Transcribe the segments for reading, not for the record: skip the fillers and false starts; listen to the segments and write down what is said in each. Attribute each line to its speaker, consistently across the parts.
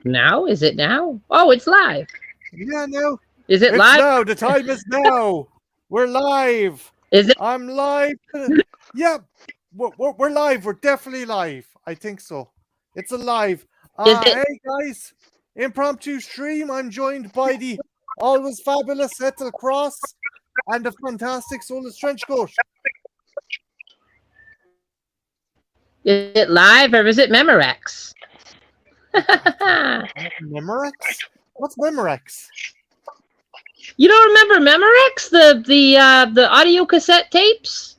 Speaker 1: Now? Is it now? Oh, it's live.
Speaker 2: Yeah, no.
Speaker 1: Is it
Speaker 2: It's
Speaker 1: live?
Speaker 2: now. The time is now. We're live.
Speaker 1: Is it?
Speaker 2: I'm live. Yeah, we're live. We're definitely live. I think so. It's alive.
Speaker 1: Is it?
Speaker 2: Hey guys, impromptu stream. I'm joined by the always fabulous Ethel Cross and the fantastic Solus Trenchcoat.
Speaker 1: Is it live or is it Memorex?
Speaker 2: Memorex? What's Memorex?
Speaker 1: You don't remember Memorex? The audio cassette tapes?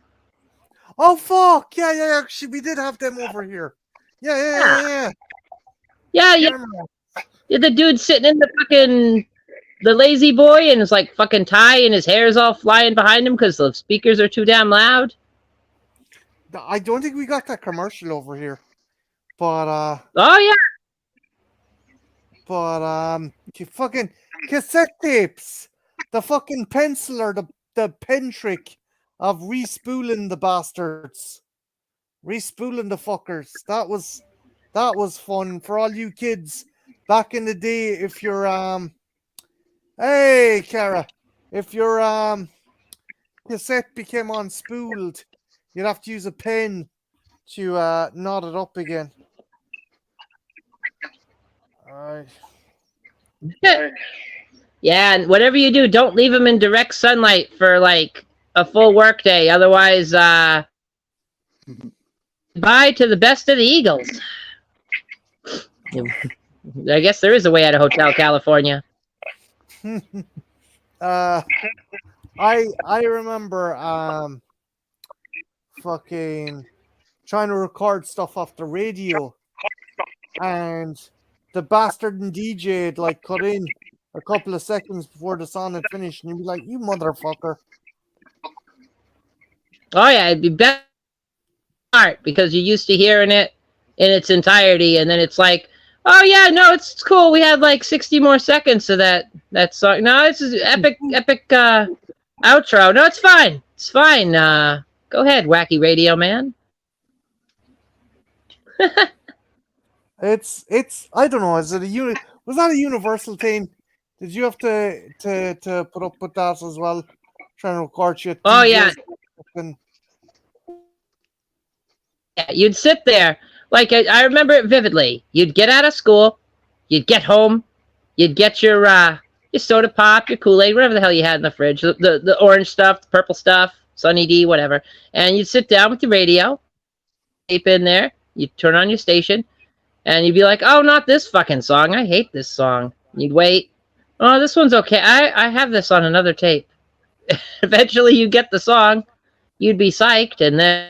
Speaker 2: Oh fuck! Yeah. Actually, we did have them over here. Yeah.
Speaker 1: Yeah. The dude sitting in the lazy boy and his like fucking tie and his hair's all flying behind him because the speakers are too damn loud.
Speaker 2: I don't think we got that commercial over here, but
Speaker 1: Oh yeah.
Speaker 2: fucking cassette tapes, the fucking pencil or the pen trick of respooling the bastards, respooling the fuckers. That was fun for all you kids back in the day. If you're hey Kara, if your cassette became unspooled, you'd have to use a pen to knot it up again. Alright.
Speaker 1: Yeah, and whatever you do, don't leave them in direct sunlight for like a full work day. Otherwise, bye to the best of the Eagles. I guess there is a way out of Hotel California.
Speaker 2: I remember fucking trying to record stuff off the radio, and the bastard and DJ had like cut in a couple of seconds before the song had finished, and you'd be like, "You motherfucker!"
Speaker 1: Oh yeah, it'd be better because you're used to hearing it in its entirety, and then it's like, oh yeah, no, it's cool. We had like 60 more seconds of that song. No, this is epic outro. No, it's fine. It's fine. Go ahead, wacky radio man.
Speaker 2: It's I don't know. Is it was that a universal thing? Did you have to put up with that as well? Trying to record you.
Speaker 1: Oh yeah. Yeah, you'd sit there. Like, I remember it vividly. You'd get out of school, you'd get home, you'd get your soda pop, your Kool-Aid, whatever the hell you had in the fridge, the orange stuff, the purple stuff, Sunny D, whatever. And you'd sit down with your radio, tape in there, you'd turn on your station, and you'd be like, oh, not this fucking song. I hate this song. You'd wait. Oh, this one's okay. I have this on another tape. Eventually you get the song, you'd be psyched, and then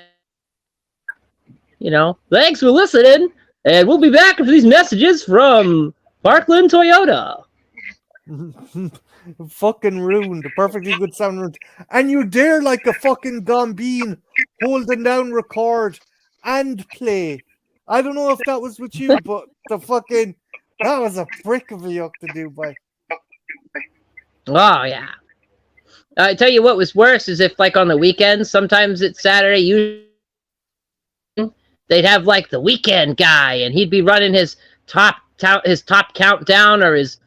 Speaker 1: thanks for listening, and we'll be back with these messages from Parkland Toyota.
Speaker 2: Fucking ruined. Perfectly good sound. And you're there like a fucking gombeen, holding down record and play. I don't know if that was with you, but that was a prick of a yuck to do, boy.
Speaker 1: Oh, yeah. I tell you what was worse is if, like, on the weekends, sometimes it's Saturday, usually they'd have like the weekend guy, and he'd be running his top countdown or his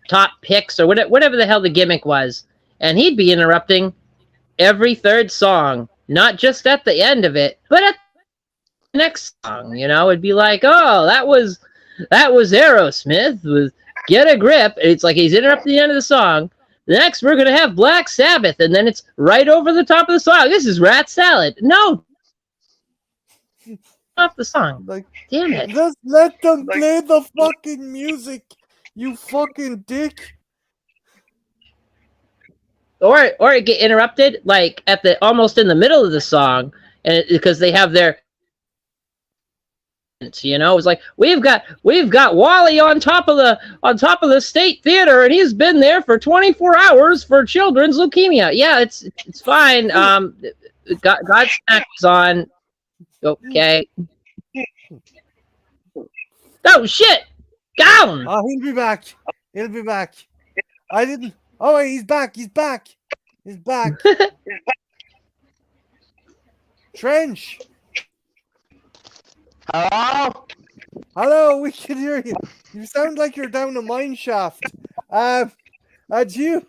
Speaker 1: top picks or whatever the hell the gimmick was, and he'd be interrupting every third song, not just at the end of it, but at the next song. It'd be like, oh, that was Aerosmith with Get a Grip. And it's like he's interrupting the end of the song. Next, we're gonna have Black Sabbath, and then it's right over the top of the song. This is Rat Salad. No. Off the song.
Speaker 2: Like,
Speaker 1: damn it.
Speaker 2: Just let them play the fucking music, you fucking dick.
Speaker 1: Or it get interrupted like at the almost in the middle of the song, and because they have their it's like we've got Wally on top of the State Theater, and he's been there for 24 hours for children's leukemia. Yeah, it's fine. Godsmack is on. Okay. Oh shit! Down.
Speaker 2: Oh, he'll be back. He'll be back. I didn't. Oh, he's back. He's back. He's back. Trench.
Speaker 3: Hello?
Speaker 2: Hello, we can hear you. You sound like you're down a mine shaft. Had you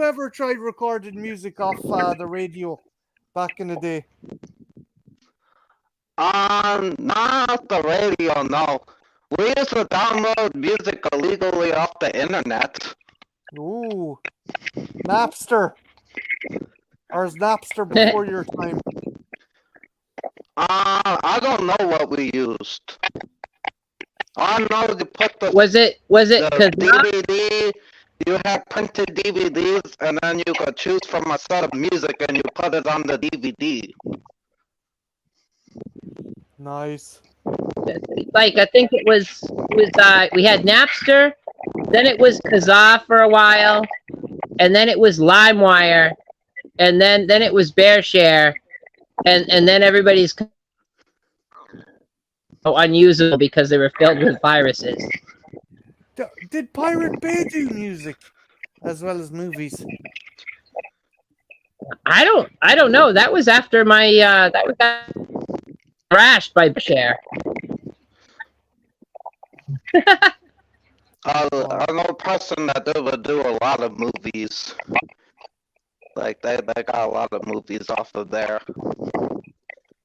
Speaker 2: ever tried recording music off the radio back in the day?
Speaker 3: Not the radio, no. We used to download music illegally off the internet.
Speaker 2: Ooh, Napster. Or is Napster before your time?
Speaker 3: I don't know what we used. I know you put
Speaker 1: Was it
Speaker 3: the
Speaker 1: because
Speaker 3: DVD, you had printed DVDs, and then you could choose from a set of music and you put it on the DVD.
Speaker 2: Nice.
Speaker 1: like I think it was we had Napster, then it was Kazaa for a while, and then it was LimeWire, and then it was BearShare, and then everybody's unusable because they were filled with viruses.
Speaker 2: Did Pirate Bay do music as well as movies?
Speaker 1: I don't know. That was after my that was crashed by BearShare.
Speaker 3: I know a person that would do a lot of movies. Like they got a lot of movies off of there.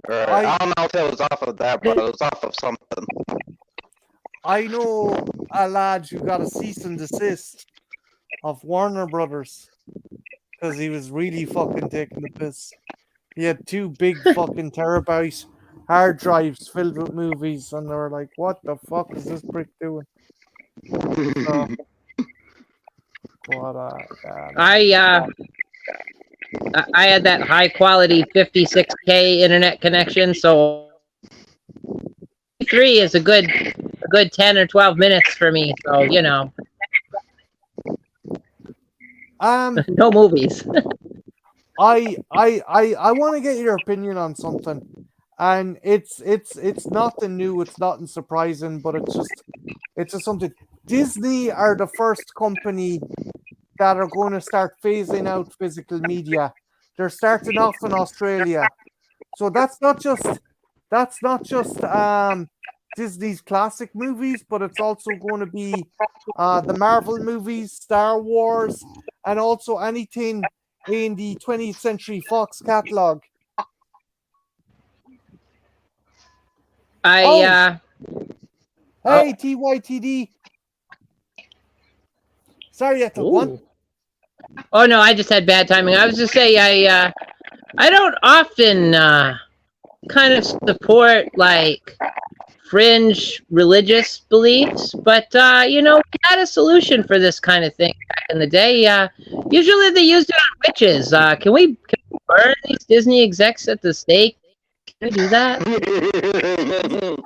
Speaker 3: Or I don't know if it was off of there, but it was off of something.
Speaker 2: I know a lad who got a cease and desist of Warner Brothers because he was really fucking taking the piss. He had 2 big fucking terabyte hard drives filled with movies, and they were like, "What the fuck is this prick doing?" So, but
Speaker 1: I had that high quality 56K internet connection, so 3 is a good 10 or 12 minutes for me. So no movies.
Speaker 2: I want to get your opinion on something, and it's nothing new, it's nothing surprising, but it's just something. Disney are the first company that are going to start phasing out physical media. They're starting off in Australia, so that's not just Disney's classic movies, but it's also going to be the Marvel movies, Star Wars, and also anything in the 20th Century Fox catalog. Hey, TYTD. Sorry, I took one.
Speaker 1: Oh no, I just had bad timing. I was just say I don't often kind of support like fringe religious beliefs, but we had a solution for this kind of thing back in the day. Usually they used it on witches. Can we burn these Disney execs at the stake? Can we do that?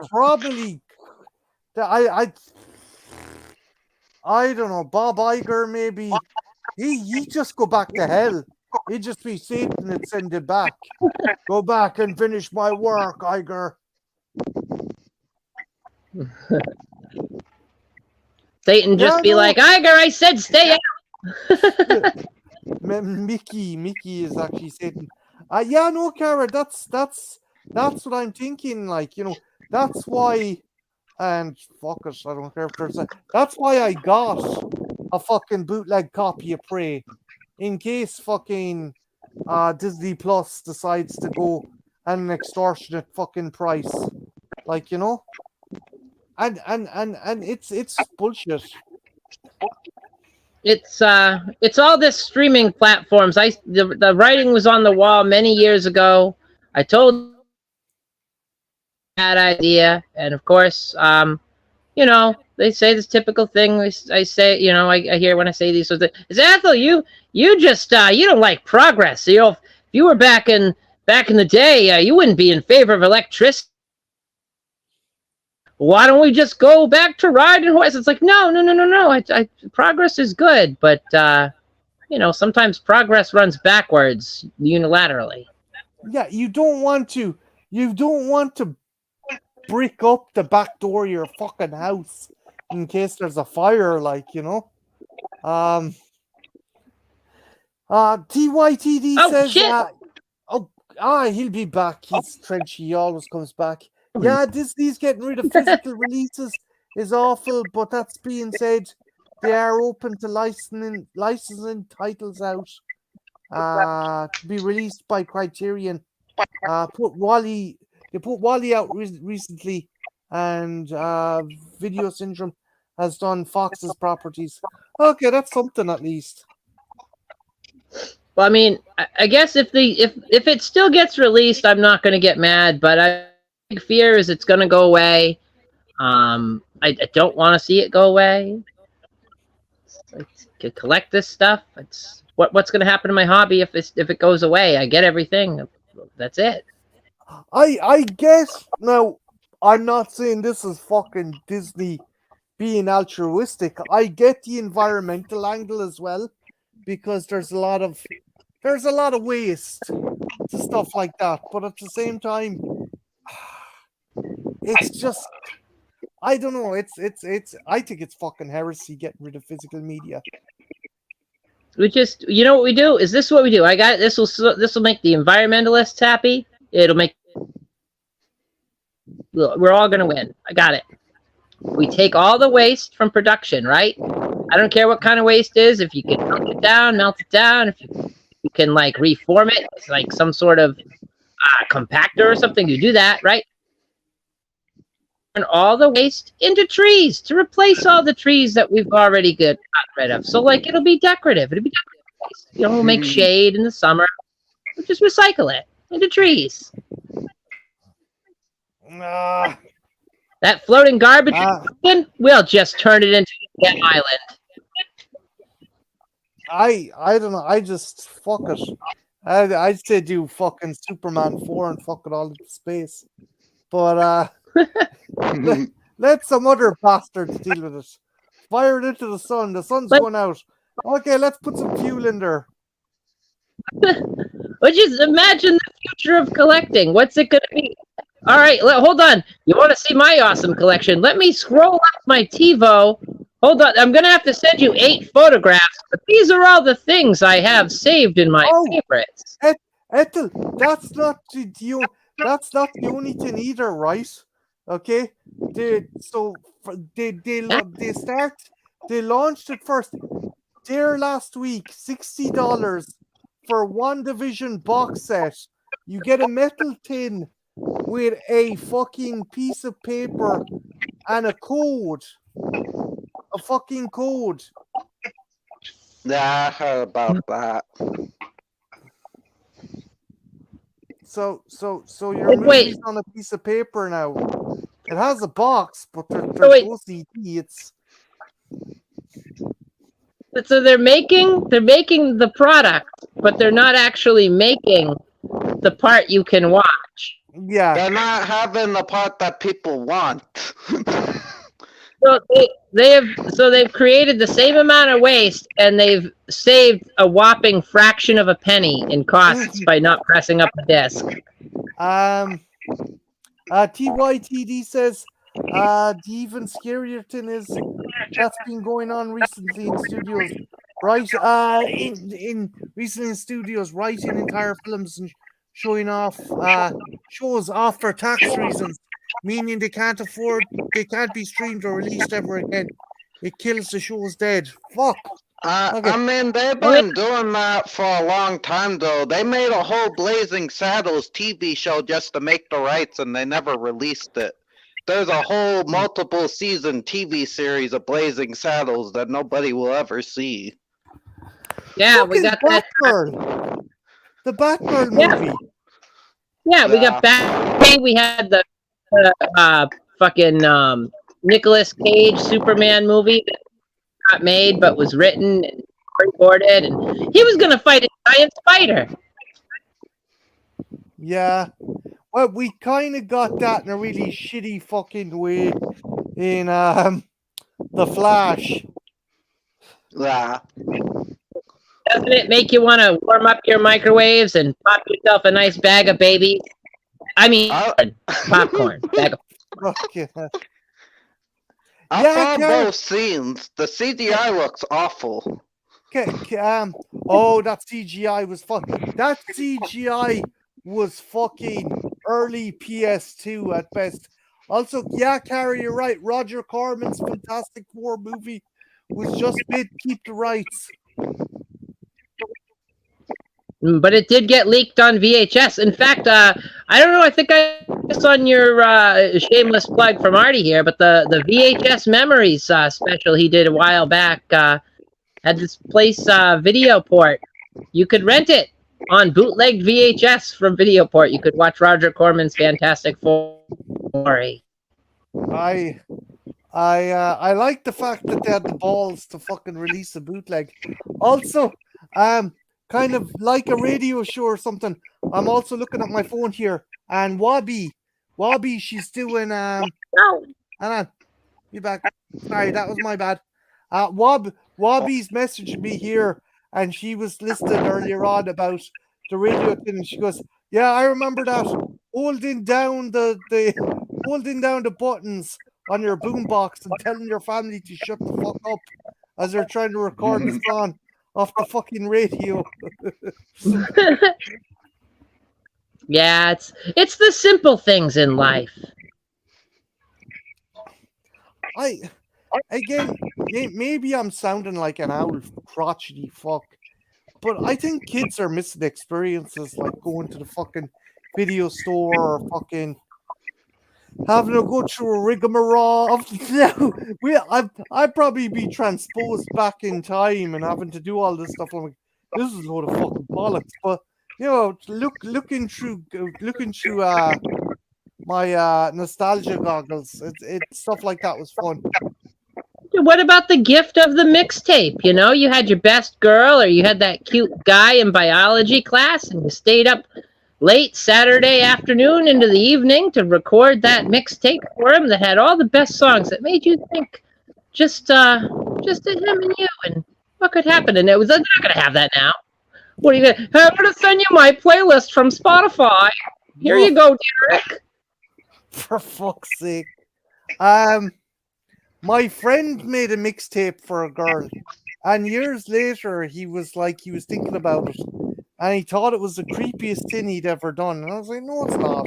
Speaker 2: Probably. I don't know. Bob Iger, maybe. He just go back to hell. He'd just be Satan and send it back. Go back and finish my work, Iger.
Speaker 1: Satan just be like, Iger, I said stay out.
Speaker 2: Mickey is actually Satan. Yeah, no, Cara, that's what I'm thinking. Like, that's why. And fuck it, I don't care if there's that's why I got a fucking bootleg copy of Prey, in case fucking Disney Plus decides to go at an extortionate fucking price, like and it's bullshit.
Speaker 1: It's all this streaming platforms. The writing was on the wall many years ago. I told bad idea, and of course they say this typical thing. I say I hear when I say these sorts of things. Ethel, you just you don't like progress. If you were back in the day, you wouldn't be in favor of electricity. Why don't we just go back to riding horses? It's like no. Progress is good, but sometimes progress runs backwards unilaterally.
Speaker 2: Yeah, you don't want to brick up the back door of your fucking house in case there's a fire, TYTD says
Speaker 1: shit.
Speaker 2: He'll be back. He's Trenchy, he always comes back. Yeah, Disney's getting rid of physical releases is awful, but that's being said, they are open to licensing titles out to be released by Criterion. They put Wally out recently, and Video Syndrome has done Fox's properties. Okay, that's something at least.
Speaker 1: Well, I mean, I guess if it still gets released, I'm not going to get mad. But I big fear is it's going to go away. I don't want to see it go away. Like, to collect this stuff, it's what's going to happen to my hobby if it goes away? I get everything. That's it.
Speaker 2: I guess now. I'm not saying this is fucking Disney being altruistic. I get the environmental angle as well, because there's a lot of waste to stuff like that. But at the same time, it's just, I don't know. It's I think it's fucking heresy getting rid of physical media.
Speaker 1: We just, what we do is this. Is what we do. I got this. Will make the environmentalists happy. It'll make. We're all gonna win. I got it. We take all the waste from production, right? I don't care what kind of waste is. If you can melt it down. If you can like reform it, it's like some sort of compactor or something. You do that, right? And all the waste into trees to replace all the trees that we've already got rid of. So like it'll be decorative. It'll be decorative. We'll make shade in the summer. We'll just recycle it into trees. That floating garbage, we'll just turn it into an island.
Speaker 2: I don't know. I just fuck it. I'd say do fucking Superman 4 and fuck it all into space. But let some other bastards deal with it. Fire it into the sun. The sun's going out. Okay, let's put some fuel in there.
Speaker 1: But just imagine the future of collecting. What's it going to be? All right, hold on. You want to see my awesome collection? Let me scroll up my TiVo. Hold on. I'm going to have to send you 8 photographs, but these are all the things I have saved in my favorites.
Speaker 2: Ethel, that's not the only thing either, right? Okay? They launched it first there last week, $60 for WandaVision box set. You get a metal tin with a fucking piece of paper and a code. A fucking code.
Speaker 3: Yeah, I heard about that.
Speaker 2: So your movie's on a piece of paper now. It has a box, but they're OCD.
Speaker 1: So they're making the product, but they're not actually making the part you can watch.
Speaker 2: Yeah.
Speaker 3: They're not having the part that people want.
Speaker 1: So they've created the same amount of waste, and they've saved a whopping fraction of a penny in costs by not pressing up the disc.
Speaker 2: TYTD says the even scarier thing is that's been going on recently in studios, right? Recently in studios, writing entire films and showing off shows off for tax reasons, meaning they can't be streamed or released ever again. It kills the show's dead. Fuck. Okay.
Speaker 3: I mean, they've been doing that for a long time, though. They made a whole Blazing Saddles TV show just to make the rights, and they never released it. There's a whole multiple season TV series of Blazing Saddles that nobody will ever see.
Speaker 1: Yeah, we got that.
Speaker 2: The Batgirl movie.
Speaker 1: Yeah, we got Batman. We had the fucking Nicolas Cage Superman movie that got made but was written and recorded, and he was gonna fight a giant spider.
Speaker 2: Yeah. Well, we kind of got that in a really shitty fucking way in The Flash.
Speaker 3: Yeah.
Speaker 1: Doesn't it make you want to warm up your microwaves and pop yourself a nice bag of baby? I mean, popcorn.
Speaker 2: Okay.
Speaker 3: I found both scenes. The CGI looks awful.
Speaker 2: That CGI was fucking early PS2 at best. Also, yeah, Carrie, you're right. Roger Corman's Fantastic Four movie was just made to keep the rights.
Speaker 1: But it did get leaked on VHS. In fact, I don't know. I think I saw on your shameless plug from Artie here, but the VHS Memories special he did a while back had this place video port. You could rent it on bootlegged VHS from Videoport. You could watch Roger Corman's Fantastic Four.
Speaker 2: I like the fact that they had the balls to fucking release a bootleg. Also, kind of like a radio show or something. I'm also looking at my phone here, and Wobby, she's doing hang on, you back? Sorry, that was my bad. Wobby's messaging me here, and she was listed earlier on about the radio thing. And she goes, "Yeah, I remember that holding down the buttons on your boombox and telling your family to shut the fuck up as they're trying to record the song off the fucking radio."
Speaker 1: Yeah, it's the simple things in life.
Speaker 2: Again, maybe I'm sounding like an owl crotchety fuck, but I think kids are missing experiences like going to the fucking video store or fucking having to go through a rigmarole of I'd probably be transposed back in time and having to do all this stuff. I'm like, this is a load of fucking bollocks. But you know, looking through my nostalgia goggles, it's stuff like that was fun.
Speaker 1: What about the gift of the mixtape? You know, you had your best girl or you had that cute guy in biology class and you stayed up late Saturday afternoon into the evening to record that mixtape for him that had all the best songs that made you think just him and you and what could happen. And they're not going to have that now. What are you going to? Hey, I'm going to send you my playlist from Spotify. Here you go, Derek.
Speaker 2: For fuck's sake. My friend made a mixtape for a girl, and years later he was thinking about it, and he thought it was the creepiest thing he'd ever done. And I was like, no, it's not.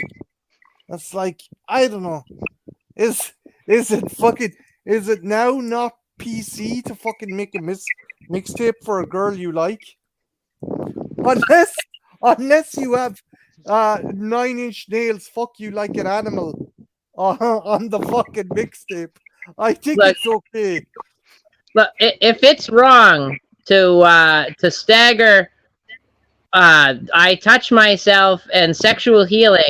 Speaker 2: That's like, I don't know. Is it now not PC to fucking make a mixtape for a girl you like? Unless you have 9 Inch Nails, fuck you like an animal on the fucking mixtape. I think it's okay.
Speaker 1: Look, if it's wrong to stagger I touch myself and sexual healing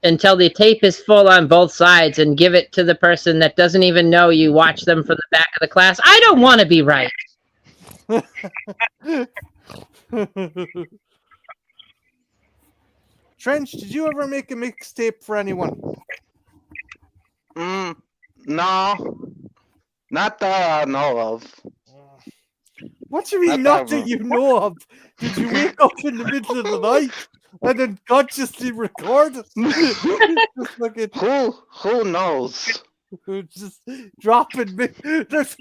Speaker 1: until the tape is full on both sides and give it to the person that doesn't even know you watch them from the back of the class, I don't want to be right.
Speaker 2: Trench, did you ever make a mixtape for anyone?
Speaker 3: No. Not that I know of.
Speaker 2: What do you mean, not that you know of? Did you wake up in the middle of the night and then consciously record it?
Speaker 3: Who knows?
Speaker 2: Just dropping. There's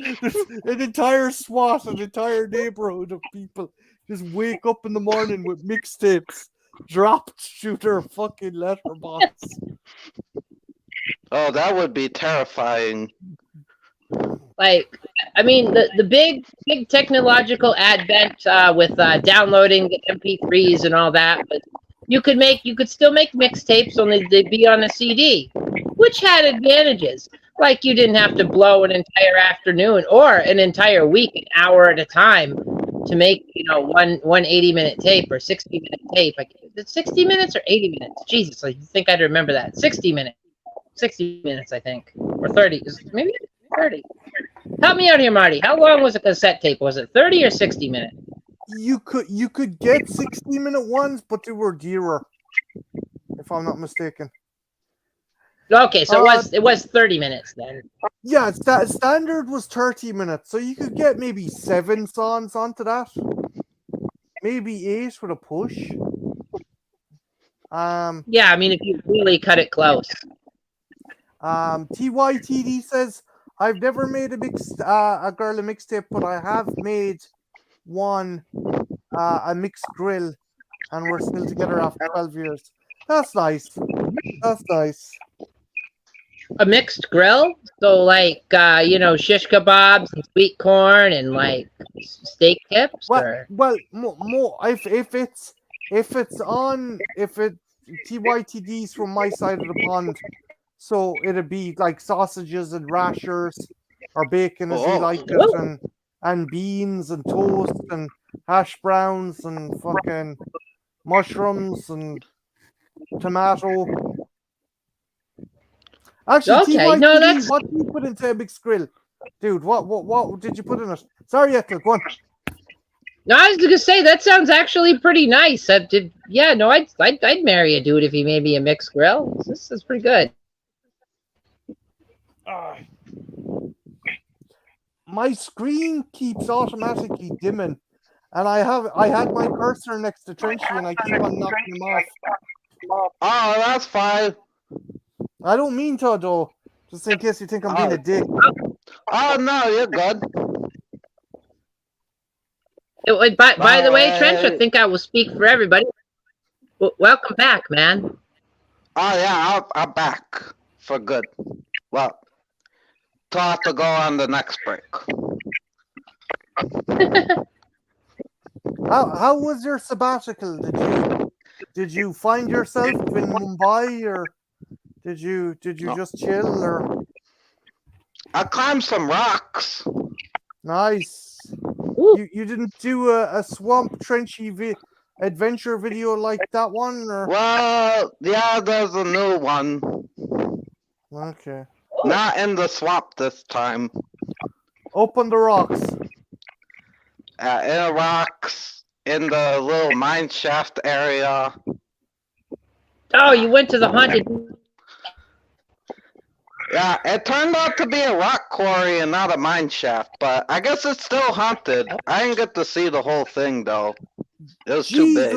Speaker 2: an entire SWAT, an entire neighborhood of people just wake up in the morning with mixtapes dropped through their fucking letterbox.
Speaker 3: Oh, that would be terrifying.
Speaker 1: Like, I mean, the big technological advent with downloading the MP3s and all that, but you could still make mixtapes, only they'd be on a CD, which had advantages. Like you didn't have to blow an entire afternoon or an entire week, an hour at a time, to make one 80-minute tape or 60-minute tape. Like, is it 60 minutes or 80 minutes? Jesus, I think I'd remember that. 60 minutes. 60 minutes, I think, or 30. Maybe 30. Help me out here, Marty. How long was a cassette tape? Was it 30 or 60 minutes?
Speaker 2: You could get 60-minute ones, but they were dearer, if I'm not mistaken.
Speaker 1: Okay, so it was 30 minutes then.
Speaker 2: Yeah, standard was 30 minutes, so you could get maybe 7 songs onto that, maybe 8 with a push.
Speaker 1: Yeah, I mean, if you really cut it close.
Speaker 2: TYTD says, I've never made a girl a mixtape, but I have made one a mixed grill, and we're still together after 12 years. That's nice. That's nice.
Speaker 1: A mixed grill, so like shish kebabs and sweet corn and like steak tips, or
Speaker 2: More if it's TYTDs from my side of the pond, so it'd be like sausages and rashers or bacon as he liked it, and beans and toast and hash browns and fucking mushrooms and tomato. Actually,
Speaker 1: Okay,
Speaker 2: TYTD,
Speaker 1: no, that's-
Speaker 2: what did you put into a mixed grill? Dude, what did you put in it? Sorry, Ethel, go on.
Speaker 1: No, I was gonna say that sounds actually pretty nice. I'd marry a dude if he made me a mixed grill. This is pretty good.
Speaker 2: My screen keeps automatically dimming, and I had my cursor next to Trenchy, and I keep on knocking him off.
Speaker 3: Oh, that's fine.
Speaker 2: I don't mean to, though. Just in case you think I'm being a dick.
Speaker 3: Oh no, you're good.
Speaker 1: By the way, Trench, I think I will speak for everybody. Welcome back, man.
Speaker 3: Oh yeah, I'm back for good. Well, till I have to go on the next break.
Speaker 2: How was your sabbatical? Did you find yourself in Mumbai, or did you just chill, or?
Speaker 3: I climbed some rocks.
Speaker 2: Nice. You didn't do a swamp trenchy adventure video like that one, or?
Speaker 3: Well, yeah, there's a new one.
Speaker 2: Okay.
Speaker 3: Not in the swamp this time.
Speaker 2: Up on the rocks.
Speaker 3: In the rocks, in the little mine shaft area.
Speaker 1: Oh, you went to the haunted.
Speaker 3: Yeah, it turned out to be a rock quarry and not a mine shaft, but I guess it's still haunted. I didn't get to see the whole thing though. It was too big.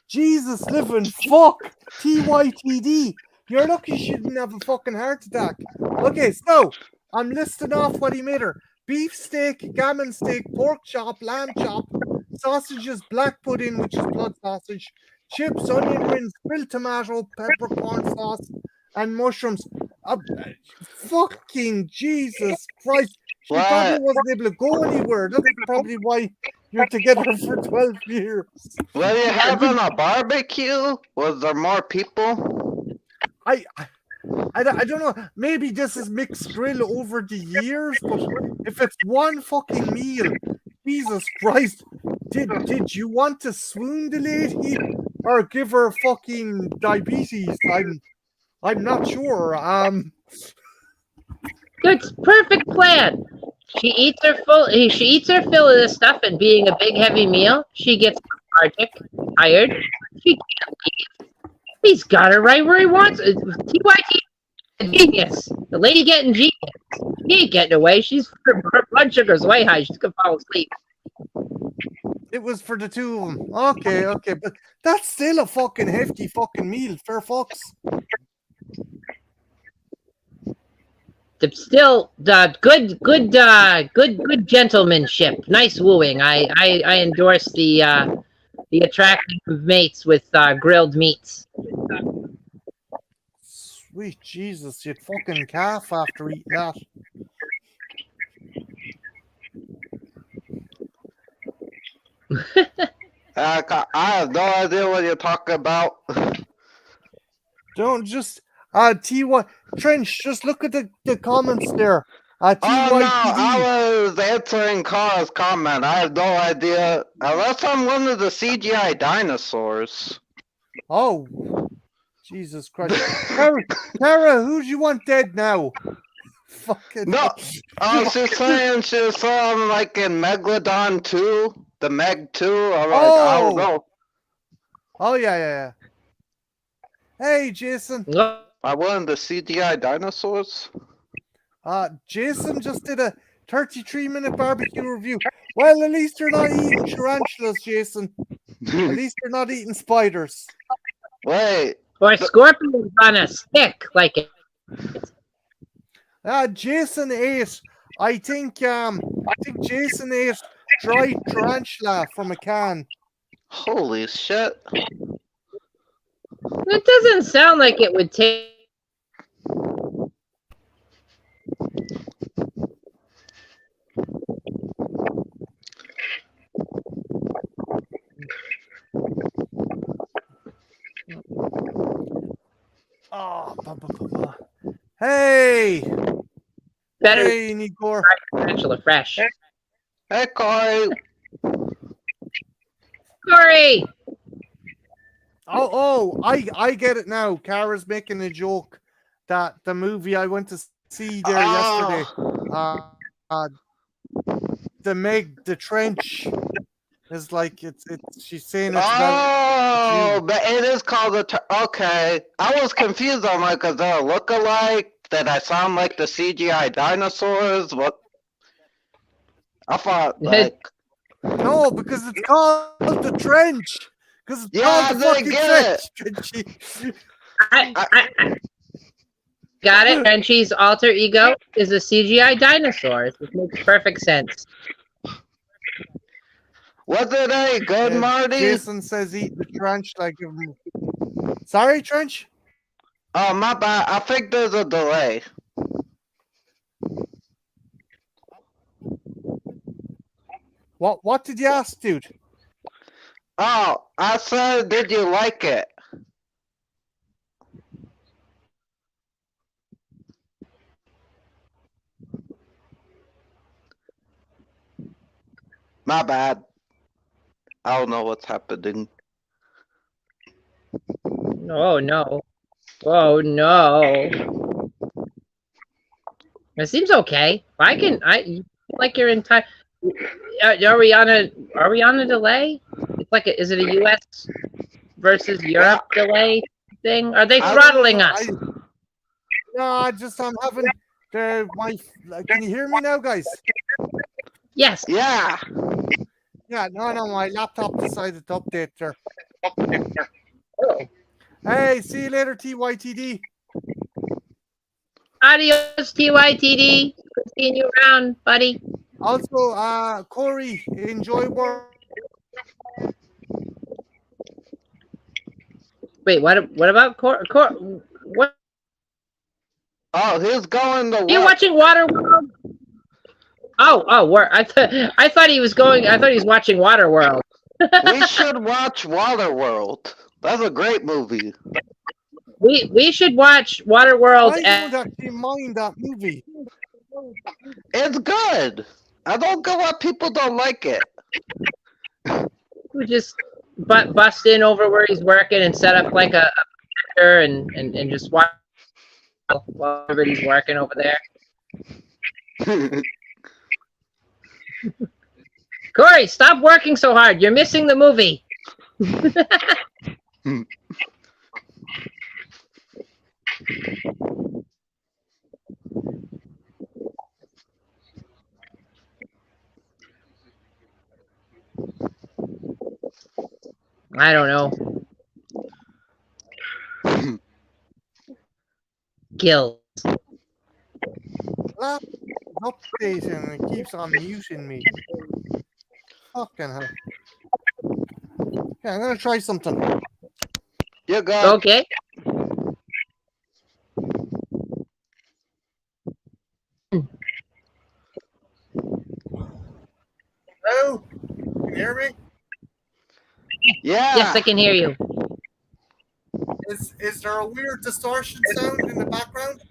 Speaker 2: Jesus living fuck! TYTD! You're lucky she didn't have a fucking heart attack. Okay, so I'm listing off what he made her. Beef steak, gammon steak, pork chop, lamb chop, sausages, black pudding, which is blood sausage, chips, onion rings, grilled tomato, peppercorn sauce, and mushrooms. Fucking Jesus Christ. She probably wasn't able to go anywhere. That's probably why you're together for 12 years.
Speaker 3: Were you having a barbecue? Was there more people?
Speaker 2: I don't know. Maybe this is mixed grill over the years, but if it's one fucking meal, Jesus Christ, did you want to swoon the lady or give her fucking diabetes? I'm not sure.
Speaker 1: Good, perfect plan. She eats her fill of this stuff, and being a big heavy meal, she gets lethargic, tired. She can't eat. He's got her right where he wants. TYT genius. The lady getting genius. She ain't getting away. Her blood sugar's way high. She's gonna fall asleep.
Speaker 2: It was for the two of them. Okay, but that's still a fucking hefty fucking meal. Fair fucks.
Speaker 1: Still, good gentlemanship. Nice wooing. I endorse the attracting of mates with grilled meats.
Speaker 2: Sweet Jesus, you'd fucking calf after eating that.
Speaker 3: I have no idea what you're talking about.
Speaker 2: Don't just TY Trench, just look at the comments there.
Speaker 3: Oh no, I was answering Carl's comment. I have no idea. Unless I'm one of the CGI dinosaurs.
Speaker 2: Oh, Jesus Christ. Tara, who do you want dead now? Fucking
Speaker 3: No, I was just saying she saw him like in Megalodon 2, the Meg 2. I don't know.
Speaker 2: Oh, yeah. Hey, Jason.
Speaker 3: I wanted the CGI dinosaurs.
Speaker 2: Jason just did a 33-minute barbecue review. Well, at least you're not eating tarantulas, Jason. At least you're not eating spiders.
Speaker 3: Wait.
Speaker 1: Or scorpions on a stick, like it.
Speaker 2: Jason ate. I think Jason ate dried tarantula from a can.
Speaker 3: Holy shit.
Speaker 1: It doesn't sound like it would take.
Speaker 2: Oh, hey,
Speaker 1: Better
Speaker 2: hey, Nigor.
Speaker 1: tarantula fresh.
Speaker 3: Hey, Corey.
Speaker 1: Corey!
Speaker 2: I get it now. Kara's making a joke that the movie I went to see there yesterday, the Meg, the Trench, is like it's. She's saying it's about.
Speaker 3: Oh, but it is called okay. I was confused on like, cause they look alike. That I sound like the CGI dinosaurs. What? I thought like.
Speaker 2: No, because it's called the Trench. Because it's
Speaker 3: Yeah,
Speaker 2: called the
Speaker 3: I
Speaker 2: fucking
Speaker 3: get
Speaker 2: Trench.
Speaker 1: I got it. Frenchie's alter ego is a CGI dinosaur. This makes perfect sense.
Speaker 3: Was it any good, Marty?
Speaker 2: Jason says eat the Trench like. Sorry, Trench?
Speaker 3: Oh, my bad. I think there's a delay.
Speaker 2: What did you ask, dude?
Speaker 3: Oh, I said, did you like it? My bad. I don't know what's happening.
Speaker 1: Oh no. Oh no. It seems okay. I like your entire. Are we on a delay? It's like is it a US versus Europe delay thing? Are they throttling us?
Speaker 2: No, I'm having my. Can you hear me now, guys?
Speaker 1: Yes.
Speaker 3: Yeah.
Speaker 2: Yeah, no, my laptop decided to update there.
Speaker 1: Oh.
Speaker 2: Hey, see you later, TYTD.
Speaker 1: Adios, TYTD. Good seeing you around, buddy.
Speaker 2: Also, Corey, enjoy work.
Speaker 1: Wait, what about what?
Speaker 3: Oh, he's going to work.
Speaker 1: You're watching Waterworld? I thought he was going. I thought he was watching Waterworld.
Speaker 3: We should watch Waterworld. That's a great movie.
Speaker 1: We should watch Waterworld.
Speaker 2: I don't actually mind that movie.
Speaker 3: It's good. I don't get why people don't like it.
Speaker 1: We just bust in over where he's working and set up like a picture and just watch while everybody's working over there. Corey, stop working so hard. You're missing the movie. I don't know. Gills.
Speaker 2: Updating and it keeps on muting me. Fucking hell. Okay, I'm gonna try something.
Speaker 3: You go.
Speaker 1: Okay.
Speaker 2: Hello? Can you hear me?
Speaker 3: Yeah.
Speaker 1: Yes, I can hear you.
Speaker 2: Is there a weird distortion sound in the background?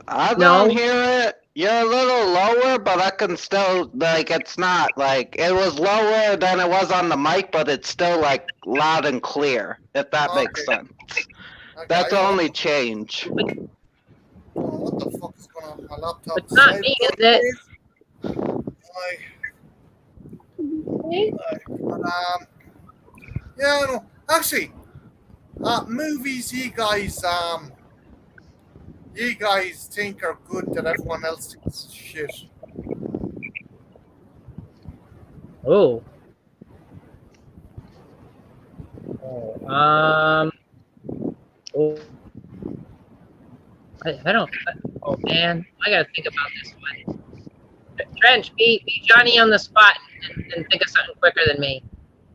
Speaker 3: I
Speaker 1: No.
Speaker 3: don't hear it. You're a little lower, but I can still, like, it's not, like, it was lower than it was on the mic, but it's still, like, loud and clear, if that makes sense.
Speaker 2: Okay,
Speaker 3: That's the only change.
Speaker 2: Oh, what the fuck is going on with my laptop?
Speaker 1: It's not me, is it?
Speaker 2: Yeah, no. Actually, movies you guys think are good that everyone else thinks is shit.
Speaker 1: Oh. Oh. I don't. Oh man, I gotta think about this one. Trench, be Johnny on the spot and think of something quicker than me.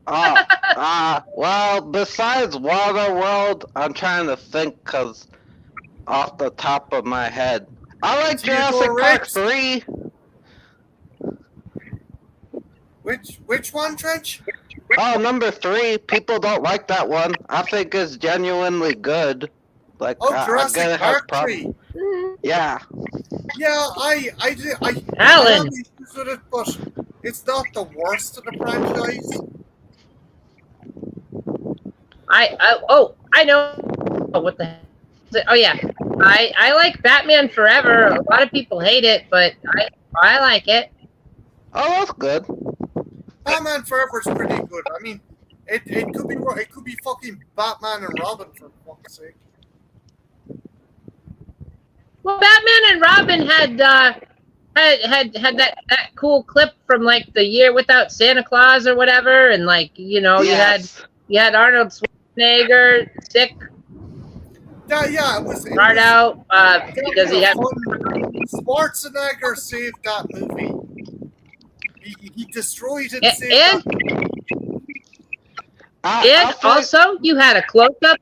Speaker 3: Well, besides Waterworld, I'm trying to think, cause off the top of my head, I like
Speaker 2: Theodore
Speaker 3: Jurassic Park
Speaker 2: Rex.
Speaker 3: 3.
Speaker 2: Which one, Trench?
Speaker 3: Oh, number 3. People don't like that one. I think it's genuinely good. Like,
Speaker 2: Oh,
Speaker 3: I
Speaker 2: Jurassic
Speaker 3: gotta have
Speaker 2: Park 3.
Speaker 3: Yeah.
Speaker 2: Yeah, I have
Speaker 1: Alan,
Speaker 2: issues with it, but it's not the worst of the franchise.
Speaker 1: I know what the hell is it? Oh yeah, I like Batman Forever. A lot of people hate it, but I like it.
Speaker 3: Oh, that's good.
Speaker 2: Batman Forever is pretty good. I mean, it could be fucking Batman and Robin for fuck's sake.
Speaker 1: Well, Batman and Robin had that cool clip from like the Year Without Santa Claus or whatever, and like
Speaker 3: Yes.
Speaker 1: you had Arnold Schwarzenegger sick,
Speaker 2: Yeah, it was
Speaker 1: hard out because he had.
Speaker 2: Schwarzenegger saved that movie. He destroyed and saved
Speaker 1: And
Speaker 2: that.
Speaker 1: and also you had a close up.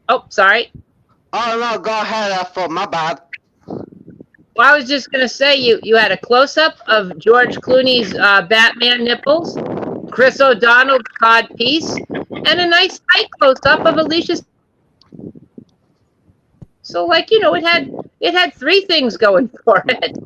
Speaker 1: Oh, sorry.
Speaker 3: Oh no, go ahead, Ethel. My bad.
Speaker 1: Well, I was just gonna say you had a close up of George Clooney's Batman nipples, Chris O'Donnell's cod piece, and a nice tight close up of Alicia's. So, like it had three things going for it.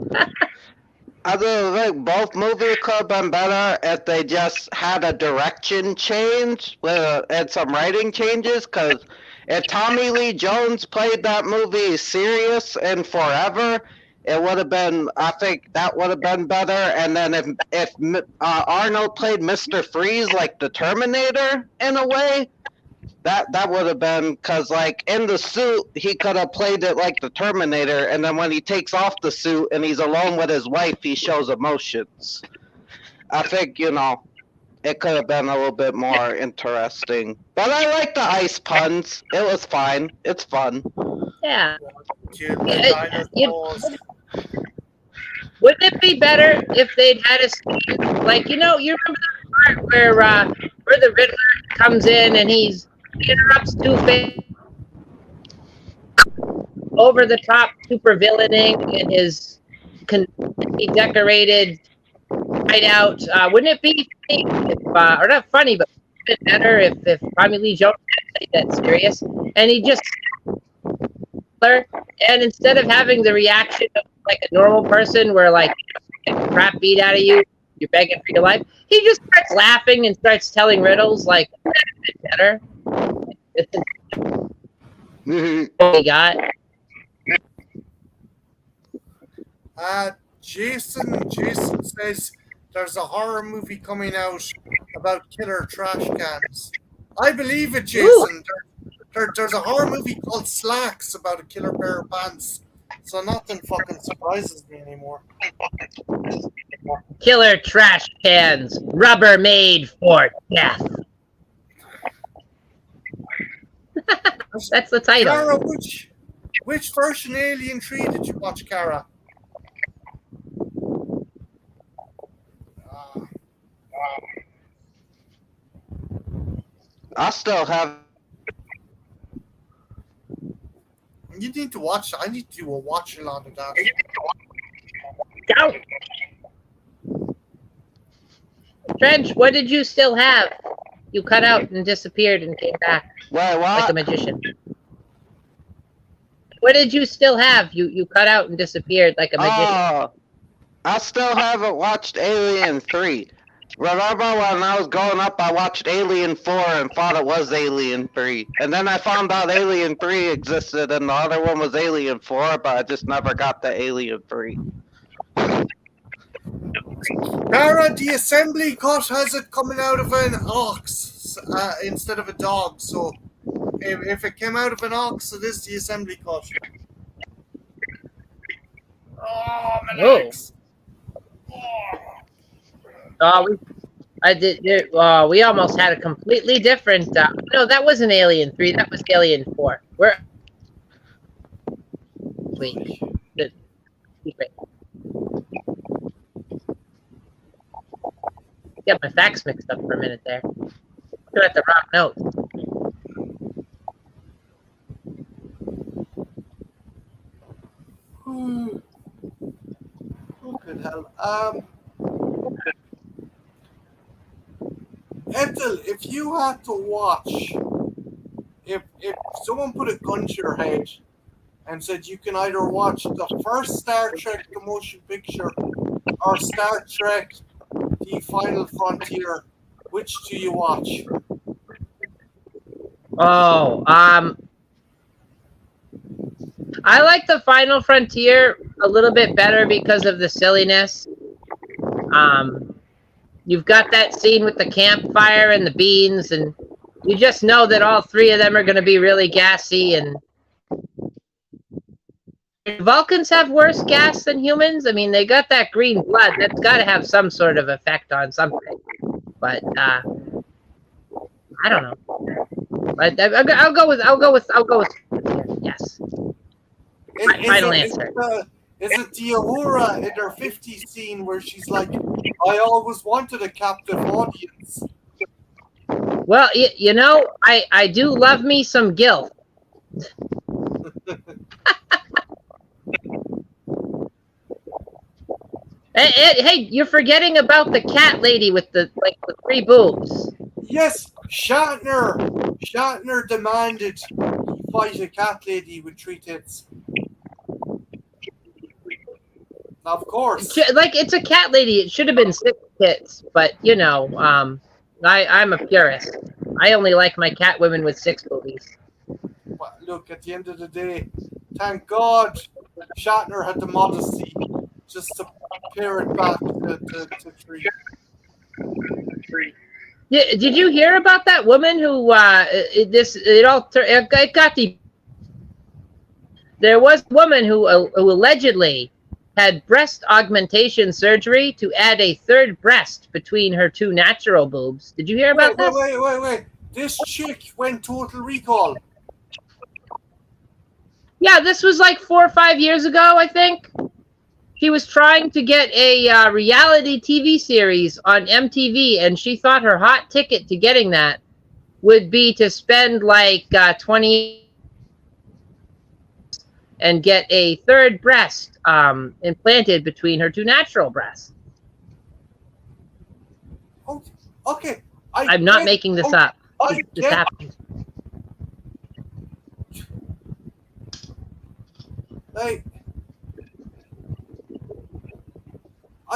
Speaker 3: I do think both movies could have been better if they just had a direction change and some writing changes. Because if Tommy Lee Jones played that movie serious and forever, it would have been. I think that would have been better. And then if Arnold played Mr. Freeze like the Terminator in a way, that would have been, because like in the suit he could have played it like the Terminator, and then when he takes off the suit and he's alone with his wife, he shows emotions. I think it could have been a little bit more interesting. But I like the ice puns. It was fine. It's fun.
Speaker 1: Yeah.
Speaker 2: Kill the dinosaurs.
Speaker 1: Wouldn't it be better if they'd had a scene like you remember the part where the Riddler comes in and he interrupts Two-Face over the top super villaining in his decorated hideout? Wouldn't it be funny if, or not funny, but a bit better if Tommy Lee Jones had that serious and he just and instead of having the reaction of like a normal person where like you get the crap beat out of you, you're begging for your life, he just starts laughing and starts telling riddles like better. What we got?
Speaker 2: Jason says there's a horror movie coming out about killer trash cans. I believe it, Jason. There's a horror movie called Slacks about a killer pair of pants. So nothing fucking surprises me anymore.
Speaker 1: Killer trash cans, rubber made for death. That's the title.
Speaker 2: Kara, which version Alien 3 did you watch, Kara?
Speaker 3: I still have.
Speaker 2: You need to watch. I need to do a watch along of that.
Speaker 1: Go. Trench, what did you still have? You cut out and disappeared and came back.
Speaker 3: Wait, what?
Speaker 1: Like a magician. What did you still have? You cut out and disappeared like a magician.
Speaker 3: I still haven't watched Alien 3. Remember when I was growing up, I watched Alien 4 and thought it was Alien 3. And then I found out Alien 3 existed and the other one was Alien 4, but I just never got the Alien 3.
Speaker 2: Kara, the assembly cut has it coming out of an ox instead of a dog. So if it came out of an ox, it is the assembly cut. Oh, my legs.
Speaker 1: We almost had a completely different. No, that wasn't Alien 3. That was Alien 4. Wait. Get my facts mixed up for a minute there. Looking at the wrong note.
Speaker 2: Fucking hell. Ethel, if you had to watch, if someone put a gun to your head and said you can either watch the first Star Trek the motion picture or Star Trek the Final Frontier, which do you watch?
Speaker 1: Oh, I like the Final Frontier a little bit better because of the silliness. You've got that scene with the campfire and the beans, and you just know that all three of them are going to be really gassy. And Vulcans have worse gas than humans. I mean, they got that green blood. That's got to have some sort of effect on something. But I don't know. But I'll go with yes. Final answer.
Speaker 2: Is it the Uhura in her 50s scene where she's like, I always wanted a captive audience?
Speaker 1: Well, you know, I do love me some Gil. Hey, you're forgetting about the cat lady with the 3 boobs.
Speaker 2: Yes, Shatner demanded he fight a cat lady with 3 tits. Of course.
Speaker 1: Like, it's a cat lady. It should have been 6 tits, but you know, I'm a purist. I only like my cat women with 6 boobies.
Speaker 2: But look, at the end of the day, thank God Shatner had the modesty just to pare it back to 3.
Speaker 1: Yeah, did you hear about that woman who there was a woman who allegedly had breast augmentation surgery to add a 3rd breast between her 2 natural boobs. Did you hear about this?
Speaker 2: Wait. This chick went total recall.
Speaker 1: Yeah, this was like 4 or 5 years ago, I think. She was trying to get a reality TV series on MTV, and she thought her hot ticket to getting that would be to spend like 20 and get a 3rd breast implanted between her 2 natural breasts.
Speaker 2: Okay.
Speaker 1: I'm not making this up. This happened.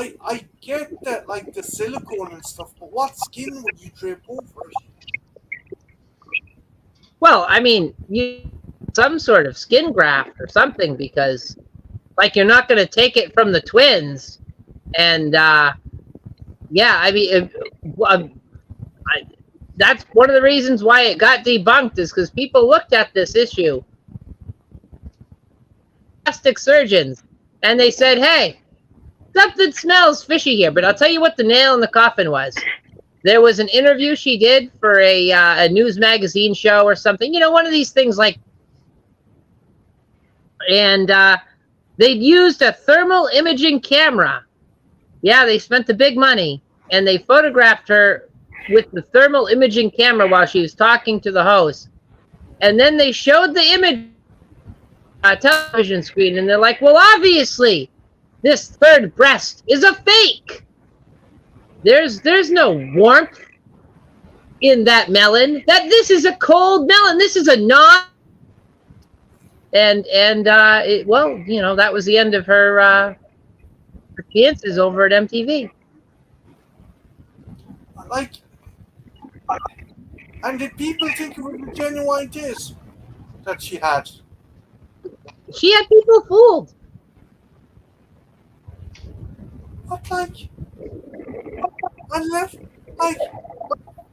Speaker 2: I get that, like the silicone and stuff, but what skin would you drape over it?
Speaker 1: Well, I mean, some sort of skin graft or something, because like you're not going to take it from the twins. And yeah, I mean, that's one of the reasons why it got debunked, is because people looked at this issue, plastic surgeons, and they said, hey, something smells fishy here. But I'll tell you what the nail in the coffin was. There was an interview she did for a news magazine show or something, you know, one of these things like, and they'd used a thermal imaging camera. Yeah, they spent the big money, and they photographed her with the thermal imaging camera while she was talking to the host. And then they showed the image on a television screen, and they're like, well, obviously, this 3rd breast is a fake. There's no warmth in that melon. This is a cold melon. This is a non. And well, you know, that was the end of her chances over at MTV.
Speaker 2: Like, and did people think it was a genuine dish that she had?
Speaker 1: She had people fooled.
Speaker 2: But like,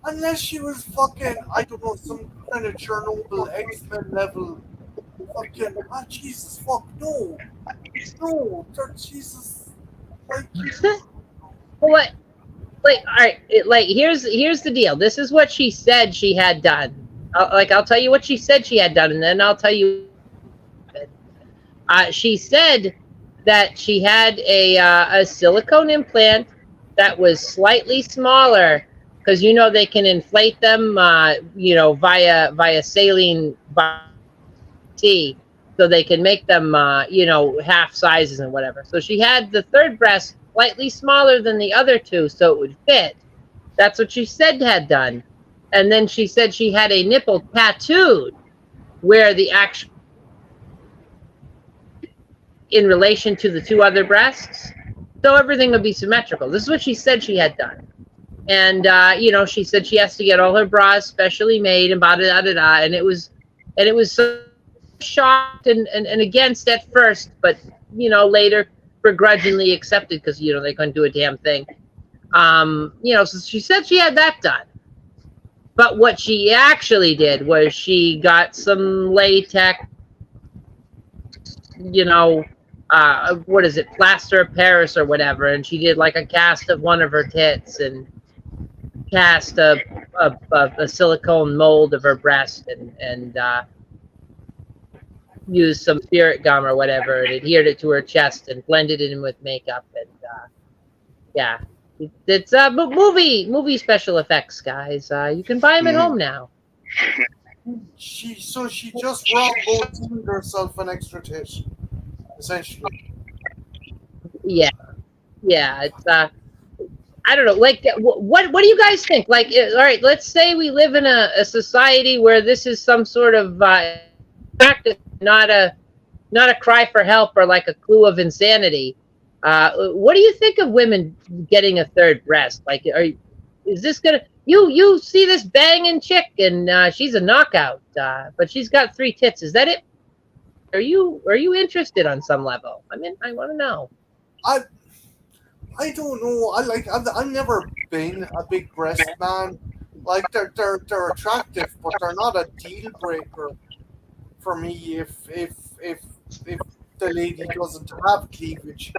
Speaker 2: unless she was fucking, I don't know, some kind of Chernobyl X-Men level fucking, Jesus, fuck, no, Jesus, like,
Speaker 1: What? Like, all right, here's the deal. This is what she said she had done. I'll tell you what she said she had done, and then I'll tell you. She said that she had a silicone implant that was slightly smaller, because they can inflate them, via saline tea, so they can make them, half sizes and whatever. So she had the third breast slightly smaller than the other two, so it would fit. That's what she said had done. And then she said she had a nipple tattooed where the actual, in relation to the two other breasts, so everything would be symmetrical. This is what she said she had done. And, she said she has to get all her bras specially made and da-da-da-da-da. And it was so shocked and against at first, but, later begrudgingly accepted because, they couldn't do a damn thing. So she said she had that done. But what she actually did was she got some latex, what is it, plaster of Paris or whatever, and she did like a cast of one of her tits and cast a silicone mold of her breast and used some spirit gum or whatever and adhered it to her chest and blended it in with makeup. And yeah, it's movie special effects, guys. You can buy them at home now.
Speaker 2: She just roboted herself an extra tit, essentially.
Speaker 1: Yeah. It's I don't know. Like, what do you guys think? Like, all right, let's say we live in a society where this is some sort of practice, not a cry for help or like a clue of insanity. What do you think of women getting a third breast? Like, is this gonna you see this banging chick and she's a knockout, but she's got 3 tits? Is that it? Are you interested on some level? I mean, I want to know.
Speaker 2: I don't know. I've never been a big breast man. Like they're attractive, but they're not a deal breaker for me if the lady doesn't have cleavage.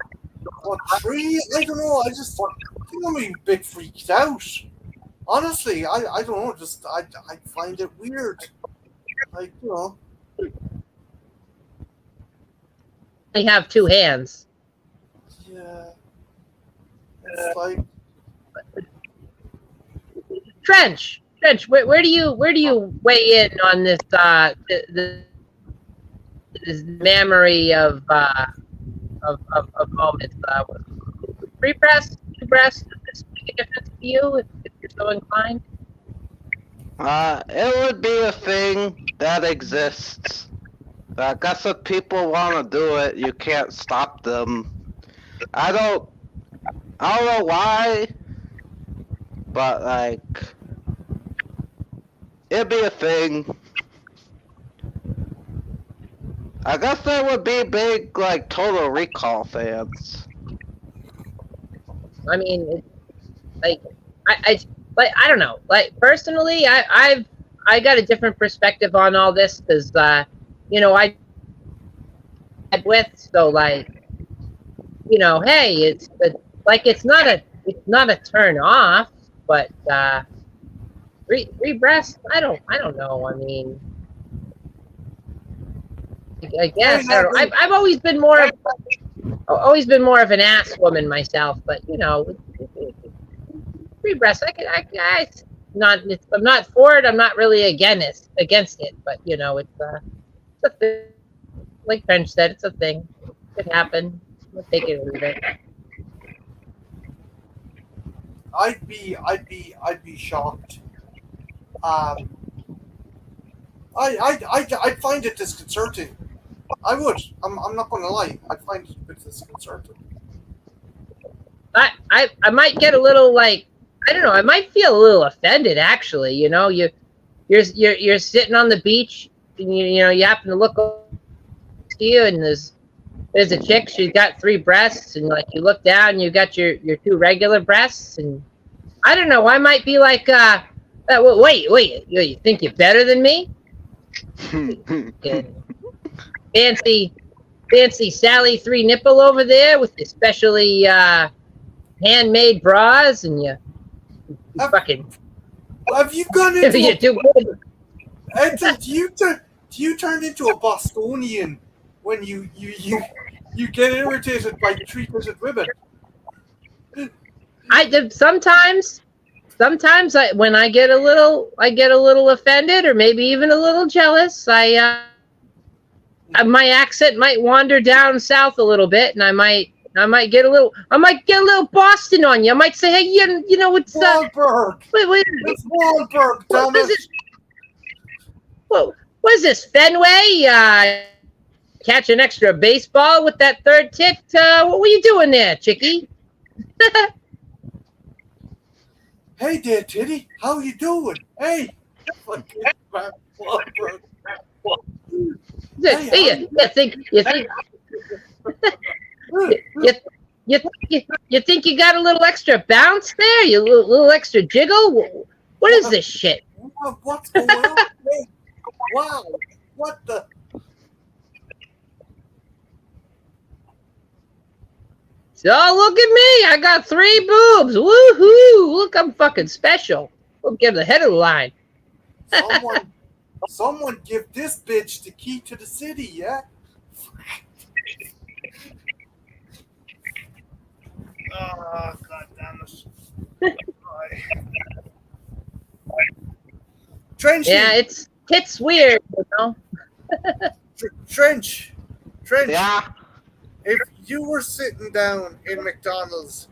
Speaker 2: But 3, I don't know. I think I'm a bit freaked out. Honestly, I don't know. Just I find it weird. Like,
Speaker 1: They have 2 hands.
Speaker 2: Yeah. It's like
Speaker 1: Trench. Where do you weigh in on this this memory of moments? 3 breasts, 2 breasts. Does this make a difference to you if you're so inclined?
Speaker 3: It would be a thing that exists. I guess if people want to do it, you can't stop them. I don't know why, but like, it'd be a thing. I guess there would be big, like, Total Recall fans.
Speaker 1: I mean, I don't know. Like, personally, I got a different perspective on all this because, I with, so like, hey, it's not a turn off, but 3 breasts, I don't know. I mean, I guess I don't know. I've always been more of an ass woman myself, but 3 breasts, I'm not for it. I'm not really against it, but it's a thing. Like French said, it's a thing. It could happen. We'll take it or leave it.
Speaker 2: I'd be shocked. I'd find it disconcerting. I would. I'm not going to lie. I'd find it a bit disconcerting.
Speaker 1: I might get a little, like, I don't know. I might feel a little offended. Actually, you're sitting on the beach, and you happen to look over to you, and there's a chick. She's got 3 breasts, and like you look down, and you got your 2 regular breasts, and I don't know. I might be like, wait, you think you're better than me? Fancy Sally 3 nipple over there with your specially handmade bras, and you fucking.
Speaker 2: Have you gone into?
Speaker 1: You're too good.
Speaker 2: Do you turn into a Bostonian when you get irritated by 3-titted women?
Speaker 1: Sometimes when I get a little offended or maybe even a little jealous, my accent might wander down south a little bit, and I might get a little Boston on you. I might say, hey, you know what's
Speaker 2: Wahlberg. It's Wahlberg, damn
Speaker 1: what is
Speaker 2: it.
Speaker 1: it? What is this, Fenway? Catch an extra baseball with that third tit? What were you doing there, chickie?
Speaker 2: Hey there, Titty. How you doing? Hey. Fucking Wahlberg.
Speaker 1: You think you got a little extra bounce there? You little extra jiggle? What is this shit?
Speaker 2: What's going on? Hey, wow. What the?
Speaker 1: So look at me. I got 3 boobs. Woohoo. Look, I'm fucking special. We'll get the head of the line.
Speaker 2: Someone give this bitch the key to the city, yeah? Oh, God damn it. Trench.
Speaker 1: Yeah, it's weird, you know.
Speaker 2: Trench.
Speaker 3: Yeah.
Speaker 2: If you were sitting down in McDonald's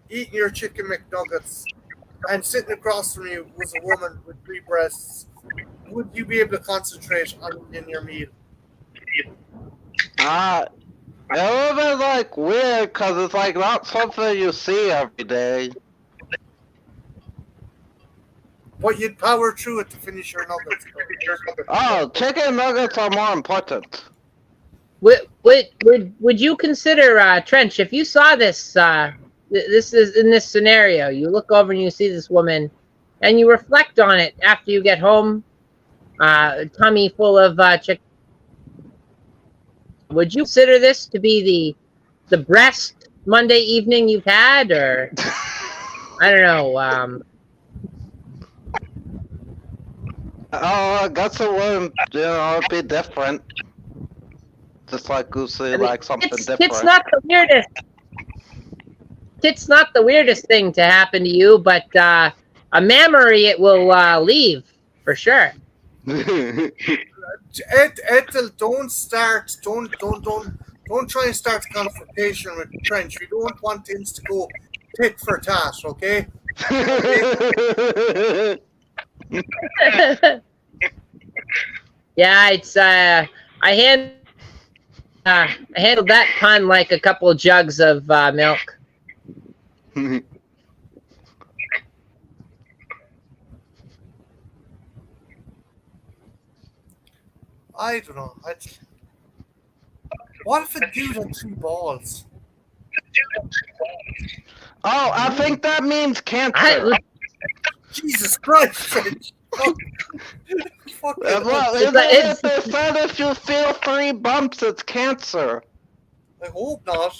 Speaker 2: eating your chicken McNuggets and sitting across from you was a woman with 3 breasts, would you be able to concentrate on in your meal?
Speaker 3: It would be like weird because it's like not something you see every day.
Speaker 2: But you'd power through it to finish your nuggets.
Speaker 3: Oh, chicken nuggets are more important.
Speaker 1: Would you consider, Trench, if you saw this, this is in this scenario, you look over and you see this woman, and you reflect on it after you get home, tummy full of chicken. Would you consider this to be the best Monday evening you've had, or I don't know?
Speaker 3: Oh, I guess it wouldn't, it'd be different. Just like Goosey, like something different.
Speaker 1: It's not the weirdest. It's not the weirdest thing to happen to you, but a memory it will leave for sure.
Speaker 2: Ethel, don't try and start a confrontation with Trench. We don't want things to go tit for tat, okay?
Speaker 1: Yeah, it's I handled that pun like a couple of jugs of milk.
Speaker 2: I don't know. What if a dude had 2 balls?
Speaker 3: Oh, I think that means cancer.
Speaker 2: Jesus Christ, Trench. Fuck
Speaker 3: Well,
Speaker 1: It's-
Speaker 3: they said if you feel 3 bumps, it's cancer.
Speaker 2: I hope not.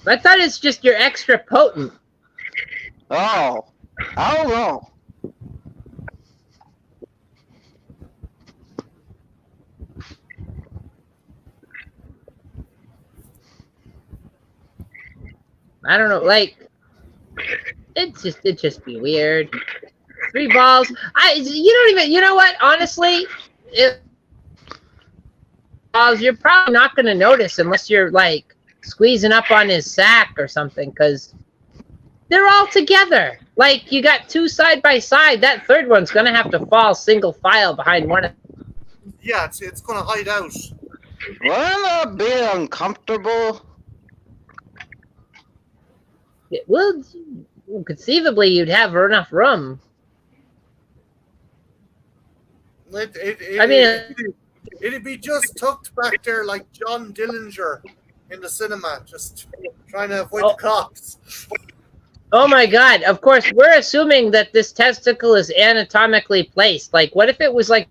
Speaker 1: I thought it's just you're extra potent.
Speaker 3: Oh, I don't know.
Speaker 1: I don't know, like it just be weird. 3 balls. You know what? Honestly, you're probably not going to notice unless you're like squeezing up on his sack or something, because they're all together. Like you got 2 side by side. That third one's going to have to fall single file behind one of.
Speaker 2: Yeah, it's going to hide out.
Speaker 3: Wouldn't that be uncomfortable?
Speaker 1: Well, conceivably, you'd have enough room.
Speaker 2: It'd be just tucked back there like John Dillinger in the cinema, just trying to avoid the cops.
Speaker 1: Oh my God! Of course, we're assuming that this testicle is anatomically placed. Like, what if it was like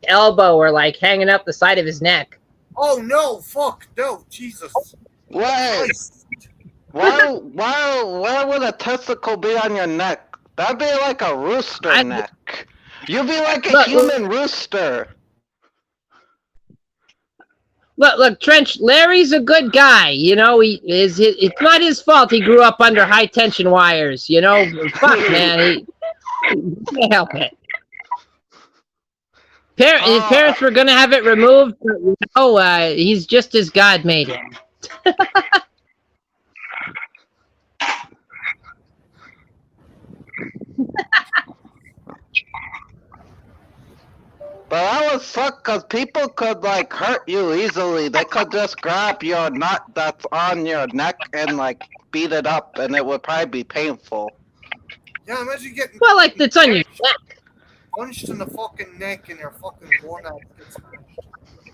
Speaker 1: elbow or like hanging up the side of his neck?
Speaker 2: Oh no! Fuck no! Jesus!
Speaker 3: Wait, why would a testicle be on your neck? That'd be like a rooster neck. You'd be like a human rooster.
Speaker 1: Look, Trench. Larry's a good guy. You know, it's not his fault. He grew up under high tension wires. You know, fuck, man. He can't help it. His parents were gonna have it removed, but you know, he's just as God made him.
Speaker 3: But that would suck because people could like hurt you easily. They could just grab your nut that's on your neck and like beat it up, and it would probably be painful.
Speaker 2: Yeah, imagine getting
Speaker 1: Well, like it's on your neck.
Speaker 2: punched in the fucking neck and your fucking gonad gets smashed.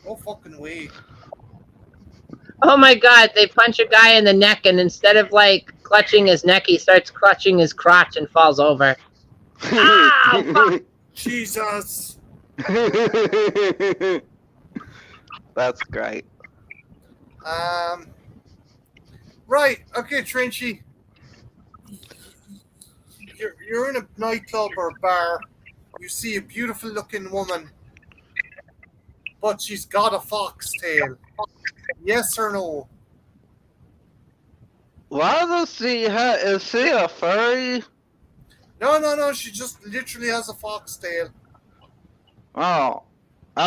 Speaker 2: No fucking way.
Speaker 1: Oh my God! They punch a guy in the neck, and instead of like clutching his neck, he starts clutching his crotch and falls over. Ow, fuck.
Speaker 2: Jesus.
Speaker 3: That's great.
Speaker 2: Right. Okay, Trenchy. You're in a nightclub or bar. You see a beautiful looking woman, but she's got a foxtail. Yes or no?
Speaker 3: Why does she have? Is she a furry?
Speaker 2: No. She just literally has a foxtail.
Speaker 3: Oh,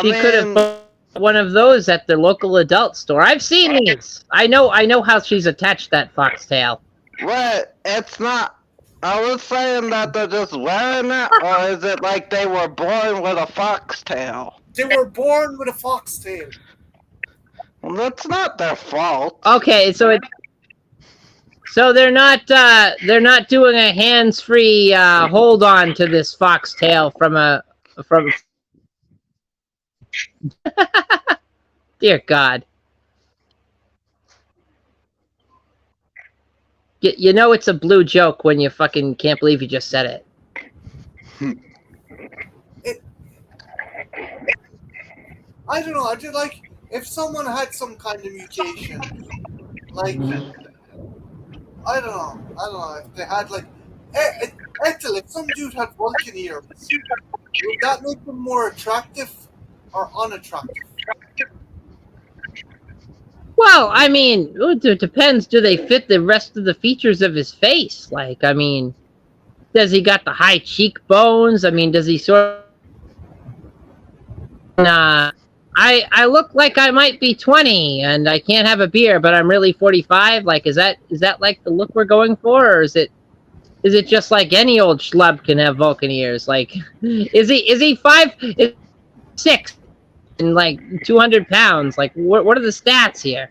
Speaker 1: She could have bought one of those at the local adult store. I've seen these. I know how she's attached that foxtail.
Speaker 3: Wait, it's not. I was saying that they're just wearing it, or is it like they were born with a foxtail?
Speaker 2: They were born with a foxtail.
Speaker 3: Well, that's not their fault.
Speaker 1: Okay, so they're not doing a hands-free hold on to this foxtail from. Dear God. You know it's a blue joke when you fucking can't believe you just said it.
Speaker 2: I don't know. I just like if someone had some kind of mutation, like I don't know if they had like Ethel, if some dude had Vulcan ears, would that make them more attractive or unattractive?
Speaker 1: Well, I mean, it depends. Do they fit the rest of the features of his face? Like, I mean, does he got the high cheekbones? I mean, does he sort of... I look like I might be 20 and I can't have a beer, but I'm really 45. Like, is that like the look we're going for, or is it just like any old schlub can have Vulcan ears? Like, is he 5'6" and like 200 pounds? Like, what are the stats here?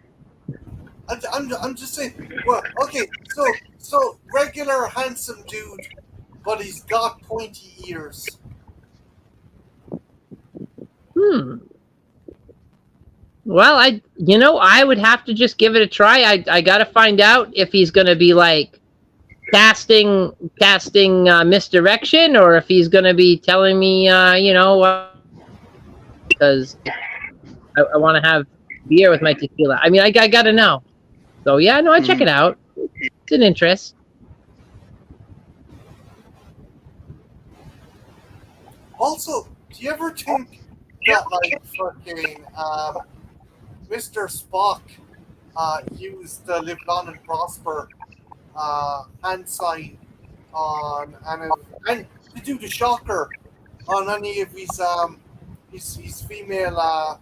Speaker 2: I'm just saying. Well, okay, so regular handsome dude, but he's got pointy ears.
Speaker 1: Well, I would have to just give it a try. I got to find out if he's going to be like casting misdirection, or if he's going to be telling me, because I want to have beer with my tequila. I mean, I got to know. So yeah, no, I check it out. It's an interest.
Speaker 2: Also, do you ever think that like fucking Mr. Spock used the Live Long and Prosper hand sign on and to do the shocker on any of his female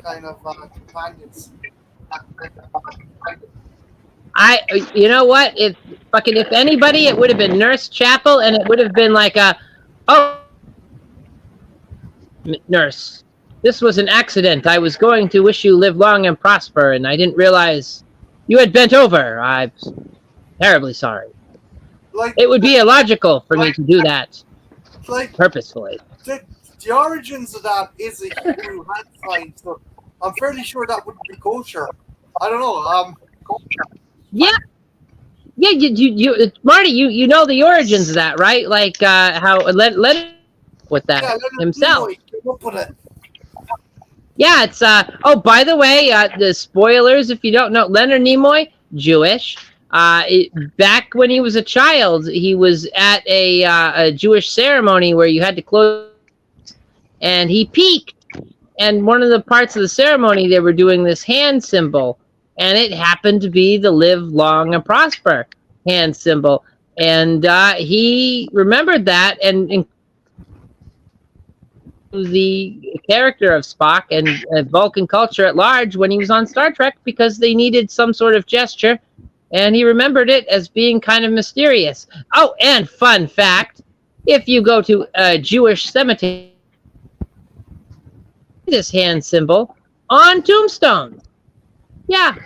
Speaker 2: kind of companions?
Speaker 1: You know what? If anybody, it would have been Nurse Chapel, and it would have been like Nurse, this was an accident. I was going to wish you live long and prosper, and I didn't realize you had bent over. I'm terribly sorry.
Speaker 2: Like,
Speaker 1: it would be illogical for me to do that purposefully.
Speaker 2: The origins of that is a Hebrew hand sign, so I'm fairly sure that would be kosher. I don't know.
Speaker 1: Yeah. You Marty, you know the origins of that, right? Like how let with that himself. Yeah, it's oh, by the way, the spoilers if you don't know, Leonard Nimoy, Jewish. Back when he was a child, he was at a Jewish ceremony where you had to close, and he peeked, and one of the parts of the ceremony they were doing this hand symbol, and it happened to be the live long and prosper hand symbol, and he remembered that and the character of Spock and Vulcan culture at large when he was on Star Trek, because they needed some sort of gesture, and he remembered it as being kind of mysterious. Oh, and fun fact, if you go to a Jewish cemetery, this hand symbol on tombstones. Yeah,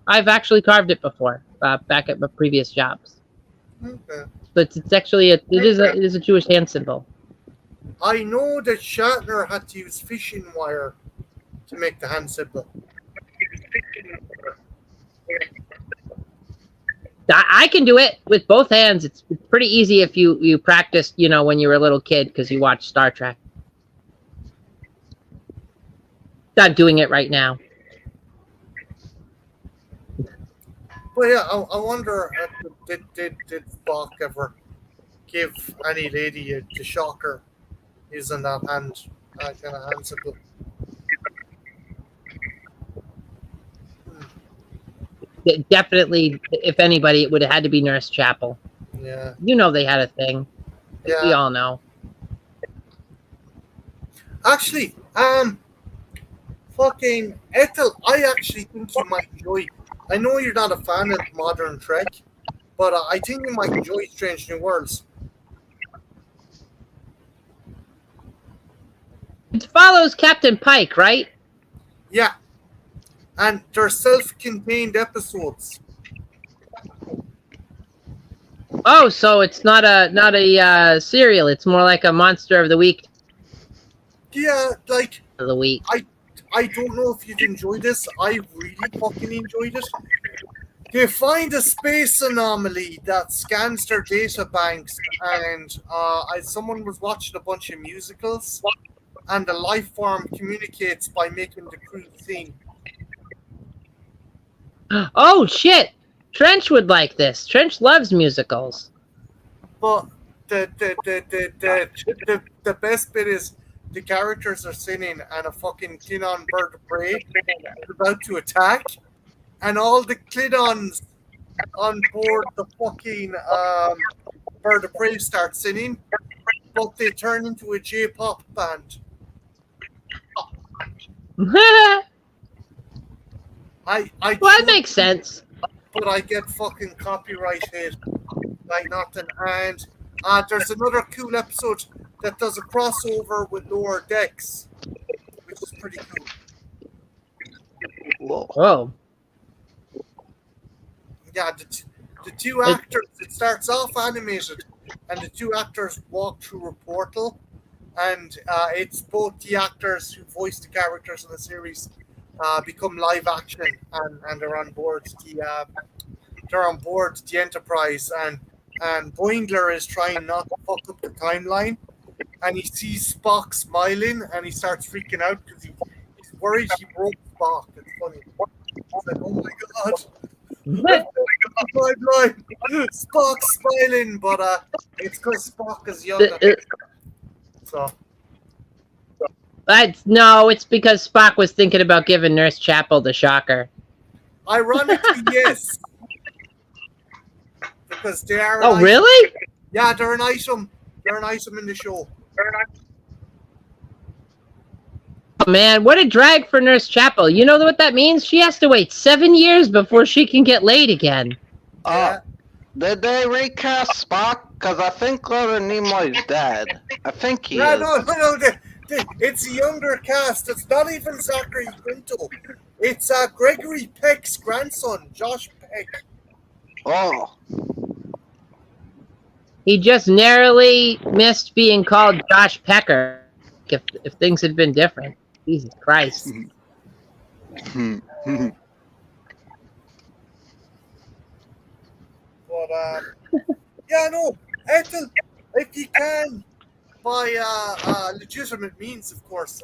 Speaker 1: I've actually carved it before, back at my previous jobs.
Speaker 2: Okay.
Speaker 1: But it's actually it is a Jewish hand symbol.
Speaker 2: I know that Shatner had to use fishing wire to make the hand symbol.
Speaker 1: I can do it with both hands. It's pretty easy if you practiced, when you were a little kid because you watched Star Trek. Not doing it right now.
Speaker 2: But yeah, I wonder, did Spock ever give any lady a shocker using that kind of hand symbol?
Speaker 1: Definitely, if anybody, it would have had to be Nurse Chapel.
Speaker 2: Yeah.
Speaker 1: They had a thing.
Speaker 2: Yeah.
Speaker 1: We all know.
Speaker 2: Actually, fucking Ethel, I actually think you might enjoy. I know you're not a fan of modern Trek, but I think you might enjoy Strange New Worlds.
Speaker 1: It follows Captain Pike, right?
Speaker 2: Yeah. And they're self-contained episodes.
Speaker 1: Oh, so it's not a serial. It's more like a Monster of the Week.
Speaker 2: Yeah, like
Speaker 1: Of the week.
Speaker 2: I don't know if you'd enjoy this. I really fucking enjoyed it. They find a space anomaly that scans their data banks, and someone was watching a bunch of musicals, and the life form communicates by making the crew sing.
Speaker 1: Oh shit! Trench would like this. Trench loves musicals.
Speaker 2: But the best bit is the characters are singing, and a fucking Klingon bird of prey is about to attack, and all the Klingons on board the fucking bird of prey start singing, but they turn into a J-pop band. I
Speaker 1: Well, that makes sense.
Speaker 2: But I get fucking copyright hit like nothing. And there's another cool episode that does a crossover with Lower Decks, which is pretty cool.
Speaker 3: Whoa.
Speaker 1: Whoa.
Speaker 2: Yeah, the two actors, it starts off animated, and the two actors walk through a portal, and it's both the actors who voice the characters in the series become live action, and they're on board the Enterprise, and Boingler is trying not to fuck up the timeline, and he sees Spock smiling, and he starts freaking out because he's worried he broke Spock. It's funny. He's like, oh my god. Timeline. Spock's smiling, but it's because Spock is young. So.
Speaker 1: No, it's because Spock was thinking about giving Nurse Chapel the shocker.
Speaker 2: Ironically, yes. Because they are.
Speaker 1: Oh, really?
Speaker 2: Yeah, they're an item. They're an item in the show.
Speaker 1: Oh, man, what a drag for Nurse Chapel. You know what that means? She has to wait 7 years before she can get laid again.
Speaker 2: Yeah.
Speaker 3: Did they recast Spock? Because I think Leonard Nimoy's dead. I think he
Speaker 2: Yeah,
Speaker 3: is.
Speaker 2: no. It's a younger cast. It's not even Zachary Quinto. It's Gregory Peck's grandson, Josh Peck.
Speaker 3: Oh.
Speaker 1: He just narrowly missed being called Josh Pecker. If things had been different. Jesus Christ.
Speaker 2: But yeah, no, Ethel, if you can, by legitimate means, of course,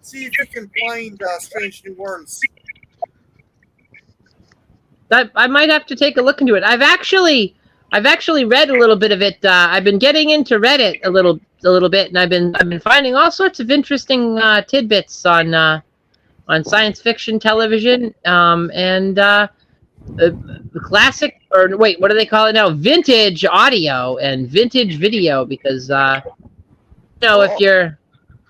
Speaker 2: see if you can find Strange New Worlds.
Speaker 1: I might have to take a look into it. I've actually read a little bit of it. I've been getting into Reddit a little a little bit, and I've been finding all sorts of interesting tidbits on science fiction television, and classic, or wait, what do they call it now? Vintage audio and vintage video, because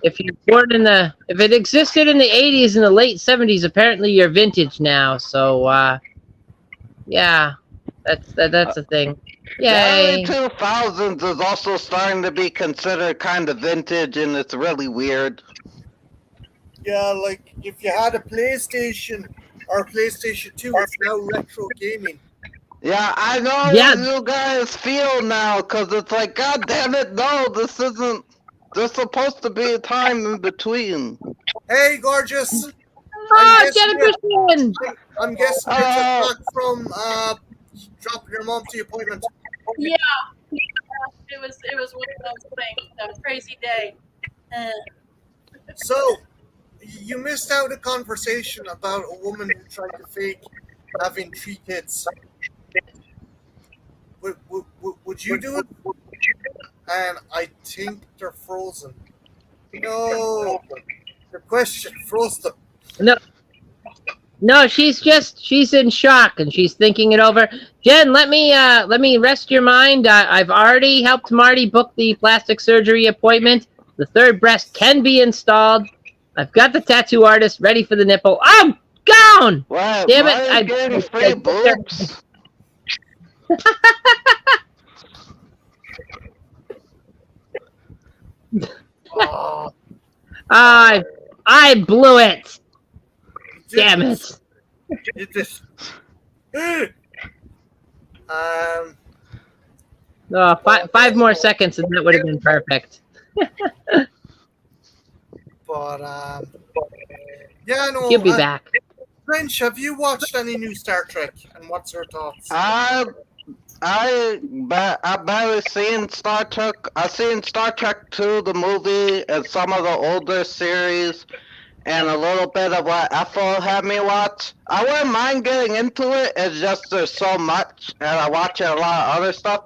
Speaker 1: if you're born if it existed in the 80s and the late 70s, apparently you're vintage now. So yeah, that's a thing.
Speaker 3: The
Speaker 1: Yay!
Speaker 3: early 2000s is also starting to be considered kind of vintage, and it's really weird.
Speaker 2: Yeah, like if you had a PlayStation or PlayStation 2, it's now retro gaming.
Speaker 3: Yeah, I know
Speaker 1: Yeah.
Speaker 3: what you guys feel now, because it's like, God damn it, no, this isn't. There's supposed to be a time in between.
Speaker 2: Hey, gorgeous.
Speaker 1: Oh, Jennifer!
Speaker 2: I'm guessing you're just back from dropping your mom to the appointment.
Speaker 4: Yeah, it was one of those things. A crazy day.
Speaker 2: So, you missed out a conversation about a woman who tried to fake having 3 kids. Would you do it? And I think they're frozen. No, the question froze them.
Speaker 1: No, she's in shock and she's thinking it over. Jen, let me rest your mind. I've already helped Marty book the plastic surgery appointment. The 3rd breast can be installed. I've got the tattoo artist ready for the nipple. I'm gone!
Speaker 3: What?
Speaker 1: Damn it!
Speaker 3: I'm getting free boobs.
Speaker 1: I blew it. Damn it.
Speaker 2: You just.
Speaker 1: Oh, five more seconds and that would have been perfect.
Speaker 2: But yeah, no.
Speaker 1: He'll be back.
Speaker 2: French, have you watched any new Star Trek, and what's your thoughts?
Speaker 3: I barely seen Star Trek. I've seen Star Trek 2, the movie, and some of the older series, and a little bit of what Ethel had me watch. I wouldn't mind getting into it. It's just there's so much, and I watch a lot of other stuff.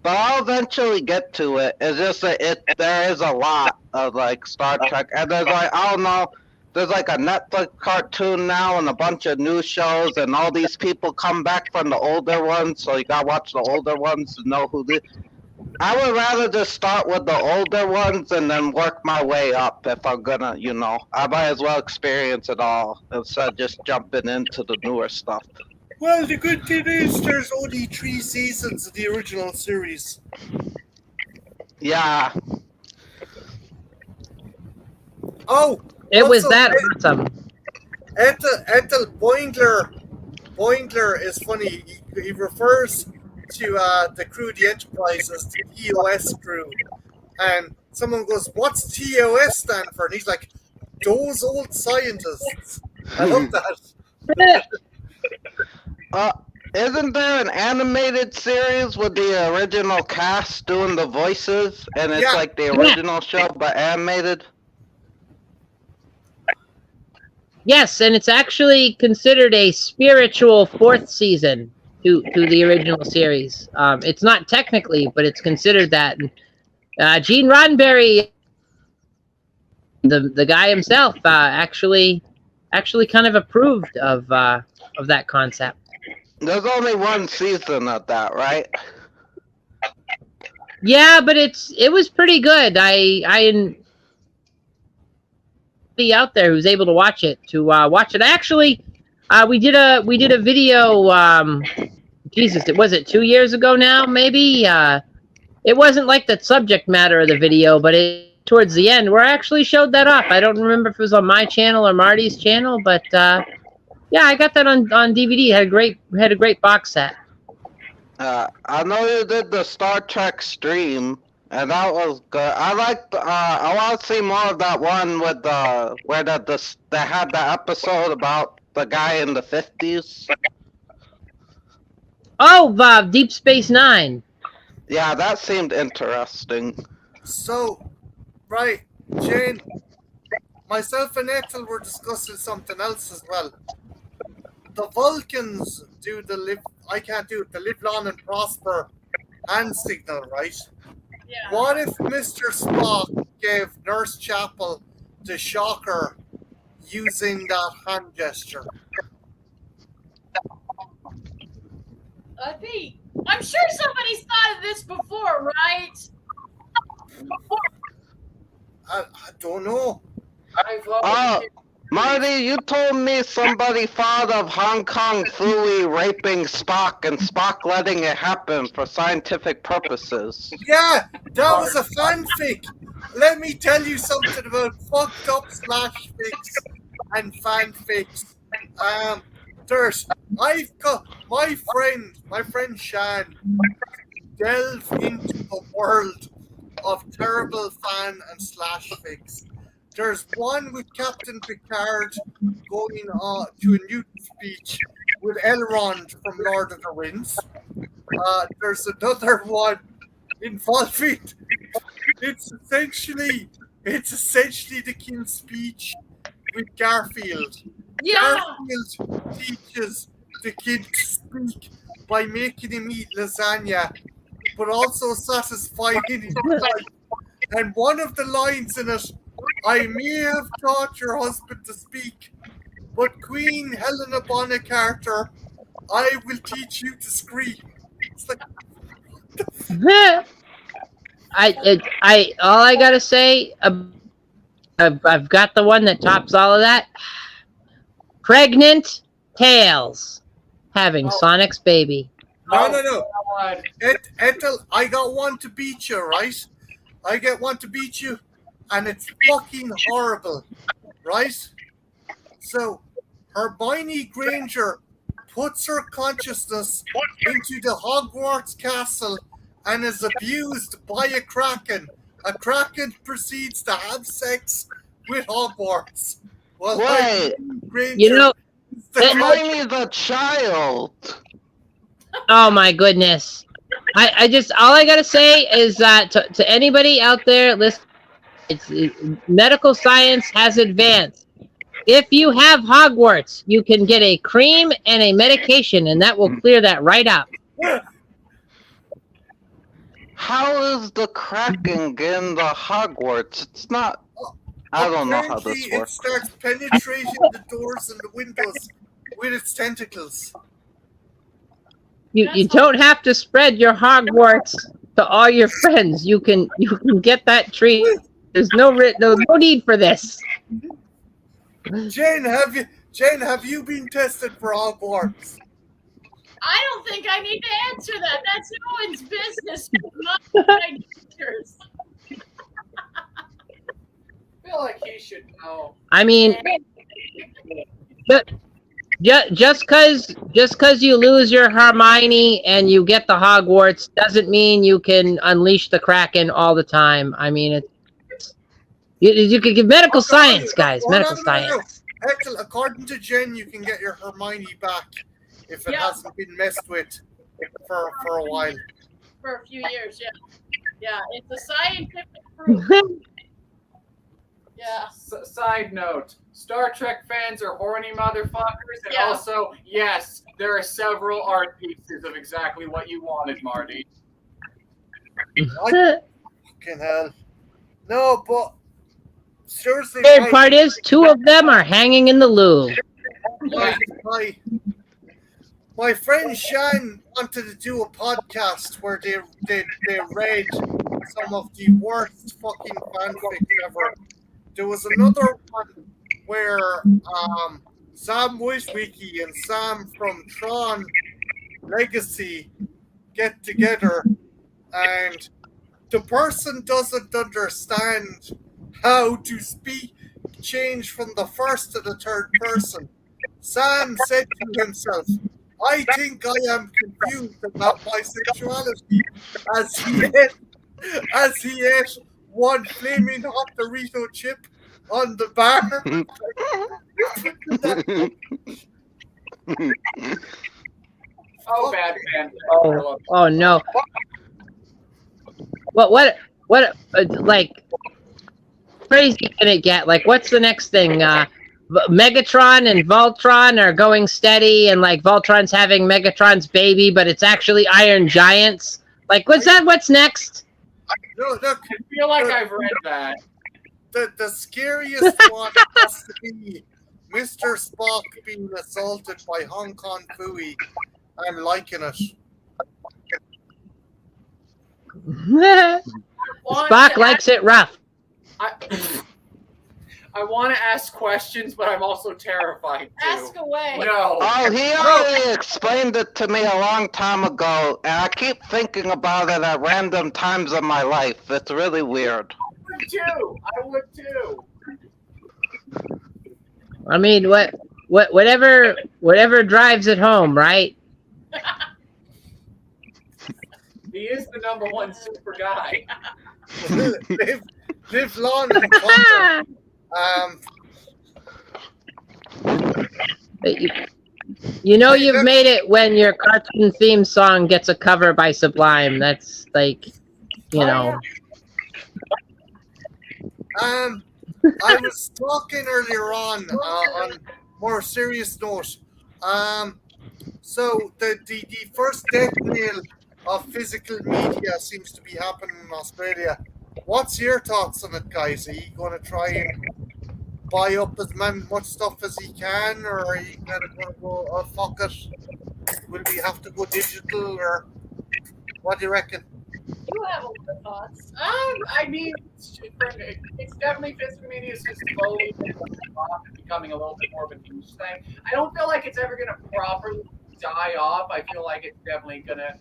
Speaker 3: But I'll eventually get to it. It's just that there is a lot of like Star Trek, and there's like, I don't know, there's like a Netflix cartoon now and a bunch of new shows, and all these people come back from the older ones, so you gotta watch the older ones to know who they. I would rather just start with the older ones and then work my way up if I'm gonna, I might as well experience it all instead of just jumping into the newer stuff.
Speaker 2: Well, the good thing is there's only 3 seasons of the original series.
Speaker 3: Yeah.
Speaker 2: Oh!
Speaker 1: It was
Speaker 2: also,
Speaker 1: that awesome.
Speaker 2: Ethel Boingler is funny. He refers to the crew of the Enterprise as the TOS crew. And someone goes, what's TOS stand for? And he's like, those old scientists. I love that.
Speaker 3: Isn't there an animated series with the original cast doing the voices, and it's like the original show but animated?
Speaker 1: Yes, and it's actually considered a spiritual 4th season to the original series. It's not technically, but it's considered that. Gene Roddenberry, the guy himself, actually kind of approved of that concept.
Speaker 3: There's only 1 season of that, right?
Speaker 1: Yeah, but it was pretty good. I be out there who's able to watch it actually. We did a video, Jesus, was it 2 years ago now, maybe? It wasn't like the subject matter of the video, but towards the end where I actually showed that off. I don't remember if it was on my channel or Marty's channel, but yeah, I got that on DVD. Had a great box set.
Speaker 3: I know you did the Star Trek stream, and that was good. I want to see more of that one with where they had the episode about the guy in the 50s.
Speaker 1: Oh, Deep Space Nine.
Speaker 3: Yeah, that seemed interesting.
Speaker 2: So, right, Jane, myself and Ethel were discussing something else as well. The Vulcans do the live long and prosper hand signal, right?
Speaker 4: Yeah.
Speaker 2: What if Mr. Spock gave Nurse Chapel the shocker using that hand gesture?
Speaker 4: I'm sure somebody's thought of this before, right?
Speaker 2: I don't know.
Speaker 5: I've
Speaker 3: Oh,
Speaker 5: always
Speaker 3: Marty, you told me somebody thought of Hong Kong Phooey raping Spock and Spock letting it happen for scientific purposes.
Speaker 2: Yeah, that was a fanfic. Let me tell you something about fucked up slash fics and fanfics. I've got my friend Shan, delve into the world of terrible fan and slash fics. There's one with Captain Picard going to a Newton speech with Elrond from Lord of the Rings. There's another one involving it's essentially the King's Speech with Garfield.
Speaker 4: Yeah.
Speaker 2: Garfield teaches the kid to speak by making him eat lasagna, but also satisfying his life. And one of the lines in it, I may have taught your husband to speak, but Queen Helena Bonham Carter, I will teach you to scream. It's like,
Speaker 1: all I gotta say, I've got the one that tops all of that. Pregnant Tails having Sonic's baby.
Speaker 2: no.
Speaker 5: God.
Speaker 2: Ethel, I got one to beat you, right? I get one to beat you, and it's fucking horrible, right? So, Hermione Granger puts her consciousness into the Hogwarts castle and is abused by a Kraken. A Kraken proceeds to have sex with Hogwarts. Well,
Speaker 3: Wait.
Speaker 2: Granger
Speaker 1: You know,
Speaker 2: is the
Speaker 3: Hermione the child.
Speaker 1: oh my goodness. I just, all I gotta say is that to anybody out there, listen, medical science has advanced. If you have Hogwarts, you can get a cream and a medication, and that will clear that right up.
Speaker 3: How is the Kraken in the Hogwarts? It's not. I don't know how this
Speaker 2: Apparently,
Speaker 3: works.
Speaker 2: it starts penetrating the doors and the windows with its tentacles.
Speaker 1: You don't have to spread your Hogwarts to all your friends. You can get that treat. There's no need for this.
Speaker 2: Jane, have you been tested for Hogwarts?
Speaker 4: I don't think I need to answer that. That's no one's business. Not my doctors.
Speaker 5: I feel like he should know.
Speaker 1: I mean, just cause you lose your Hermione and you get the Hogwarts doesn't mean you can unleash the Kraken all the time. I mean, you can give medical science, guys. Medical science.
Speaker 2: Hector, according to Jen, you can get your Hermione back if it hasn't been messed with for a while.
Speaker 4: For a few years, yeah. Yeah, it's a scientific proof. Yeah.
Speaker 5: Side note, Star Trek fans are horny motherfuckers, and
Speaker 4: Yeah.
Speaker 5: also, yes, there are several art pieces of exactly what you wanted, Marty.
Speaker 2: Fucking hell. No, but seriously,
Speaker 1: Third part is 2 of them are hanging in the loo.
Speaker 2: my friend Shan wanted to do a podcast where they read some of the worst fucking fanfics ever. There was another one where Sam Wishwiki and Sam from Tron Legacy get together, and the person doesn't understand how to change from the first to the third person. Sam said to himself, I think I am confused about my sexuality, as he ate one flaming hot Dorito chip on the bar.
Speaker 5: Oh, bad fan.
Speaker 1: Oh no. What like crazy can it get? Like, what's the next thing? Megatron and Voltron are going steady, and like Voltron's having Megatron's baby, but it's actually Iron Giants. Like, what's next?
Speaker 2: No, look,
Speaker 5: I feel like I've read that.
Speaker 2: the scariest one has to be Mr. Spock being assaulted by Hong Kong Fooey. I'm liking it.
Speaker 1: Spock likes it rough.
Speaker 5: I want to ask questions, but I'm also terrified too.
Speaker 4: Ask away.
Speaker 5: No.
Speaker 3: Oh, he already explained it to me a long time ago, and I keep thinking about it at random times of my life. It's really weird.
Speaker 5: I would too.
Speaker 1: I mean, whatever drives it home, right?
Speaker 5: He is the #1 super guy.
Speaker 2: live long and prosper.
Speaker 1: You know you've made it when your cartoon theme song gets a cover by Sublime. That's like, you know.
Speaker 2: I was talking earlier on more serious note. So the first death knell of physical media seems to be happening in Australia. What's your thoughts on it, guys? Are you going to try and buy up as much stuff as he can, or are you going to go, oh, fuck it? Will we have to go digital, or what do you reckon?
Speaker 4: You have a lot of thoughts.
Speaker 5: I mean, it's definitely physical media is just slowly becoming a little bit more of a niche thing. I don't feel like it's ever going to properly die off. I feel like it's definitely going to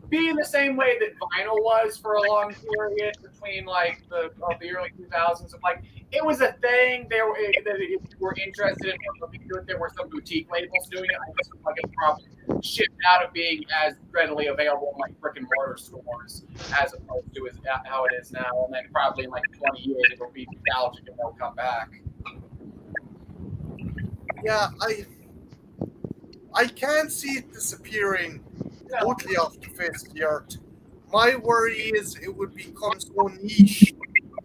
Speaker 5: be in the same way that vinyl was for a long period between like the early 2000s. Of like, it was a thing. That if you were interested in looking through it, there were some boutique labels doing it. I just feel like it's probably shipped out of being as readily available in like brick and mortar stores as opposed to how it is now. And then probably in like 20 years it will be nostalgic and they'll come back.
Speaker 2: Yeah, I can't see it disappearing totally off the face of the earth. My worry is it would become so niche.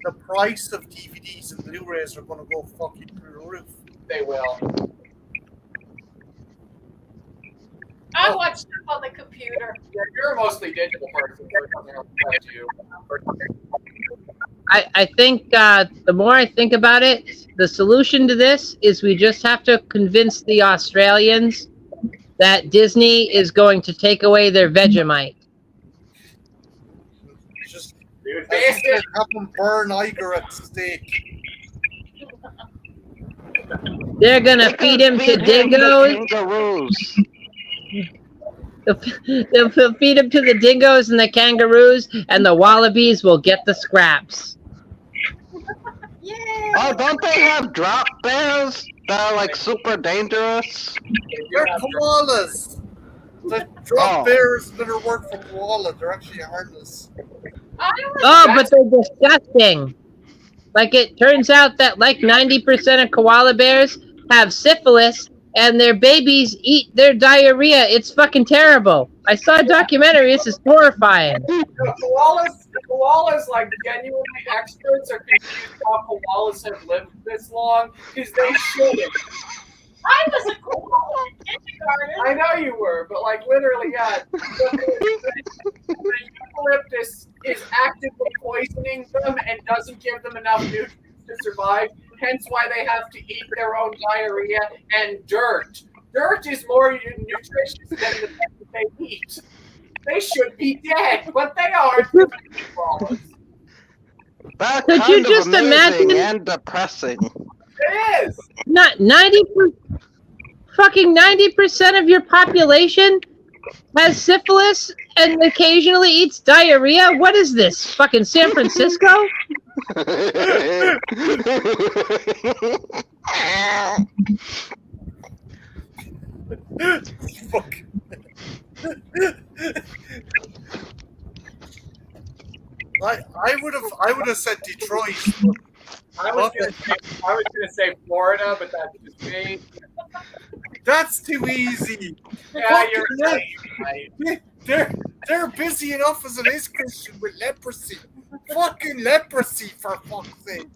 Speaker 2: The price of DVDs and Blu-rays are going to go fucking through the roof.
Speaker 5: They will.
Speaker 4: I watch stuff on the computer.
Speaker 5: You're a mostly digital person. So it doesn't really apply to you.
Speaker 1: I think the more I think about it, the solution to this is we just have to convince the Australians that Disney is going to take away their Vegemite.
Speaker 2: Just
Speaker 5: Dude,
Speaker 2: have them burn Iger at stake.
Speaker 1: They're gonna feed him to dingoes.
Speaker 3: Kangaroos.
Speaker 1: They'll feed him to the dingoes and the kangaroos, and the wallabies will get the scraps.
Speaker 4: Yay!
Speaker 3: Oh, don't they have drop bears that are like super dangerous?
Speaker 2: They're koalas. The drop bears better work for koala. They're actually harmless.
Speaker 1: Oh, but they're disgusting. Like, it turns out that like 90% of koala bears have syphilis, and their babies eat their diarrhea. It's fucking terrible. I saw a documentary. This is horrifying.
Speaker 5: The koalas, like genuinely experts are confused how koalas have lived this long because they shouldn't.
Speaker 4: I was a koala in kindergarten.
Speaker 5: I know you were, but like literally, yeah. The eucalyptus is actively poisoning them and doesn't give them enough nutrients to survive. Hence why they have to eat their own diarrhea and dirt. Dirt is more nutritious than the things that they eat. They should be dead, but they aren't.
Speaker 3: That's
Speaker 1: Could
Speaker 3: kind
Speaker 1: you
Speaker 3: of
Speaker 1: just
Speaker 3: amazing
Speaker 1: imagine-
Speaker 3: and depressing.
Speaker 5: It is.
Speaker 1: Not 90% of your population has syphilis and occasionally eats diarrhea. What is this? Fucking San Francisco?
Speaker 2: Fuck. I would have said Detroit.
Speaker 5: I was gonna say Florida, but that's just me.
Speaker 2: That's too easy.
Speaker 5: Yeah,
Speaker 2: Fucking
Speaker 5: you're
Speaker 2: hell.
Speaker 5: right.
Speaker 2: They're busy enough as it is, Christian, with leprosy. Fucking leprosy, for fuck's sake.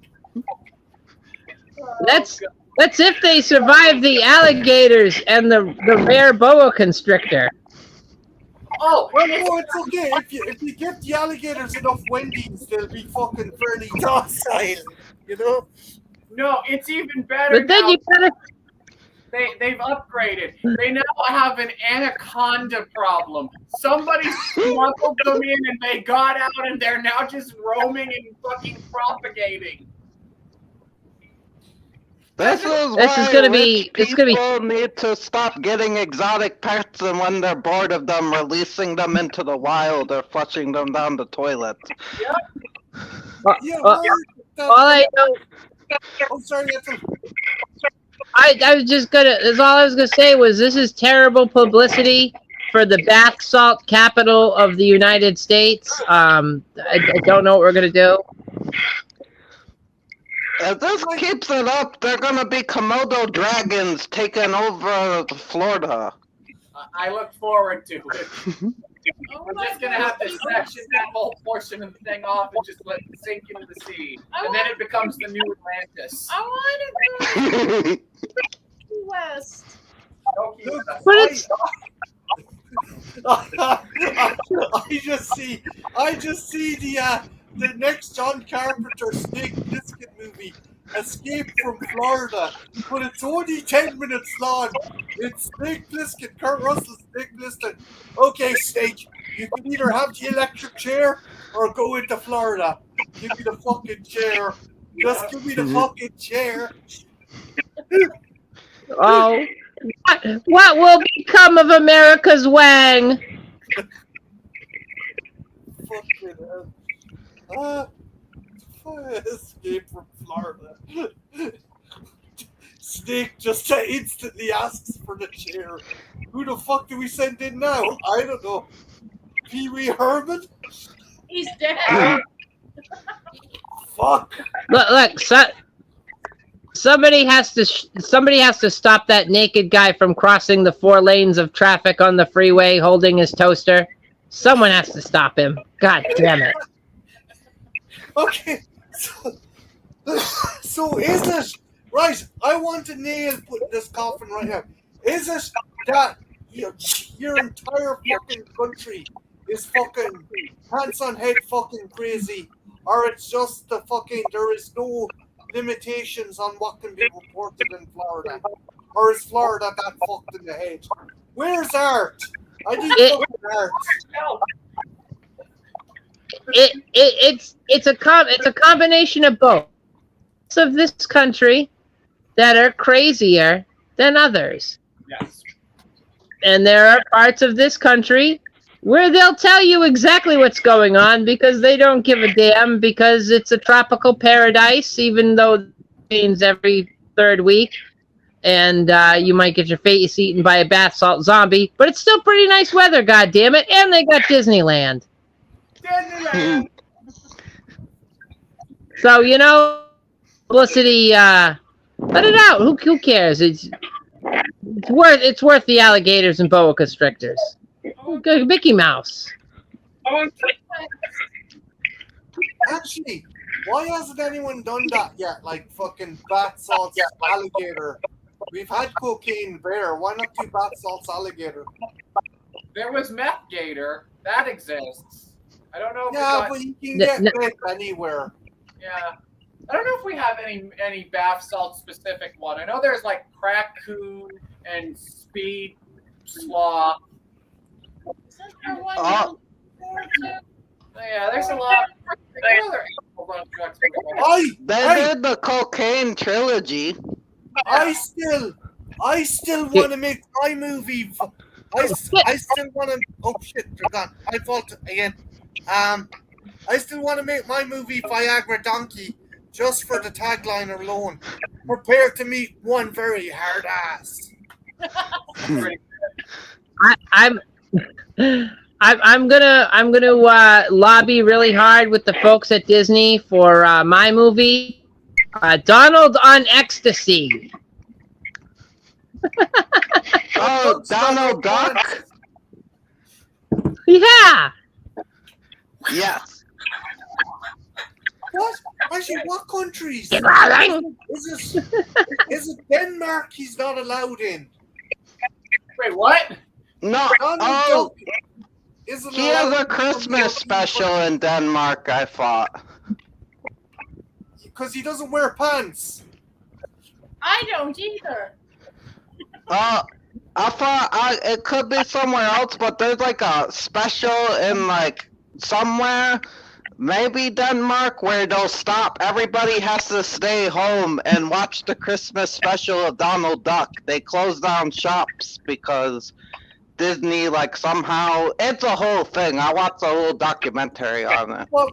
Speaker 1: That's if they survive the alligators and the rare boa constrictor.
Speaker 5: Oh,
Speaker 2: Well, no, it's okay. If you give the alligators enough Wendy's, they'll be fucking fairly docile. You know?
Speaker 5: no, it's even better
Speaker 1: But then
Speaker 5: now.
Speaker 1: you gotta.
Speaker 5: They've upgraded. They now have an anaconda problem. Somebody smuggled them in and they got out and they're now just roaming and fucking propagating.
Speaker 3: This is
Speaker 1: This is
Speaker 3: why
Speaker 1: gonna
Speaker 3: rich
Speaker 1: be- it's gonna be-
Speaker 3: people need to stop getting exotic pets, and when they're bored of them, releasing them into the wild or flushing them down the toilet.
Speaker 2: Yeah,
Speaker 1: Well,
Speaker 2: that-
Speaker 1: all I know,
Speaker 2: I'm sorry, Ethel.
Speaker 1: I was just gonna. That's all I was gonna say was this is terrible publicity for the bath salt capital of the United States. I don't know what we're gonna do.
Speaker 3: If this keeps it up, they're gonna be Komodo dragons taking over Florida.
Speaker 5: I look forward to it.
Speaker 4: Oh
Speaker 5: We're
Speaker 4: my
Speaker 5: just gonna
Speaker 4: God.
Speaker 5: have to section that whole portion of the thing off and just let it sink into the sea. And then it becomes the new Atlantis.
Speaker 4: I want to go to Key West.
Speaker 5: Don't keep us-
Speaker 1: But it's
Speaker 2: I just see the next John Carpenter Snake Plissken movie, Escape from Florida, but it's only 10 minutes long. It's Snake Plissken, Kurt Russell, Snake Plissken. Okay, Snake, you can either have the electric chair or go into Florida. Give me the fucking chair. Just give me the fucking chair.
Speaker 1: oh, what will become of America's Wang?
Speaker 2: Fucking hell. Escape from Florida. Snake just instantly asks for the chair. Who the fuck do we send in now? I don't know. Pee Wee Herman?
Speaker 4: He's dead.
Speaker 2: Fuck.
Speaker 1: Look, somebody has to stop that naked guy from crossing the 4 lanes of traffic on the freeway holding his toaster. Someone has to stop him. God damn it.
Speaker 2: Okay. So is it right? I want to nail put this coffin right now. Is it that your entire fucking country is fucking pants on head fucking crazy, or it's just the fucking there is no limitations on what can be reported in Florida, or is Florida that fucked in the head? Where's art? I need fucking art.
Speaker 1: It's a combination of both. Of this country that are crazier than others.
Speaker 5: Yes.
Speaker 1: And there are parts of this country where they'll tell you exactly what's going on because they don't give a damn because it's a tropical paradise, even though it rains every 3rd week. And you might get your face eaten by a bath salt zombie, but it's still pretty nice weather, goddammit. And they got Disneyland.
Speaker 5: Disneyland.
Speaker 1: So, publicity, let it out. Who cares? It's worth the alligators and boa constrictors. Good Mickey Mouse.
Speaker 2: Actually, why hasn't anyone done that yet? Like fucking bath salts, alligator. We've had cocaine bear. Why not do bath salts, alligator?
Speaker 5: There was Meth Gator. That exists. I don't know if we
Speaker 2: Yeah,
Speaker 5: got,
Speaker 2: but you can get bit anywhere.
Speaker 5: yeah. I don't know if we have any bath salt specific one. I know there's like Crackoon and Speed Slaw.
Speaker 4: Isn't there one
Speaker 3: Oh.
Speaker 4: you look forward to?
Speaker 5: Yeah, there's a lot. What other animals on drugs?
Speaker 3: They did the cocaine trilogy.
Speaker 2: I still want to make my movie. I still want to. Oh shit, they're gone. My fault again. I still want to make my movie Viagra Donkey just for the tagline alone. Prepare to meet one very hard ass.
Speaker 1: I'm gonna lobby really hard with the folks at Disney for my movie, Donald on Ecstasy.
Speaker 3: Oh, Donald Duck?
Speaker 1: Yeah.
Speaker 3: Yes.
Speaker 2: What? Actually, what countries?
Speaker 1: Get rolling.
Speaker 2: Is it Denmark he's not allowed in?
Speaker 5: Wait, what?
Speaker 3: No.
Speaker 2: Donald
Speaker 3: Oh,
Speaker 2: Duck. isn't
Speaker 3: He has
Speaker 2: allowed
Speaker 3: a Christmas special in Denmark, I thought.
Speaker 2: because he doesn't wear pants.
Speaker 4: I don't either.
Speaker 3: I thought it could be somewhere else, but there's like a special in like somewhere, maybe Denmark, where they'll stop. Everybody has to stay home and watch the Christmas special of Donald Duck. They close down shops because Disney, like, somehow, it's a whole thing. I watched a whole documentary on it.
Speaker 2: But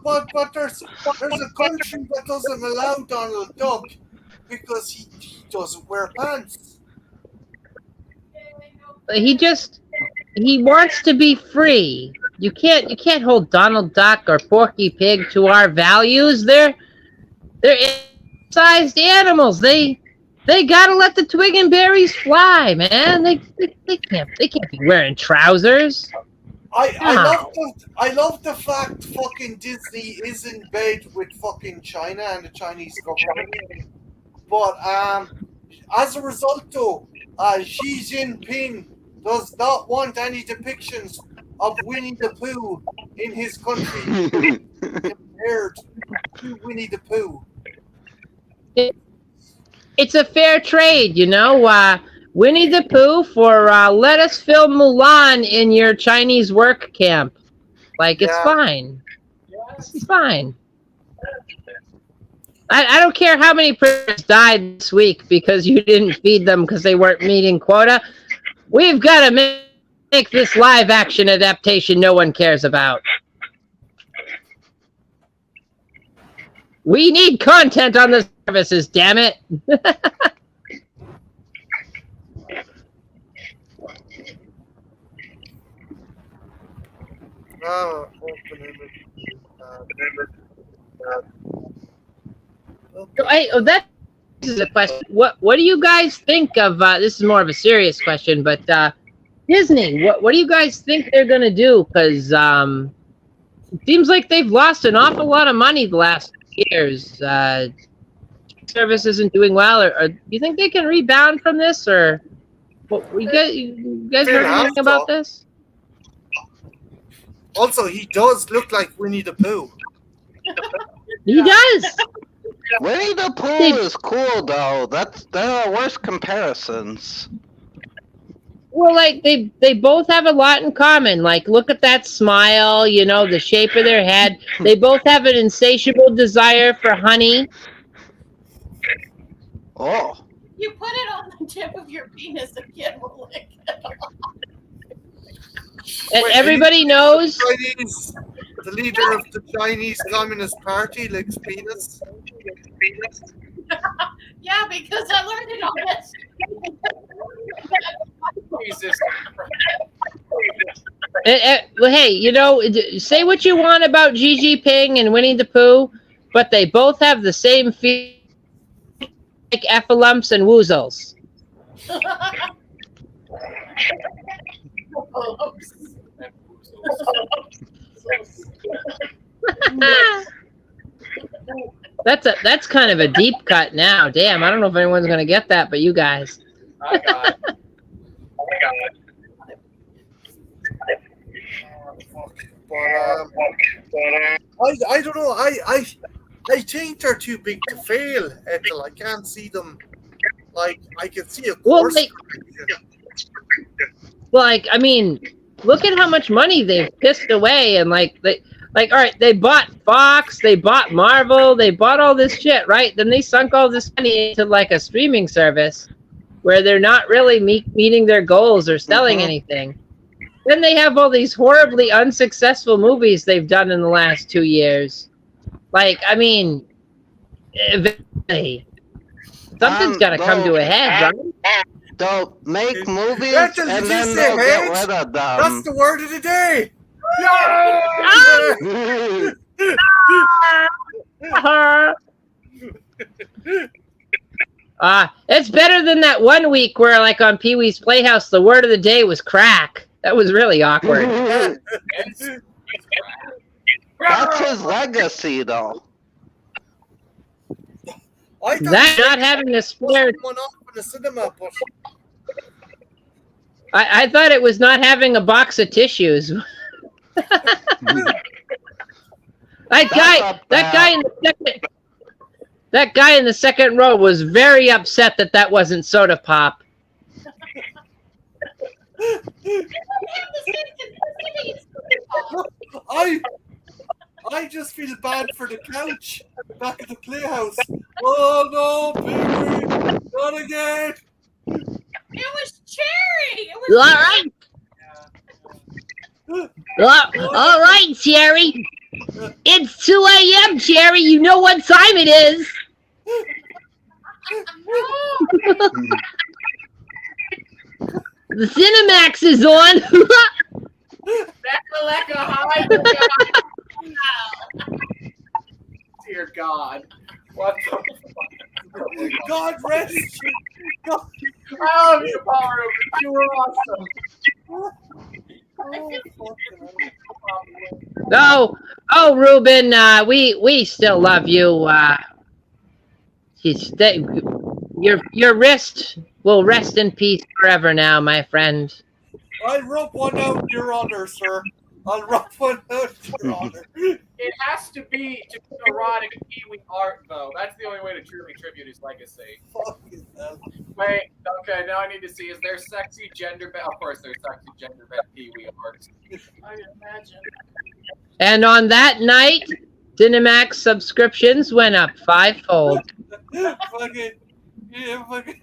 Speaker 2: there's a country that doesn't allow Donald Duck because he doesn't wear pants.
Speaker 1: He wants to be free. You can't hold Donald Duck or Porky Pig to our values. They're sized animals. They gotta let the twig and berries fly, man. They can't be wearing trousers.
Speaker 2: I love the fact fucking Disney is in bed with fucking China and the Chinese government. But as a result, though, Xi Jinping does not want any depictions of Winnie the Pooh in his country compared to Winnie the Pooh.
Speaker 1: It's a fair trade, you know. Winnie the Pooh for let us film Mulan in your Chinese work camp. Like, it's fine. It's fine. I don't care how many prisoners died this week because you didn't feed them because they weren't meeting quota. We've got to make this live action adaptation no one cares about. We need content on the services, damn it. That is a question. What do you guys think of? This is more of a serious question, but Disney. What do you guys think they're gonna do? Because it seems like they've lost an awful lot of money the last years. Service isn't doing well, or do you think they can rebound from this? Or you guys heard anything about this?
Speaker 2: Also, he does look like Winnie the Pooh.
Speaker 1: He does.
Speaker 3: Winnie the Pooh is cool, though. There are worse comparisons.
Speaker 1: Well, like they both have a lot in common. Like, look at that smile, you know, the shape of their head. They both have an insatiable desire for honey.
Speaker 3: Oh.
Speaker 4: You put it on the tip of your penis again, we'll lick it off.
Speaker 1: And everybody knows.
Speaker 2: The leader of the Chinese Communist Party licks penis.
Speaker 4: Yeah, because I learned it on this.
Speaker 5: Jesus.
Speaker 1: Well, hey, you know, say what you want about Xi Jinping and Winnie the Pooh, but they both have the same feel like effalumps and woozles. That's kind of a deep cut now. Damn, I don't know if anyone's gonna get that, but you guys.
Speaker 5: I got it.
Speaker 2: I don't know. I think they're too big to fail, Ethel. I can't see them. Like, I can see a course.
Speaker 1: Like, I mean, look at how much money they've pissed away, and all right, they bought Fox, they bought Marvel, they bought all this shit, right? Then they sunk all this money into like a streaming service where they're not really meeting their goals or selling anything. Then they have all these horribly unsuccessful movies they've done in the last 2 years. Like, I mean, eventually, something's got to come to a head, right?
Speaker 3: They'll make movies
Speaker 2: Ethel,
Speaker 3: and
Speaker 2: did
Speaker 3: then
Speaker 2: you say
Speaker 3: they'll get
Speaker 2: heads?
Speaker 3: rid of them.
Speaker 2: That's the word of the day.
Speaker 1: It's better than that one week where, like, on Pee-wee's Playhouse, the word of the day was crack. That was really awkward.
Speaker 3: That's his legacy, though.
Speaker 1: That not having a spare.
Speaker 2: One off in the cinema, but
Speaker 1: I thought it was not having a box of tissues. That guy in the second row was very upset that wasn't soda pop.
Speaker 2: I just feel bad for the couch back at the playhouse. Oh no, baby, not again.
Speaker 4: It was Cherry. It
Speaker 1: All
Speaker 4: was
Speaker 1: right. All right, Jerry. It's 2 a.m., Jerry. You know what time it is. The Cinemax is on.
Speaker 5: Becca hi. Dear God. What the fuck?
Speaker 2: God rest you. God.
Speaker 5: I love you, Paul Rubin. You were awesome.
Speaker 1: Oh, Ruben, we still love you. Your wrist will rest in peace forever now, my friend.
Speaker 2: I'll rub one out, Your Honor, sir. I'll rub one out, Your Honor.
Speaker 5: It has to be erotic Pee-wee art, though. That's the only way to truly tribute his legacy.
Speaker 2: Fucking hell.
Speaker 5: Wait, okay, now I need to see. Is there sexy gender bent? Of course, there's sexy gender bent Pee-wee art.
Speaker 4: I can imagine.
Speaker 1: And on that night, Cinemax subscriptions went up 5-fold.
Speaker 2: Fucking, yeah, fucking.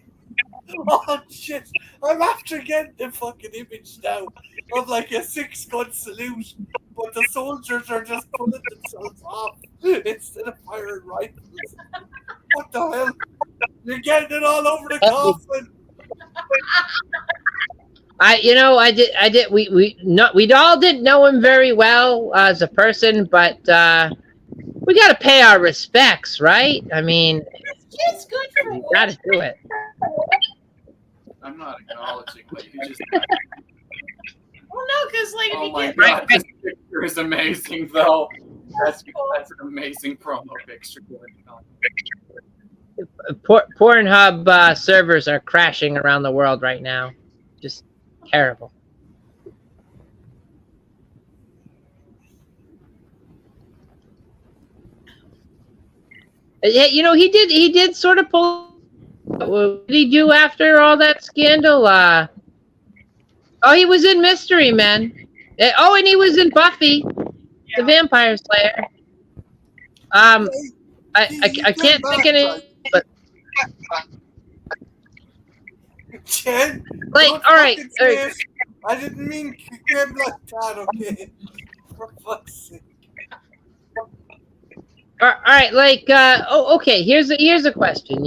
Speaker 2: Oh shit! I'm after getting the fucking image now of like a 6-gun salute, but the soldiers are just pulling themselves off instead of firing rifles. What the hell? You're getting it all over the coffin.
Speaker 1: We all didn't know him very well as a person, but we got to pay our respects, right? I mean,
Speaker 4: It's good for
Speaker 1: we got to do it.
Speaker 5: I'm not acknowledging, but you just.
Speaker 4: Well, no, because like if
Speaker 5: Oh
Speaker 4: you
Speaker 5: my
Speaker 4: get
Speaker 5: god, this picture is amazing, though. That's an amazing promo picture.
Speaker 1: Pornhub servers are crashing around the world right now. Just terrible. Yeah, he did sort of pull. What did he do after all that scandal? He was in Mystery Men. And he was in Buffy, the Vampire Slayer. I can't think of any, but
Speaker 2: Jen,
Speaker 1: like,
Speaker 2: don't
Speaker 1: all right,
Speaker 2: fucking say it. I didn't mean him like that, okay? For fuck's sake.
Speaker 1: all right, like, okay. Here's a question.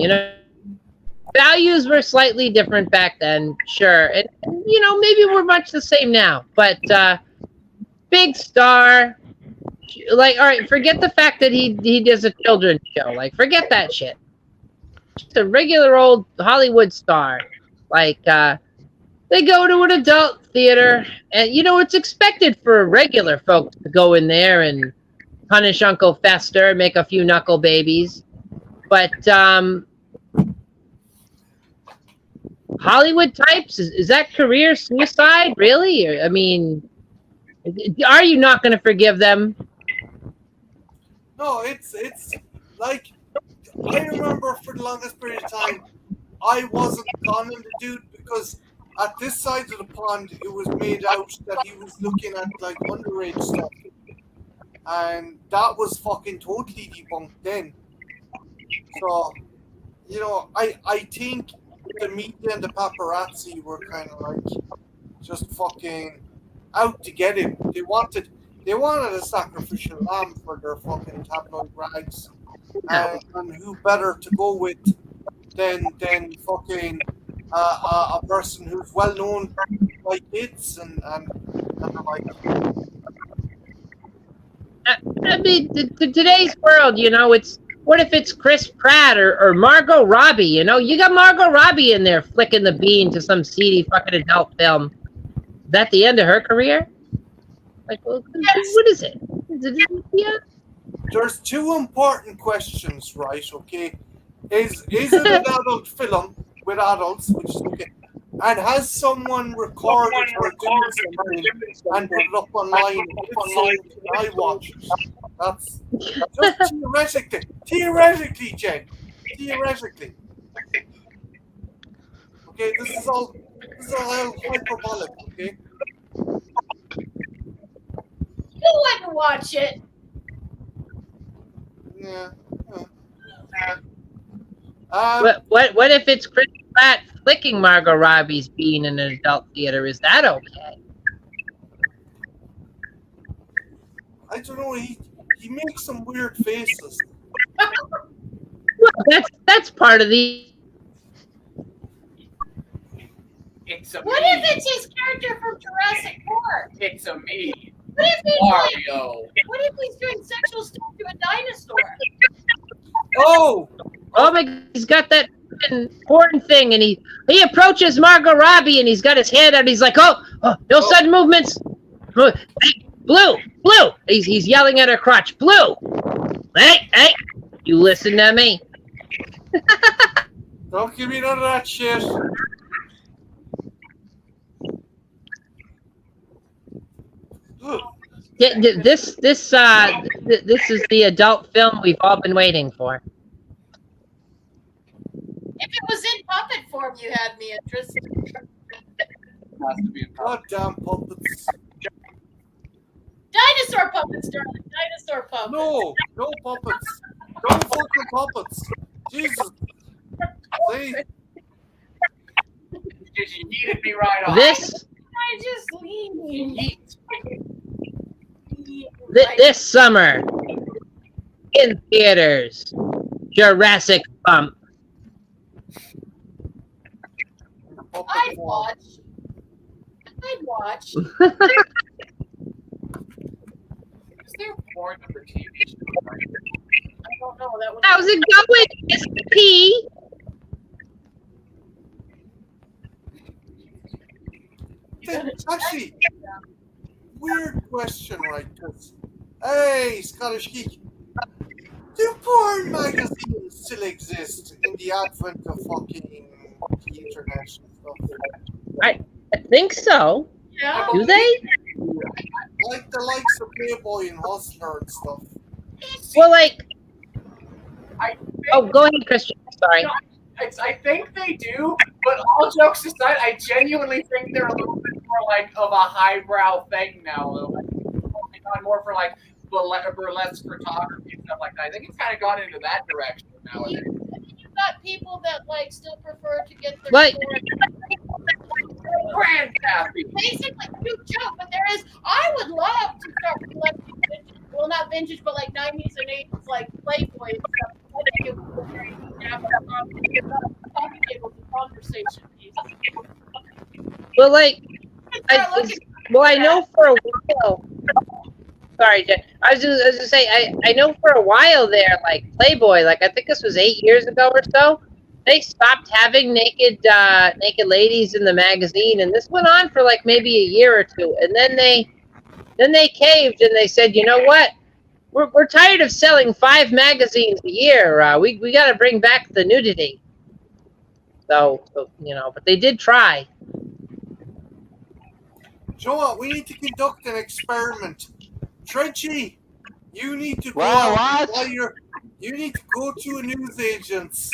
Speaker 1: Values were slightly different back then, sure, and maybe we're much the same now. But big star, like, all right, forget the fact that he does a children's show. Like, forget that shit. Just a regular old Hollywood star. Like, they go to an adult theater, and it's expected for regular folks to go in there and punish Uncle Fester, make a few knuckle babies, but Hollywood types, is that career suicide, really? I mean, are you not going to forgive them?
Speaker 2: No, it's like, I remember for the longest period of time, I wasn't on the dude because at this side of the pond, it was made out that he was looking at like underage stuff, and that was fucking totally debunked then. So, I think the media and the paparazzi were kind of like just fucking out to get him. They wanted a sacrificial lamb for their fucking tabloid rags, and who better to go with than fucking a person who's well known by kids and like.
Speaker 1: I mean, today's world, it's. What if it's Chris Pratt or Margot Robbie? You got Margot Robbie in there flicking the bean to some seedy fucking adult film. Is that the end of her career? Like, well, what is it? Is it
Speaker 2: There's two important questions, right? Okay, is it an adult film with adults, which is okay, And has someone recorded her doing something and put it up online? If so, can I watch it? That's just theoretically, Jen. Theoretically. Okay, this is all hyperbolic, okay?
Speaker 4: You wouldn't watch it.
Speaker 2: Yeah.
Speaker 1: What if it's Chris Pratt flicking Margot Robbie's being in an adult theater? Is that okay?
Speaker 2: I don't know, he makes some weird faces.
Speaker 1: Well, that's part of the.
Speaker 5: It's a
Speaker 4: What
Speaker 5: me.
Speaker 4: if it's his character from Jurassic Park?
Speaker 5: It's a me.
Speaker 4: What if he's like,
Speaker 5: Mario.
Speaker 4: what if he's doing sexual stuff to a dinosaur?
Speaker 2: Oh!
Speaker 1: Oh my God, he's got that porn thing, and he approaches Margot Robbie, and he's got his hand out. He's like, no sudden movements. Hey, Blue. He's yelling at her crotch. Blue. Hey, you listen to me.
Speaker 2: Don't give me none of that shit.
Speaker 1: This is the adult film we've all been waiting for.
Speaker 4: If it was in puppet form, you had me interested.
Speaker 5: Has to be a
Speaker 2: Goddamn puppets.
Speaker 4: Dinosaur puppets, darling. Dinosaur puppets.
Speaker 2: No puppets. No fucking puppets. Jesus. See?
Speaker 5: You needed me right on.
Speaker 1: This
Speaker 4: I just leave.
Speaker 5: Yeet.
Speaker 1: this summer in theaters, Jurassic Bump.
Speaker 4: I'd watch.
Speaker 5: Is there porn for TV shows?
Speaker 4: I don't know. That was.
Speaker 1: How's it going, Mr. P?
Speaker 2: Actually, weird question, right? Hey, Scottish Geek. Do porn magazines still exist in the advent of fucking the internet and stuff?
Speaker 1: I think so.
Speaker 4: Yeah.
Speaker 1: Do they?
Speaker 2: Like the likes of Playboy and Hustler and stuff.
Speaker 1: Well, like,
Speaker 5: I
Speaker 1: go ahead, Christian. Sorry.
Speaker 5: I think they do, but all jokes aside, I genuinely think they're a little bit more like of a highbrow thing now. A little bit. Gone more for like burlesque photography and stuff like that. I think it's kind of gone into that direction nowadays.
Speaker 4: You've got people that like still prefer to get their
Speaker 1: What?
Speaker 5: Grand Taffy.
Speaker 4: basically you joke, but there is. I would love to start collecting vintage, well, not vintage, but like 90s and 80s, like Playboy and stuff. I think it would be very neat to have a coffee table conversation piece.
Speaker 1: Well, like,
Speaker 4: Start looking
Speaker 1: I know for a while. Sorry, Jen. I was just gonna say, I know for a while there, like Playboy, like I think this was 8 years ago or so, they stopped having naked ladies in the magazine, and this went on for like maybe a year or two, and then they caved and they said, you know what, we're tired of selling 5 magazines a year. We got to bring back the nudity. So but they did try.
Speaker 2: You know what? We need to conduct an experiment. Trenchy, you need to go
Speaker 3: Well,
Speaker 2: out
Speaker 3: what?
Speaker 2: and you need to go to a newsagent's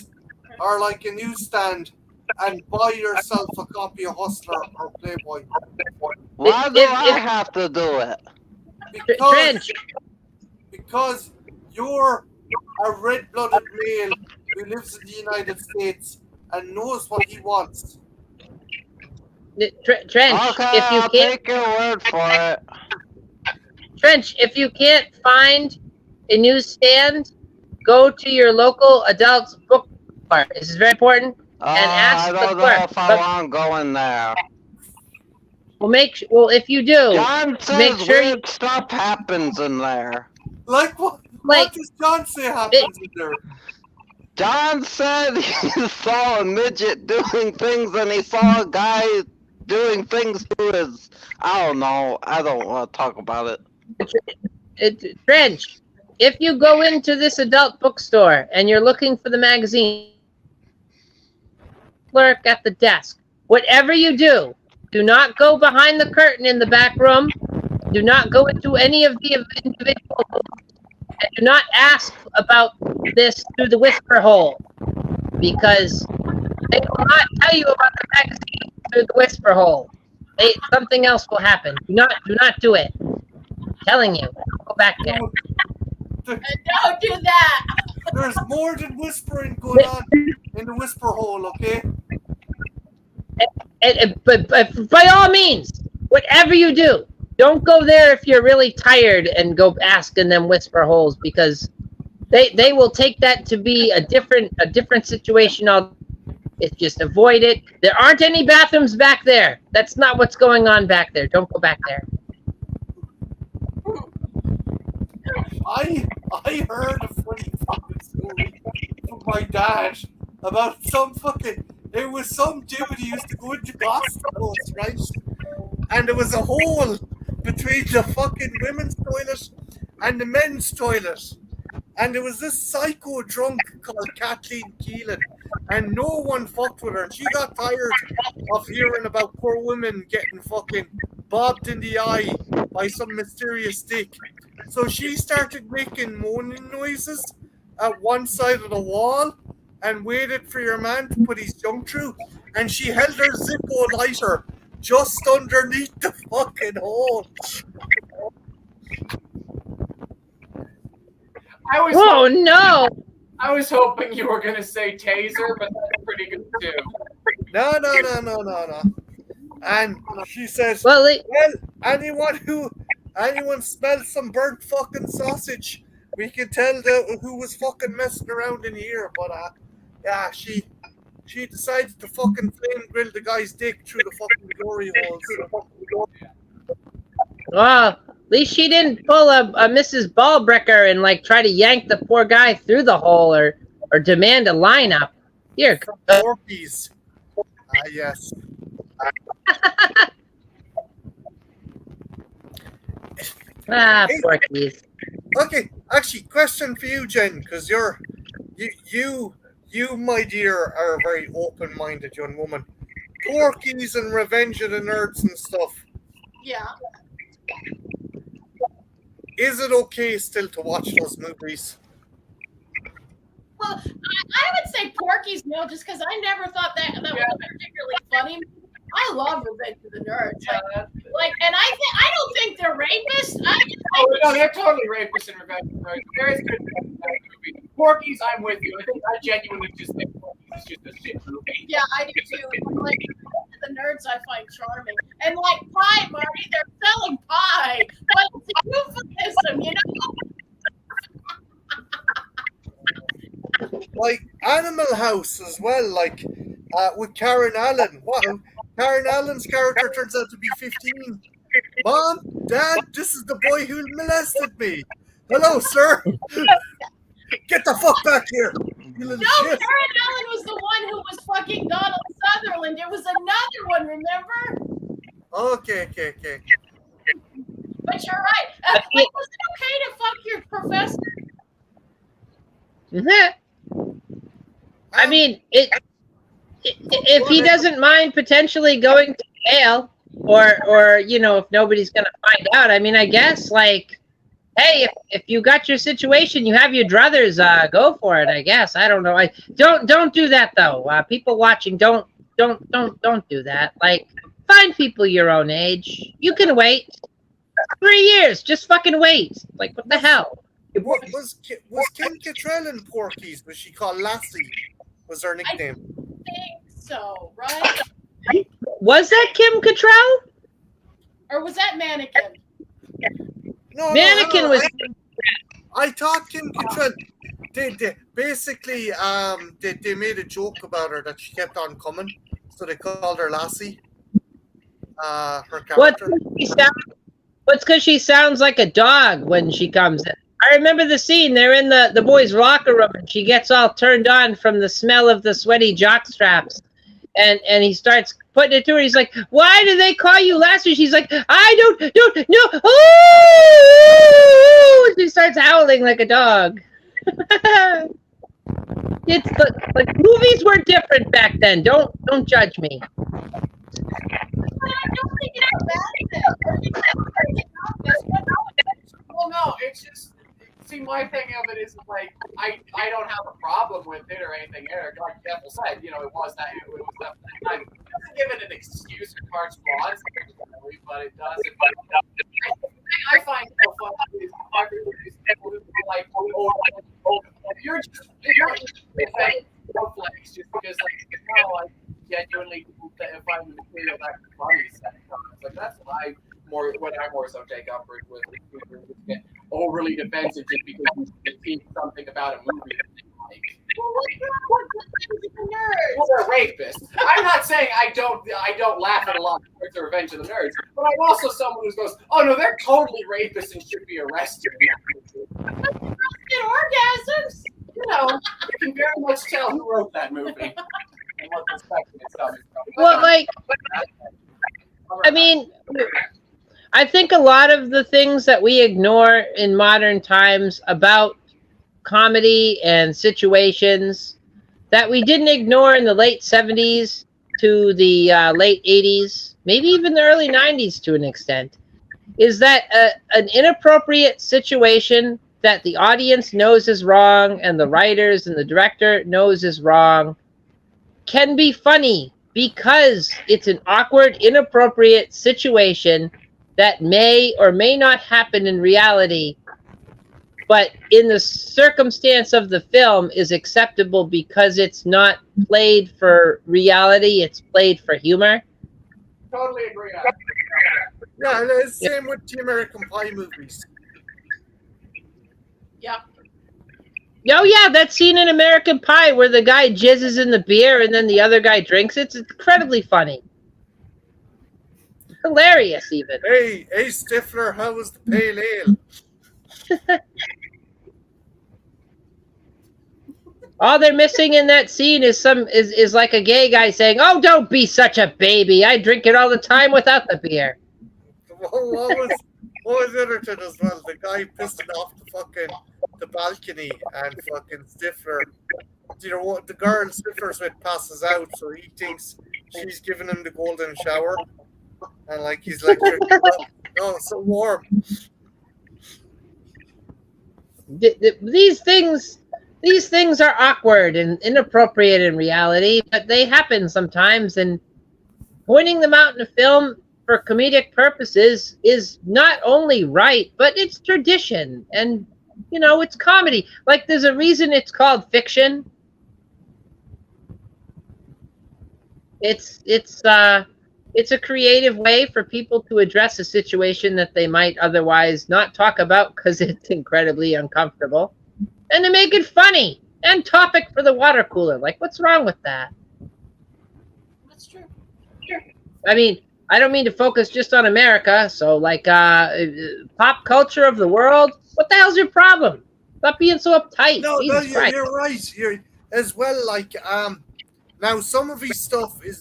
Speaker 2: or like a newsstand and buy yourself a copy of Hustler or Playboy.
Speaker 3: Why do
Speaker 1: If-
Speaker 3: I have to do it?
Speaker 1: Trench.
Speaker 2: Because you're a red-blooded male who lives in the United States and knows what he wants.
Speaker 1: Trench.
Speaker 3: Okay,
Speaker 1: If you
Speaker 3: I'll
Speaker 1: can't,
Speaker 3: take your word for it.
Speaker 1: Trench, if you can't find a newsstand, go to your local adult bookstore. This is very important. ask
Speaker 3: I
Speaker 1: the
Speaker 3: don't know
Speaker 1: clerk,
Speaker 3: if I
Speaker 1: but-
Speaker 3: want going there.
Speaker 1: Well, if you do,
Speaker 3: John
Speaker 1: make
Speaker 3: says
Speaker 1: sure you,
Speaker 3: weird stuff happens in there.
Speaker 2: Like what?
Speaker 1: Like-
Speaker 2: What does John say happens in there?
Speaker 3: John said he saw a midget doing things and he saw a guy doing things to his... I don't know. I don't want to talk about it.
Speaker 1: Trench, if you go into this adult bookstore and you're looking for the magazine, clerk at the desk, whatever you do not go behind the curtain in the back room. Do not go into any of the individual rooms, and do not ask about this through the whisper hole, because they will not tell you about the magazine through the whisper hole. Something else will happen. Do not do it. I'm telling you, go back there.
Speaker 4: Don't do that.
Speaker 2: There's more than whispering going on in the whisper hole, okay?
Speaker 1: But by all means, whatever you do, don't go there if you're really tired and go asking them whisper holes, because they will take that to be a different situation. It's just avoid it. There aren't any bathrooms back there. That's not what's going on back there. Don't go back there.
Speaker 2: I heard a funny fucking story from my dad about some fucking. It was some dude who used to go into hospitals, right? And there was a hole between the fucking women's toilet and the men's toilet. And there was this psycho drunk called Kathleen Keelan, and no one fucked with her. And she got tired of hearing about poor women getting fucking bobbed in the eye by some mysterious dick. So she started making moaning noises at one side of the wall and waited for your man to put his junk through. And she held her Zippo lighter just underneath the fucking hole.
Speaker 1: Oh no!
Speaker 5: I was hoping you were gonna say taser, but that's pretty good too.
Speaker 2: No. And she says,
Speaker 1: Well,
Speaker 2: anyone smells some burnt fucking sausage, we can tell who was fucking messing around in here. But yeah, she decided to fucking flame grill the guy's dick through the fucking glory holes.
Speaker 1: well, at least she didn't pull a Mrs. Ballbreaker and like try to yank the poor guy through the hole or demand a lineup. Here,
Speaker 2: Porkies. Yes.
Speaker 1: Porkies.
Speaker 2: Okay, actually, question for you, Jen, because you, my dear, are a very open-minded young woman. Porkies and Revenge of the Nerds and stuff.
Speaker 4: Yeah.
Speaker 2: Is it okay still to watch those movies?
Speaker 4: Well, I would say Porky's no, just because I never thought that was particularly funny. I love Revenge of the Nerds. And I don't think they're rapists.
Speaker 5: No, they're totally rapists in Revenge of the Nerds. There is good stuff in that movie. Porky's, I'm with you. I genuinely just think Porky's is just a shit movie.
Speaker 4: Yeah, I do too. Like, the Nerds I find charming. And like pie, Marty, they're selling pie. But it's a euphemism, you know?
Speaker 2: Like Animal House as well, like with Karen Allen. What? Karen Allen's character turns out to be 15. Mom, Dad, this is the boy who molested me. Hello, sir. Get the fuck back here. You little shit.
Speaker 4: Karen Allen was the one who was fucking Donald Sutherland. There was another one, remember?
Speaker 2: Okay.
Speaker 4: But you're right. Was it okay to fuck your professor?
Speaker 1: I mean, if he doesn't mind potentially going to jail, or if nobody's gonna find out, I mean, I guess like, hey, if you got your situation, you have your druthers, go for it. I guess I don't know. I don't do that though. People watching, don't do that. Like, find people your own age. You can wait 3 years. Just fucking wait. Like, what the hell?
Speaker 2: Was Kim Cattrall in Porky's? Was she called Lassie? Was her nickname?
Speaker 4: I think so, right?
Speaker 1: Was that Kim Cattrall?
Speaker 4: Or was that Mannequin?
Speaker 2: No,
Speaker 1: Mannequin was.
Speaker 2: I thought Kim Cattrall. They basically they made a joke about her that she kept on coming, so they called her Lassie. Her character.
Speaker 1: What's because she sounds like a dog when she comes in. I remember the scene. They're in the boys' locker room, and she gets all turned on from the smell of the sweaty jock straps, and he starts putting it to her. He's like, "Why do they call you Lassie?" She's like, "I don't know." Oh! She starts howling like a dog. It's like movies were different back then. Don't judge me.
Speaker 4: But I don't think it's a bad thing. I think it's not bad.
Speaker 5: Well, no, it's just see my thing of it is like I don't have a problem with it or anything. Eric, like Devil said, it was that time. It doesn't give it an excuse or carte blanche, but it does. I find it so fun is people who are like, you're just defending snowflakes just because I genuinely find the material that funny sometimes. Like that's what I more so take umbrage with people who get overly defensive just because you critique something about a movie that they like. Well, they're rapists. I'm not saying I don't laugh at a lot of the Revenge of the Nerds, but I'm also someone who goes, oh no, they're totally rapists and should be arrested.
Speaker 4: Orgasms.
Speaker 5: You can very much tell who wrote that movie and what the spectrum is coming from.
Speaker 1: Well, I mean, I think a lot of the things that we ignore in modern times about comedy and situations that we didn't ignore in the late 70s to the late 80s, maybe even the early 90s to an extent, is that an inappropriate situation that the audience knows is wrong and the writers and the director knows is wrong can be funny because it's an awkward, inappropriate situation that may or may not happen in reality, but in the circumstance of the film is acceptable because it's not played for reality, it's played for humor.
Speaker 5: Totally agree on that.
Speaker 2: Yeah, and it's the same with the American Pie movies.
Speaker 4: Yeah.
Speaker 1: Oh yeah, that scene in American Pie where the guy jizzes in the beer and then the other guy drinks it's incredibly funny. Hilarious even.
Speaker 2: Hey, Stifler, how was the pale ale?
Speaker 1: All they're missing in that scene is is like a gay guy saying, "Oh, don't be such a baby. I drink it all the time without the beer."
Speaker 2: What was Edgerton as well? The guy pissing off the balcony and fucking Stifler. What the girl Stifler's with passes out, so he thinks she's giving him the golden shower, and he's like, "Oh, it's so warm."
Speaker 1: These things are awkward and inappropriate in reality, but they happen sometimes, and pointing them out in a film for comedic purposes is not only right, but it's tradition, and it's comedy. Like there's a reason it's called fiction. It's a creative way for people to address a situation that they might otherwise not talk about because it's incredibly uncomfortable, and to make it funny and topic for the water cooler. Like, what's wrong with that?
Speaker 4: That's true.
Speaker 1: I mean, I don't mean to focus just on America. So, pop culture of the world. What the hell's your problem? Stop being so uptight.
Speaker 2: No,
Speaker 1: Christ.
Speaker 2: you're right. You're as well. Now some of his stuff it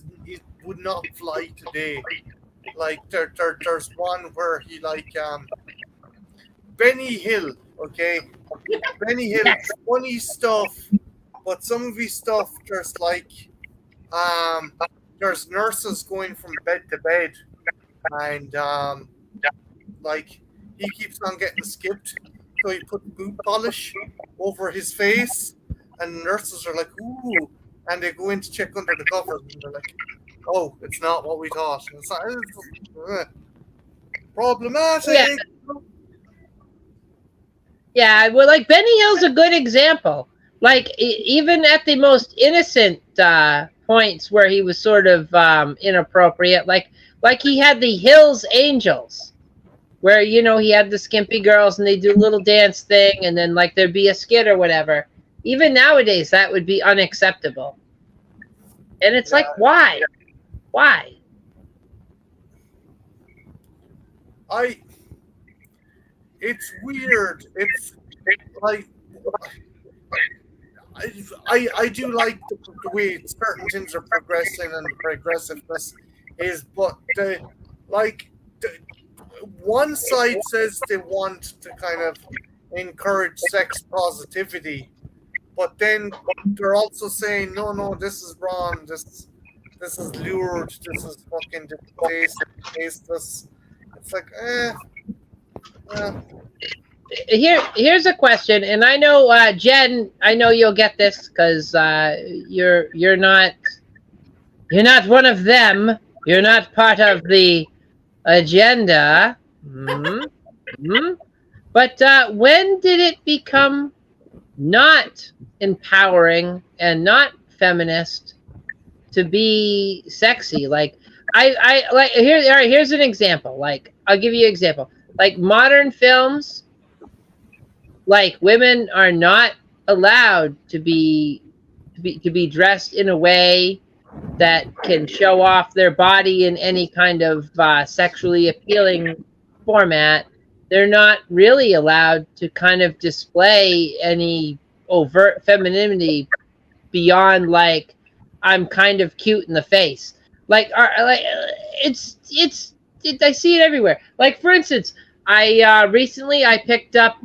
Speaker 2: would not fly today. There's one where he Benny Hill. Okay, Benny Hill, funny stuff, but some of his stuff there's nurses going from bed to bed, and he keeps on getting skipped, so he put boot polish over his face, and nurses are like, ooh, and they go in to check under the covers, and they're like, oh, it's not what we thought. And it's problematic.
Speaker 1: Yeah. Yeah, well, Benny Hill's a good example. Even at the most innocent points where he was sort of inappropriate, like he had the Hills Angels, where he had the skimpy girls and they do a little dance thing, and then there'd be a skit or whatever. Even nowadays, that would be unacceptable. And it's why? Why?
Speaker 2: It's weird. It's I do like the way certain things are progressing and the progressiveness is, but one side says they want to kind of encourage sex positivity, but then they're also saying, no, this is wrong. This is lured. This is fucking tasteless. It's like,
Speaker 1: Here's a question, and I know Jen, I know you'll get this because you're not one of them. You're not part of the agenda. But when did it become not empowering and not feminist to be sexy? Like I like here. All right, here's an example. Like I'll give you an example. Like modern films. Like women are not allowed to be dressed in a way that can show off their body in any kind of sexually appealing format. They're not really allowed to kind of display any overt femininity beyond like I'm kind of cute in the face. Like it's I see it everywhere. Like for instance, I recently I picked up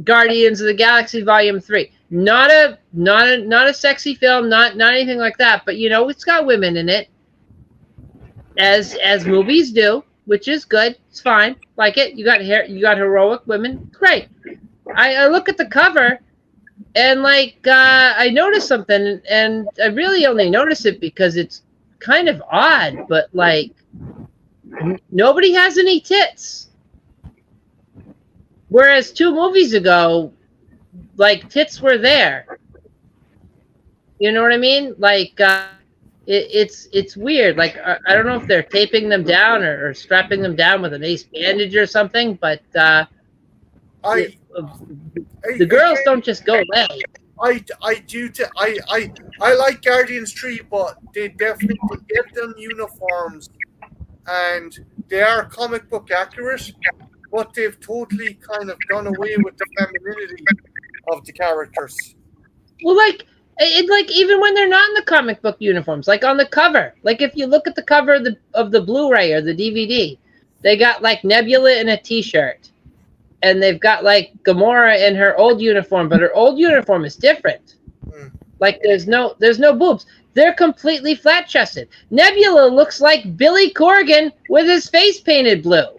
Speaker 1: Guardians of the Galaxy Volume 3. Not a sexy film, not anything like that, but you know, it's got women in it. As movies do, which is good. It's fine. Like it. You got heroic women. Great. I look at the cover and like I noticed something, and I really only notice it because it's kind of odd, but like nobody has any tits. Whereas 2 movies ago, like tits were there. You know what I mean? Like it's weird. Like I don't know if they're taping them down or strapping them down with an ace bandage or something, but the girls don't just go away.
Speaker 2: I like Guardians 3, but they definitely give them uniforms, and they are comic book accurate, but they've totally kind of done away with the femininity of the characters.
Speaker 1: Well, like even when they're not in the comic book uniforms, like on the cover, like if you look at the cover of the Blu-ray or the DVD, they got like Nebula in a t-shirt, and they've got like Gamora in her old uniform, but her old uniform is different. Like there's no boobs. They're completely flat-chested. Nebula looks like Billy Corgan with his face painted blue.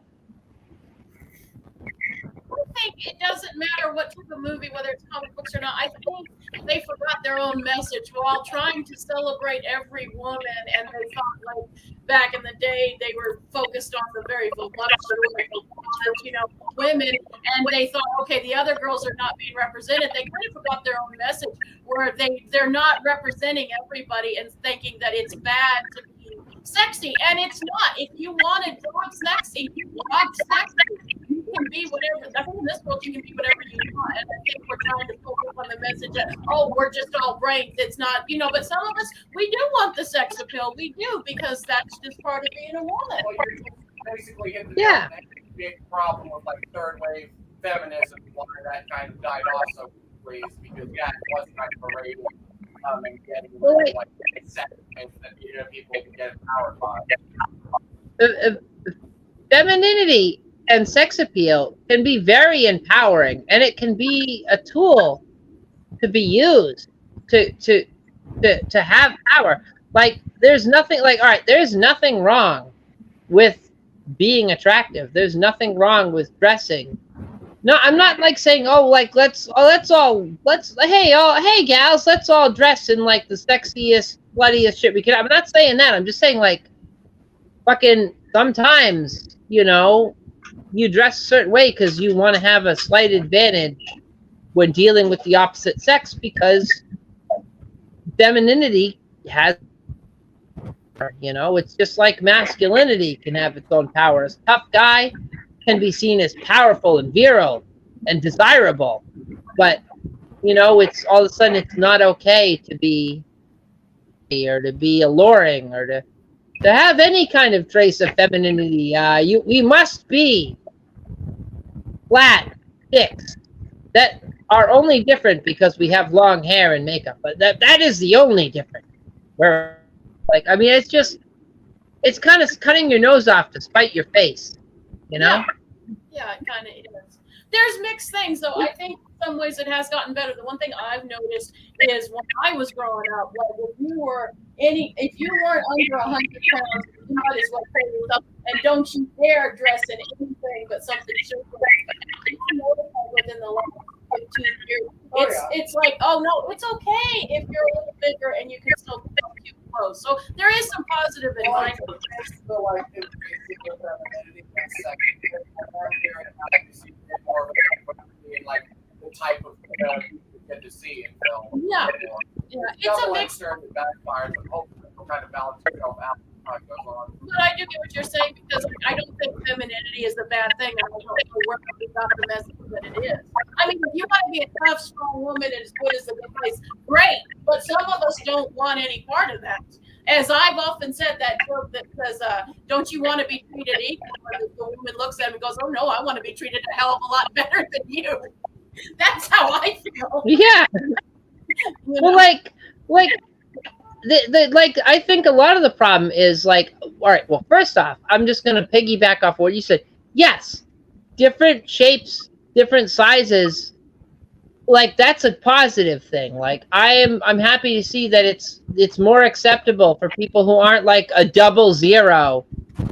Speaker 4: I think it doesn't matter what type of movie, whether it's comic books or not. I think they forgot their own message while trying to celebrate every woman, and they thought like back in the day they were focused on the very voluptuous, you know, women, and they thought, okay, the other girls are not being represented. They kind of forgot their own message, where they're not representing everybody and thinking that it's bad to be sexy, and it's not. If you want to dog sexy, you dog sexy. You can be whatever. I think in this world you can be whatever you want, and I think we're trying to focus on the message that we're just all brains. It's not, you know. But some of us, we do want the sex appeal. We do, because that's just part of being a woman.
Speaker 5: Well, you're basically hitting the big problem with like third wave feminism, why that kind of died off so quickly, is because it was kind of a rating and getting like acceptance that people can get empowered by.
Speaker 1: Femininity and sex appeal can be very empowering, and it can be a tool to be used to have power. Like there's nothing like, all right, there's nothing wrong with being attractive. There's nothing wrong with dressing. No, I'm not like saying, hey gals, let's all dress in like the sexiest, bloodiest shit we can. I'm not saying that. I'm just saying like fucking sometimes, you know, you dress a certain way because you want to have a slight advantage when dealing with the opposite sex, because femininity has, you know, it's just like masculinity can have its own power. A tough guy can be seen as powerful and virile and desirable, but you know, it's all of a sudden it's not okay to be alluring or to have any kind of trace of femininity. We must be flat chicks that are only different because we have long hair and makeup, but that is the only difference. Where, like, I mean, it's kind of cutting your nose off to spite your face, you know?
Speaker 4: Yeah, it kind of is. there's mixed things, though. I think in some ways it has gotten better. The one thing I've noticed is when I was growing up, like if you weren't under 100 pounds, you might as well say yourself, and don't you dare dress in anything but something super. Within the last 15 years, it's like, oh no, it's okay if you're a little bigger and you can still fit cute clothes. So there is some positive in mind.
Speaker 5: So like in femininity and sex, more of a like the type of you get to see in film.
Speaker 4: Yeah, it's a mix.
Speaker 5: It backfires, but hopefully it'll kind of balance itself out as time goes on.
Speaker 4: But I do get what you're saying, because I don't think femininity is a bad thing. I don't know where we got the message that it is. I mean, if you want to be a tough, strong woman and as good as the good place, great. But some of us don't want any part of that. As I've often said, that joke that says, don't you want to be treated equal? And the woman looks at him and goes, oh no, I want to be treated a hell of a lot better than you. That's how I feel.
Speaker 1: Yeah. Well, like I think a lot of the problem is like, all right, well, first off, I'm just going to piggyback off what you said. Yes, different shapes, different sizes, like that's a positive thing. Like I'm happy to see that it's more acceptable for people who aren't like a 00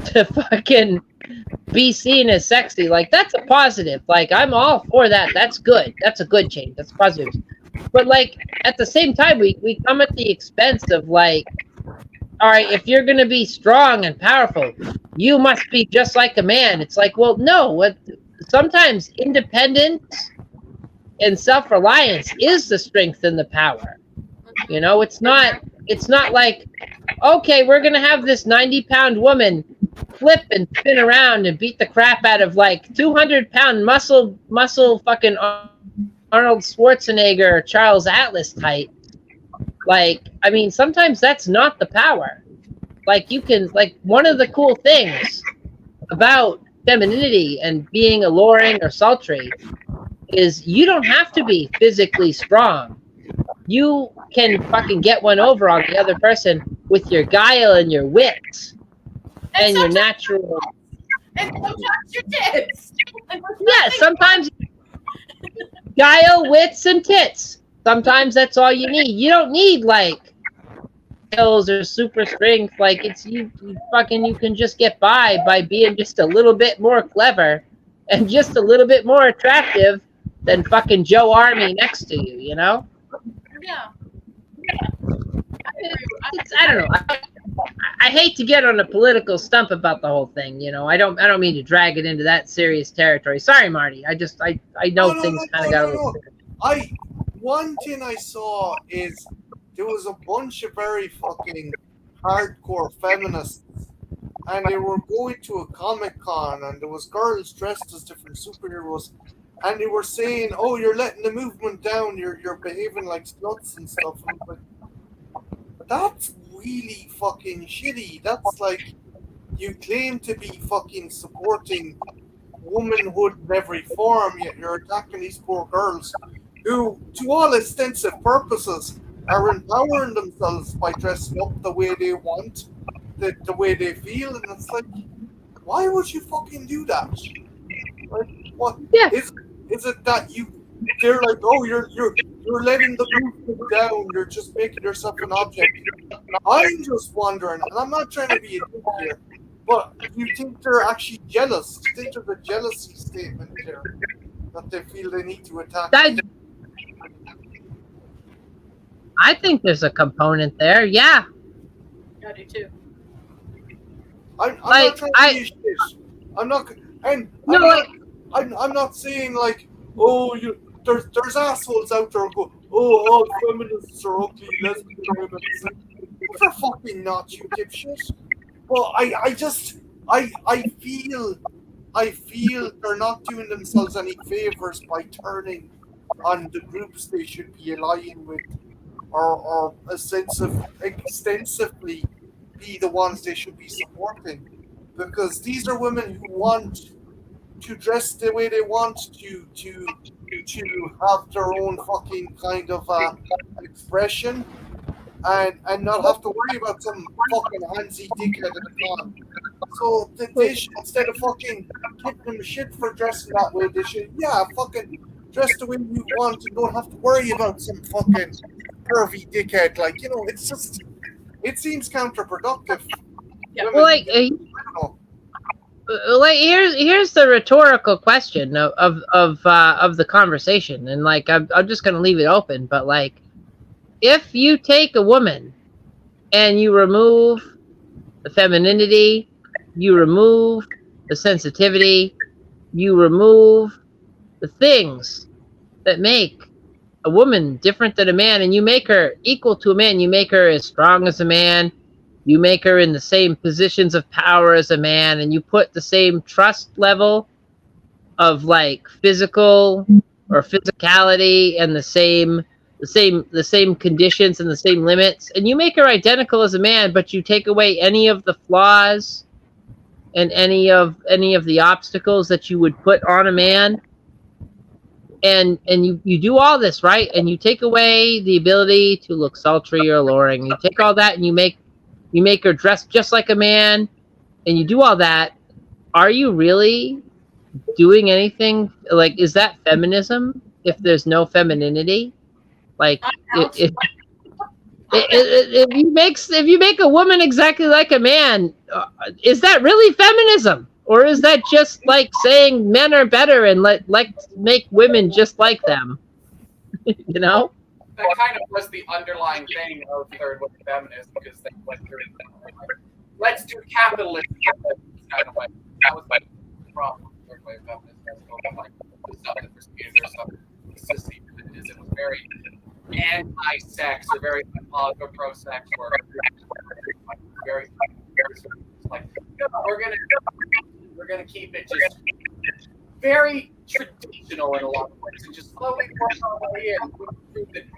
Speaker 1: to fucking be seen as sexy. Like that's a positive. Like I'm all for that. That's good. That's a good change. That's positive. But like at the same time, we come at the expense of like, all right, if you're gonna be strong and powerful, you must be just like a man. It's like, well, no. Sometimes independence and self-reliance is the strength and the power. You know, it's not like, okay, we're gonna have this 90-pound woman flip and spin around and beat the crap out of like 200-pound muscle fucking Arnold Schwarzenegger, Charles Atlas type. Like, I mean, sometimes that's not the power. Like, you can, like, one of the cool things about femininity and being alluring or sultry is you don't have to be physically strong. You can fucking get one over on the other person with your guile and your wit and your natural.
Speaker 4: And sometimes your tits.
Speaker 1: Yeah, sometimes guile, wits, and tits. Sometimes that's all you need. You don't need like skills or super strength. Like you can just get by being just a little bit more clever and just a little bit more attractive than fucking Joe Army next to you. You know?
Speaker 4: Yeah.
Speaker 1: I don't know. I hate to get on a political stump about the whole thing. You know, I don't mean to drag it into that serious territory. Sorry, Marty. I know things kind of got a little.
Speaker 2: One thing I saw is there was a bunch of very fucking hardcore feminists, and they were going to a Comic-Con, and there was girls dressed as different superheroes, and they were saying, "Oh, you're letting the movement down. You're behaving like sluts and stuff." And I'm like, that's really fucking shitty. That's like you claim to be fucking supporting womanhood in every form, yet you're attacking these poor girls who, to all extensive purposes, are empowering themselves by dressing up the way they want, the way they feel, and it's like, why would you fucking do that? Like, what?
Speaker 1: Yeah.
Speaker 2: Is it that they're like, oh, you're letting the movement down, you're just making yourself an object? I'm just wondering, and I'm not trying to be a dick here, but do you think they're actually jealous? Do you think there's a jealousy statement there that they feel they need to attack?
Speaker 1: I think there's a component there. Yeah.
Speaker 4: I do too.
Speaker 2: I'm not trying to be shit. I'm not saying like, oh, there's assholes out there who go, oh, all feminists are ugly, lesbian women. They're fucking not, you dipshit. But I feel they're not doing themselves any favors by turning on the groups they should be aligning with, or extensively be the ones they should be supporting, because these are women who want to dress the way they want to have their own fucking kind of expression, and not have to worry about some fucking handsy dickhead at the con So they should, instead of fucking giving them shit for dressing that way, they should, fucking dress the way you want and don't have to worry about some fucking pervy dickhead. Like, it's just, it seems counterproductive.
Speaker 4: Yeah.
Speaker 2: Women-
Speaker 1: Well, like,
Speaker 2: I don't know.
Speaker 1: like here's the rhetorical question of the conversation, and like I'm just gonna leave it open. But like, if you take a woman and you remove the femininity, you remove the sensitivity, you remove the things that make a woman different than a man, and you make her equal to a man, you make her as strong as a man, you make her in the same positions of power as a man, and you put the same trust level of like physical or physicality and the same conditions and the same limits, and you make her identical as a man, but you take away any of the flaws and any of the obstacles that you would put on a man, and you do all this, right? And you take away the ability to look sultry or alluring. You take all that and you make her dress just like a man, and you do all that. Are you really doing anything? Like, is that feminism if there's no femininity? Like, if you make a woman exactly like a man, is that really feminism, or is that just like saying men are better and make women just like them? You know?
Speaker 5: That kind of was the underlying thing of third wave feminism, because they went through let's do capitalism kind of way. That was my problem with third wave feminism. Like the stuff that preceded or stuff sissy is it was very anti-sex or very pro-sex, or very like we're gonna keep it just very traditional in a lot of ways, and just slowly work our way in.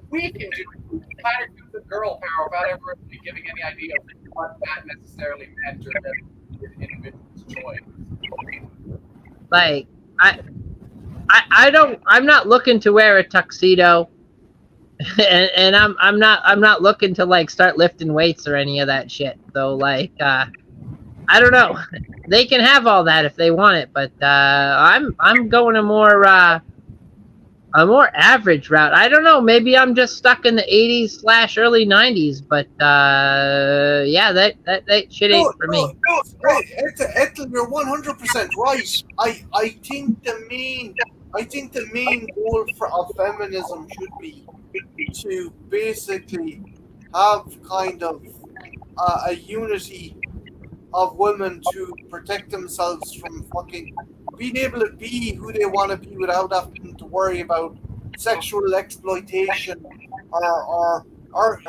Speaker 5: We can do kind of do the girl power without ever really giving any idea of what that necessarily meant or that individual's choice.
Speaker 1: Like, I'm not looking to wear a tuxedo, and I'm not looking to like start lifting weights or any of that shit. So like, I don't know. They can have all that if they want it, but I'm going a more average route. I don't know. Maybe I'm just stuck in the 80s / early 90s, but yeah, that shit ain't for me.
Speaker 2: No, Ethel, you're 100% right. I think the main goal of feminism should be to basically have kind of a unity of women to protect themselves from fucking being able to be who they want to be without having to worry about sexual exploitation or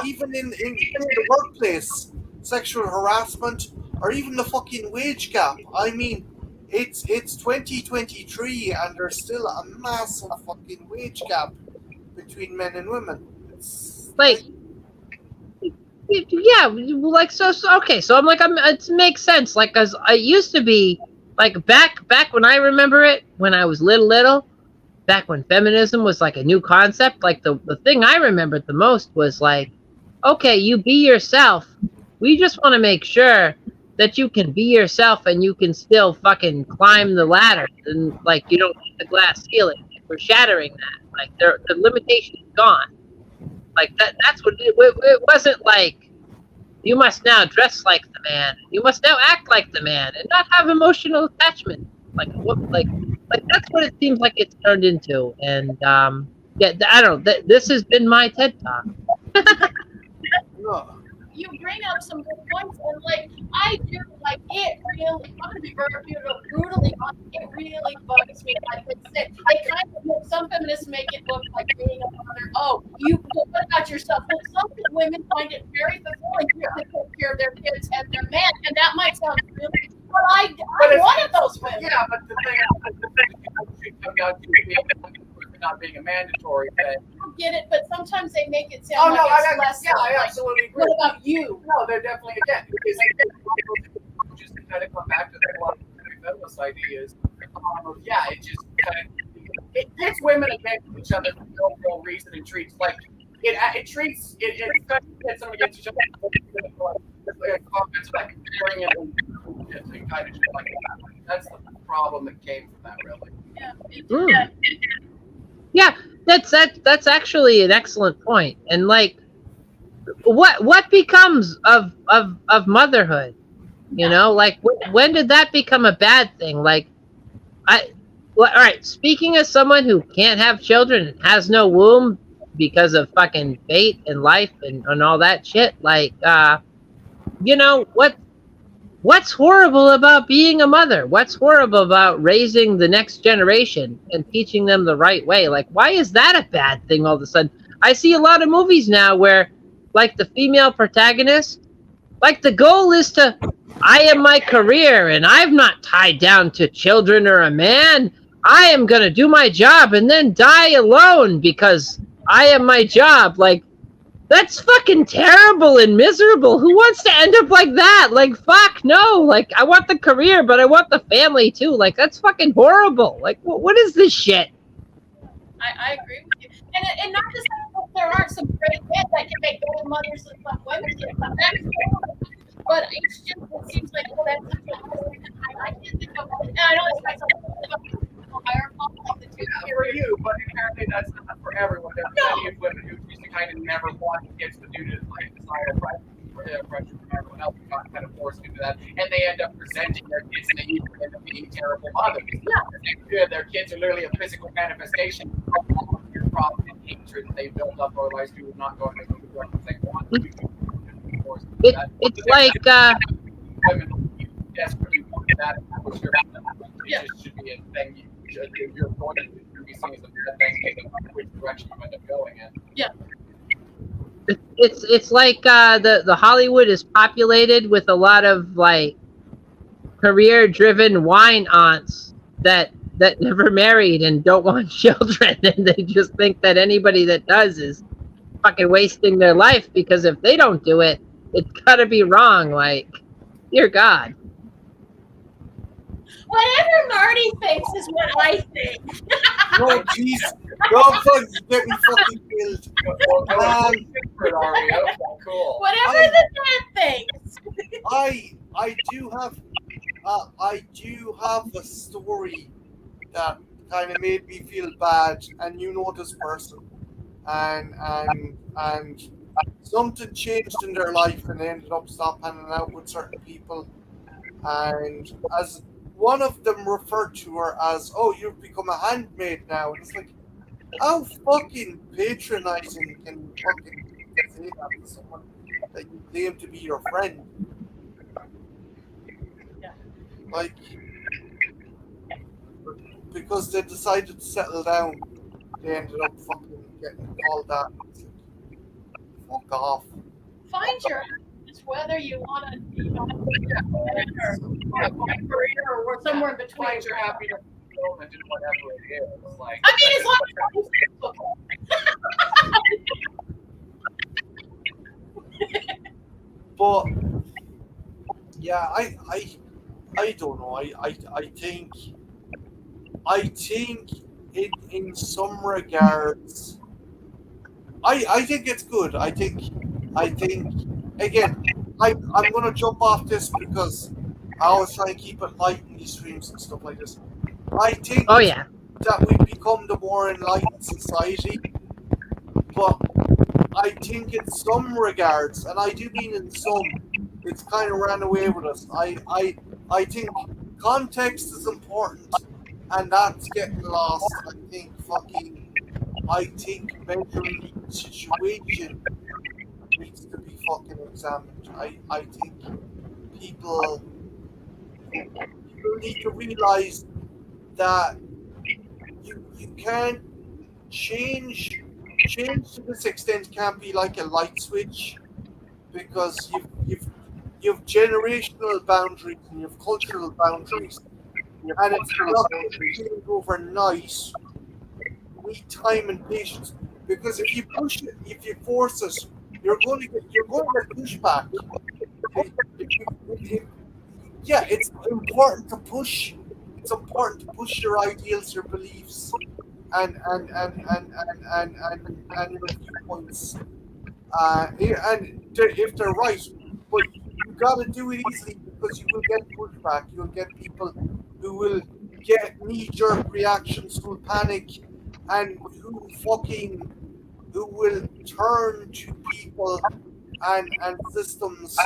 Speaker 2: even in the workplace, sexual harassment, or even the fucking wage gap. I mean, it's 2023 and there's still a massive fucking wage gap between men and women. It's
Speaker 1: Like, yeah, like so okay. So I'm like, it makes sense. Like, cause I used to be like back when I remember it, when I was little, back when feminism was like a new concept. Like the thing I remembered the most was like, okay, you be yourself. We just want to make sure that you can be yourself and you can still fucking climb the ladder, and like you don't hit the glass ceiling. We're shattering that. Like the limitation is gone. Like that's what it wasn't like. You must now dress like the man. You must now act like the man and not have emotional attachment. Like that's what it seems like it's turned into. And yeah, I don't know. This has been my TED Talk.
Speaker 2: no.
Speaker 4: You bring up some good points, and like I do, like it really. I'm gonna be very brutally honest. It really bugs me. Like they kind of some feminists make it look like being a mother. Oh, what about yourself? Well, some women find it very fulfilling to take care of their kids and their man, and that might sound really. But I'm one of those women.
Speaker 5: Yeah, but the thing should come down to not being a mandatory thing.
Speaker 4: I get it, but sometimes they make it sound like it's less.
Speaker 5: Yeah, I
Speaker 4: like,
Speaker 5: absolutely agree.
Speaker 4: what about you?
Speaker 5: No, they're definitely again because just to kind of come back to a lot of feminist ideas. Yeah, it just kind of it pits women against each other for no real reason and treats like it treats it kind of pits them against each other. Comments like bring in It's kind of just like that. That's the problem that came from that, really.
Speaker 1: Yeah, that's actually an excellent point. And like, what becomes of motherhood? You know, like when did that become a bad thing? Like, all right. Speaking as someone who can't have children and has no womb because of fucking fate and life and all that shit, like, you know what's horrible about being a mother? What's horrible about raising the next generation and teaching them the right way? Like, why is that a bad thing all of a sudden? I see a lot of movies now where, like, the female protagonist, like, the goal is to, I am my career and I'm not tied down to children or a man. I am going to do my job and then die alone because I am my job. Like, that's fucking terrible and miserable. Who wants to end up like that? Like, fuck, no. Like, I want the career, but I want the family too. Like, that's fucking horrible. Like, what is this shit?
Speaker 4: I agree with you. And not to say that there aren't some great men that can make better mothers than some women can. But it's just, it seems like, well, that's I can't think of, and I know it's myself, higher like the two
Speaker 5: For you, but apparently that's not for everyone. There are plenty of women who used to kind of never want kids to do to like desire pressure from everyone else, got kind of forced into that, and they end up presenting their kids and they either end up being terrible mothers. Yeah. Their kids are literally a physical manifestation of all of your problem and hatred that they built up over lives who are not going to do what they want to do.
Speaker 1: It's like
Speaker 5: women desperately want that, and that was your it just should be a thing you're going to be seen as a bad thing, depending on which direction you end up going in.
Speaker 4: Yeah.
Speaker 1: It's like the Hollywood is populated with a lot of like career-driven wine aunts that never married and don't want children, and they just think that anybody that does is fucking wasting their life because if they don't do it, it's gotta be wrong. Like, dear God.
Speaker 4: Whatever Marty thinks is what I think.
Speaker 2: Oh, jeez. Don't fucking get me fucking killed.
Speaker 5: Cool.
Speaker 4: Whatever the man thinks.
Speaker 2: I do have a story that kind of made me feel bad, and you know this person, and something changed in their life, and they ended up stopping hanging out with certain people, and as one of them referred to her as, "Oh, you've become a handmaid now," and it's like, how fucking patronizing can you fucking say that to someone that you claim to be your friend?
Speaker 4: Yeah.
Speaker 2: Like, because they decided to settle down, they ended up fucking getting called that. Fuck off.
Speaker 4: Find your happiness, whether you want to be or somewhere in between.
Speaker 5: Find your happiness and whatever it is. Like,
Speaker 4: I mean, as long as
Speaker 2: But yeah, I don't know. I think in some regards, I think it's good. I think again, I'm gonna jump off this because I always try and keep it light in these streams and stuff like this. I think that we've become the more enlightened society, but I think in some regards, and I do mean in some, it's kind of ran away with us. I think context is important, and that's getting lost. I think measuring the situation needs to be fucking examined. I think people need to realize that you can't change to this extent can't be like a light switch, because you've generational boundaries and you've cultural boundaries, and it's not going to change overnight. You need time and patience, because if you push it, if you force it, you're going to get pushback. Yeah, it's important to push. It's important to push your ideals, your beliefs, and your viewpoints. And if they're right, but you got to do it easily, because you will get pushback. You'll get people who will get knee-jerk reactions, who will panic, and who will turn to people and systems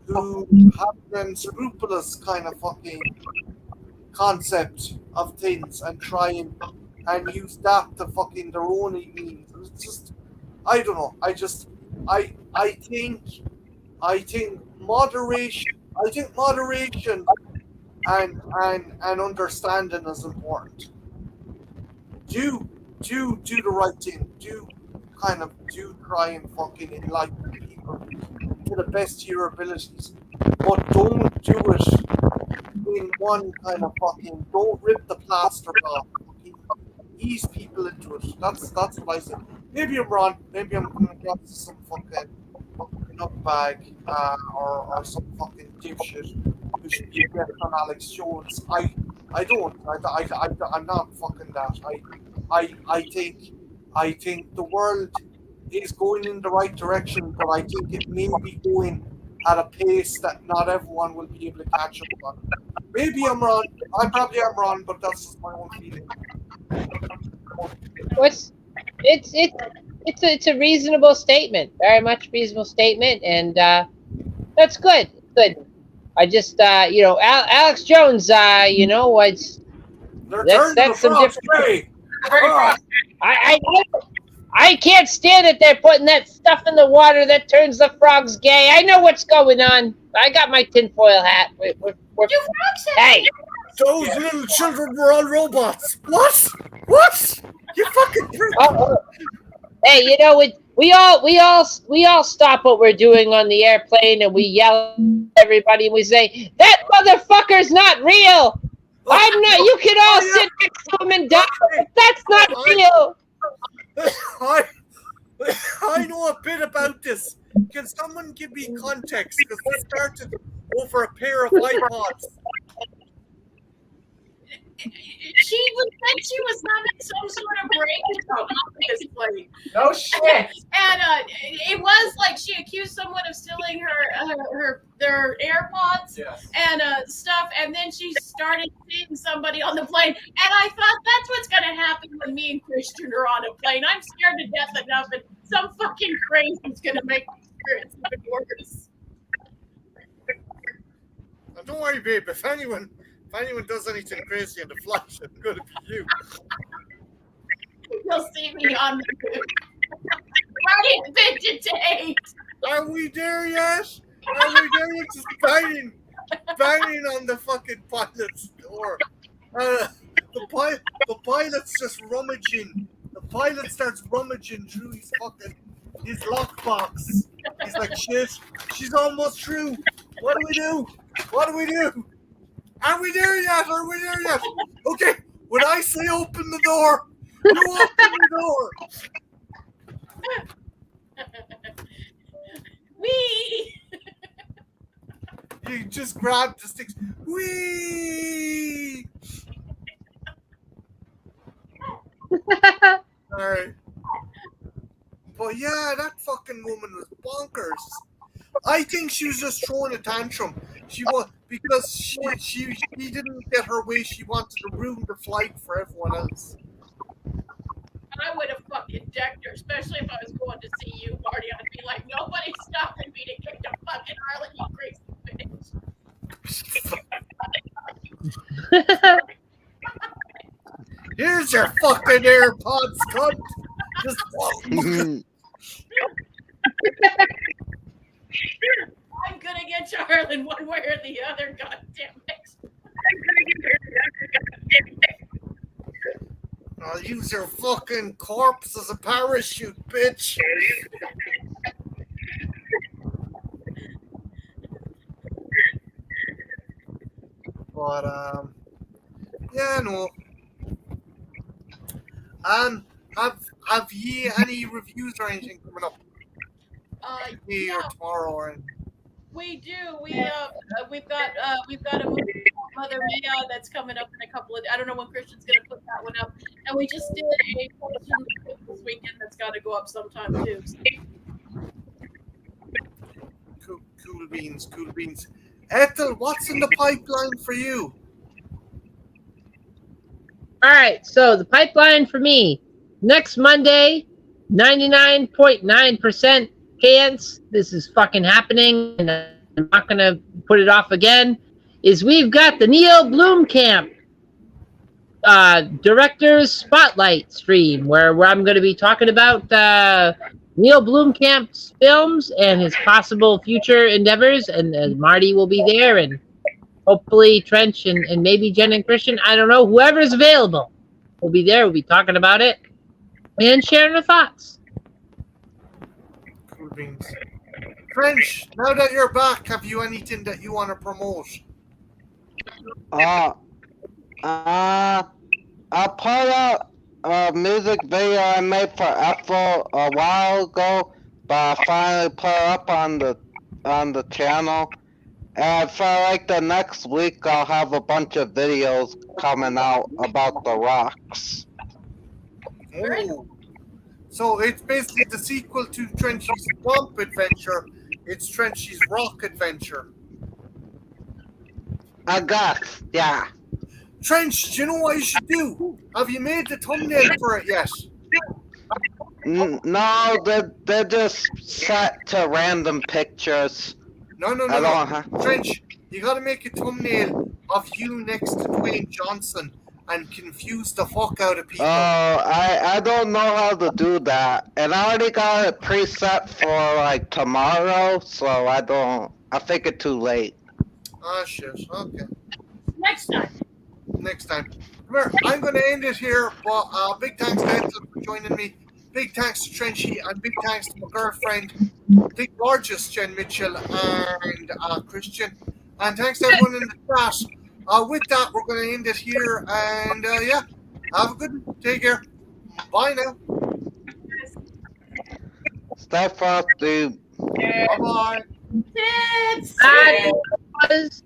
Speaker 2: who have an unscrupulous kind of fucking concept of things and try and use that to fucking their own means. It's just, I don't know. I think moderation. I think moderation and understanding is important. Do the right thing. Do try and fucking enlighten people to the best of your abilities, but don't do it in one kind of fucking. Don't rip the plaster off. Fucking ease people into it. That's what I said. Maybe I'm wrong. Maybe I'm gonna get some fucking nutbag or some fucking dipshit who should be a guest on Alex Jones. I'm not fucking that. I think the world is going in the right direction, but I think it may be going at a pace that not everyone will be able to catch up on. Maybe I'm wrong. I probably am wrong, but that's just my own feeling.
Speaker 1: It's a reasonable statement, very much reasonable statement, and that's good. Good. I just Alex Jones, that's some different. I can't stand it. They're putting that stuff in the water that turns the frogs gay. I know what's going on. I got my tinfoil hat. Hey,
Speaker 2: those little children were all robots. What? You fucking freak.
Speaker 1: Hey, we all stop what we're doing on the airplane and we yell at everybody and we say, "That motherfucker's not real. I'm not. You can all sit next to him and die. That's not real."
Speaker 2: I know a bit about this. Can someone give me context? Because this started over a pair of iPods.
Speaker 4: She was having some sort of breakdown, obviously.
Speaker 5: No shit.
Speaker 4: And it was like she accused someone of stealing their AirPods and stuff, and then she started seeing somebody on the plane. And I thought that's what's gonna happen when me and Christian are on a plane. I'm scared to death enough, and some fucking crazy's gonna make the experience even worse.
Speaker 2: Don't worry, babe. If anyone does anything crazy in the flight, it's going to be you.
Speaker 4: You'll see me on the ready to vegetate.
Speaker 2: Are we there yet? Just banging on the fucking pilot's door. The pilot's just rummaging. The pilot starts rummaging through his lockbox. He's like, shit, she's almost through. What do we do? Are we there yet? Okay, when I say open the door, you open the door.
Speaker 4: Wee!
Speaker 2: You just grab the sticks. Wee! Alright. But yeah, that fucking woman was bonkers. I think she was just throwing a tantrum. Because she didn't get her way. She wanted to ruin the flight for everyone else.
Speaker 4: I would have fucking decked her, especially if I was going to see you, Marty. I'd be like, nobody's stopping me to kick the fucking Harlan, you crazy bitch.
Speaker 2: Here's your fucking AirPods, cunt. Just
Speaker 4: I'm gonna get you, Harlan, one way or the other, goddamn it.
Speaker 2: I'll use your fucking corpse as a parachute, bitch. But yeah, no. Have ye any reviews or anything coming up? Today or tomorrow or anything?
Speaker 4: We do. We've got a movie called Mother Maya that's coming up in a couple of. I don't know when Christian's gonna put that one up. And we just did a portion this weekend that's got to go up sometime too. So.
Speaker 2: Cool beans. Ethel, what's in the pipeline for you?
Speaker 1: All right, so the pipeline for me next Monday, 99.9% chance this is fucking happening, and I'm not gonna put it off again. Is we've got the Neil Blomkamp director's spotlight stream where I'm going to be talking about Neil Blomkamp's films and his possible future endeavors, and Marty will be there, and hopefully Trench and maybe Jen and Christian, I don't know, whoever's available will be there. We'll be talking about it and sharing our thoughts.
Speaker 2: Cool beans. French, now that you're back, have you anything that you want to promote?
Speaker 3: I put out a music video I made for Ethel a while ago, but I finally put it up on the channel. And for like the next week, I'll have a bunch of videos coming out about the rocks.
Speaker 2: Oh. So it's basically the sequel to Trenchy's Swamp Adventure. It's Trenchy's Rock Adventure.
Speaker 3: I guess, yeah.
Speaker 2: Trench, do you know what you should do? Have you made the thumbnail for it yet?
Speaker 3: No, they're just set to random pictures.
Speaker 2: No. Trench, you gotta make a thumbnail of you next to Dwayne Johnson and confuse the fuck out of people.
Speaker 3: Oh, I don't know how to do that. And I already got it preset for like tomorrow, so I think it's too late.
Speaker 2: Ah, shit. Okay.
Speaker 4: Next time.
Speaker 2: Next time. Remember, I'm going to end it here, but big thanks to Ethel for joining me. Big thanks to Trenchy, and big thanks to my girlfriend, the gorgeous Jen Mitchell, and Christian. And thanks to everyone in the chat. With that, we're going to end it here, and yeah, have a good one. Take care. Bye now.
Speaker 3: Stay fast, dude.
Speaker 2: Bye-bye.
Speaker 4: Tits.
Speaker 1: That was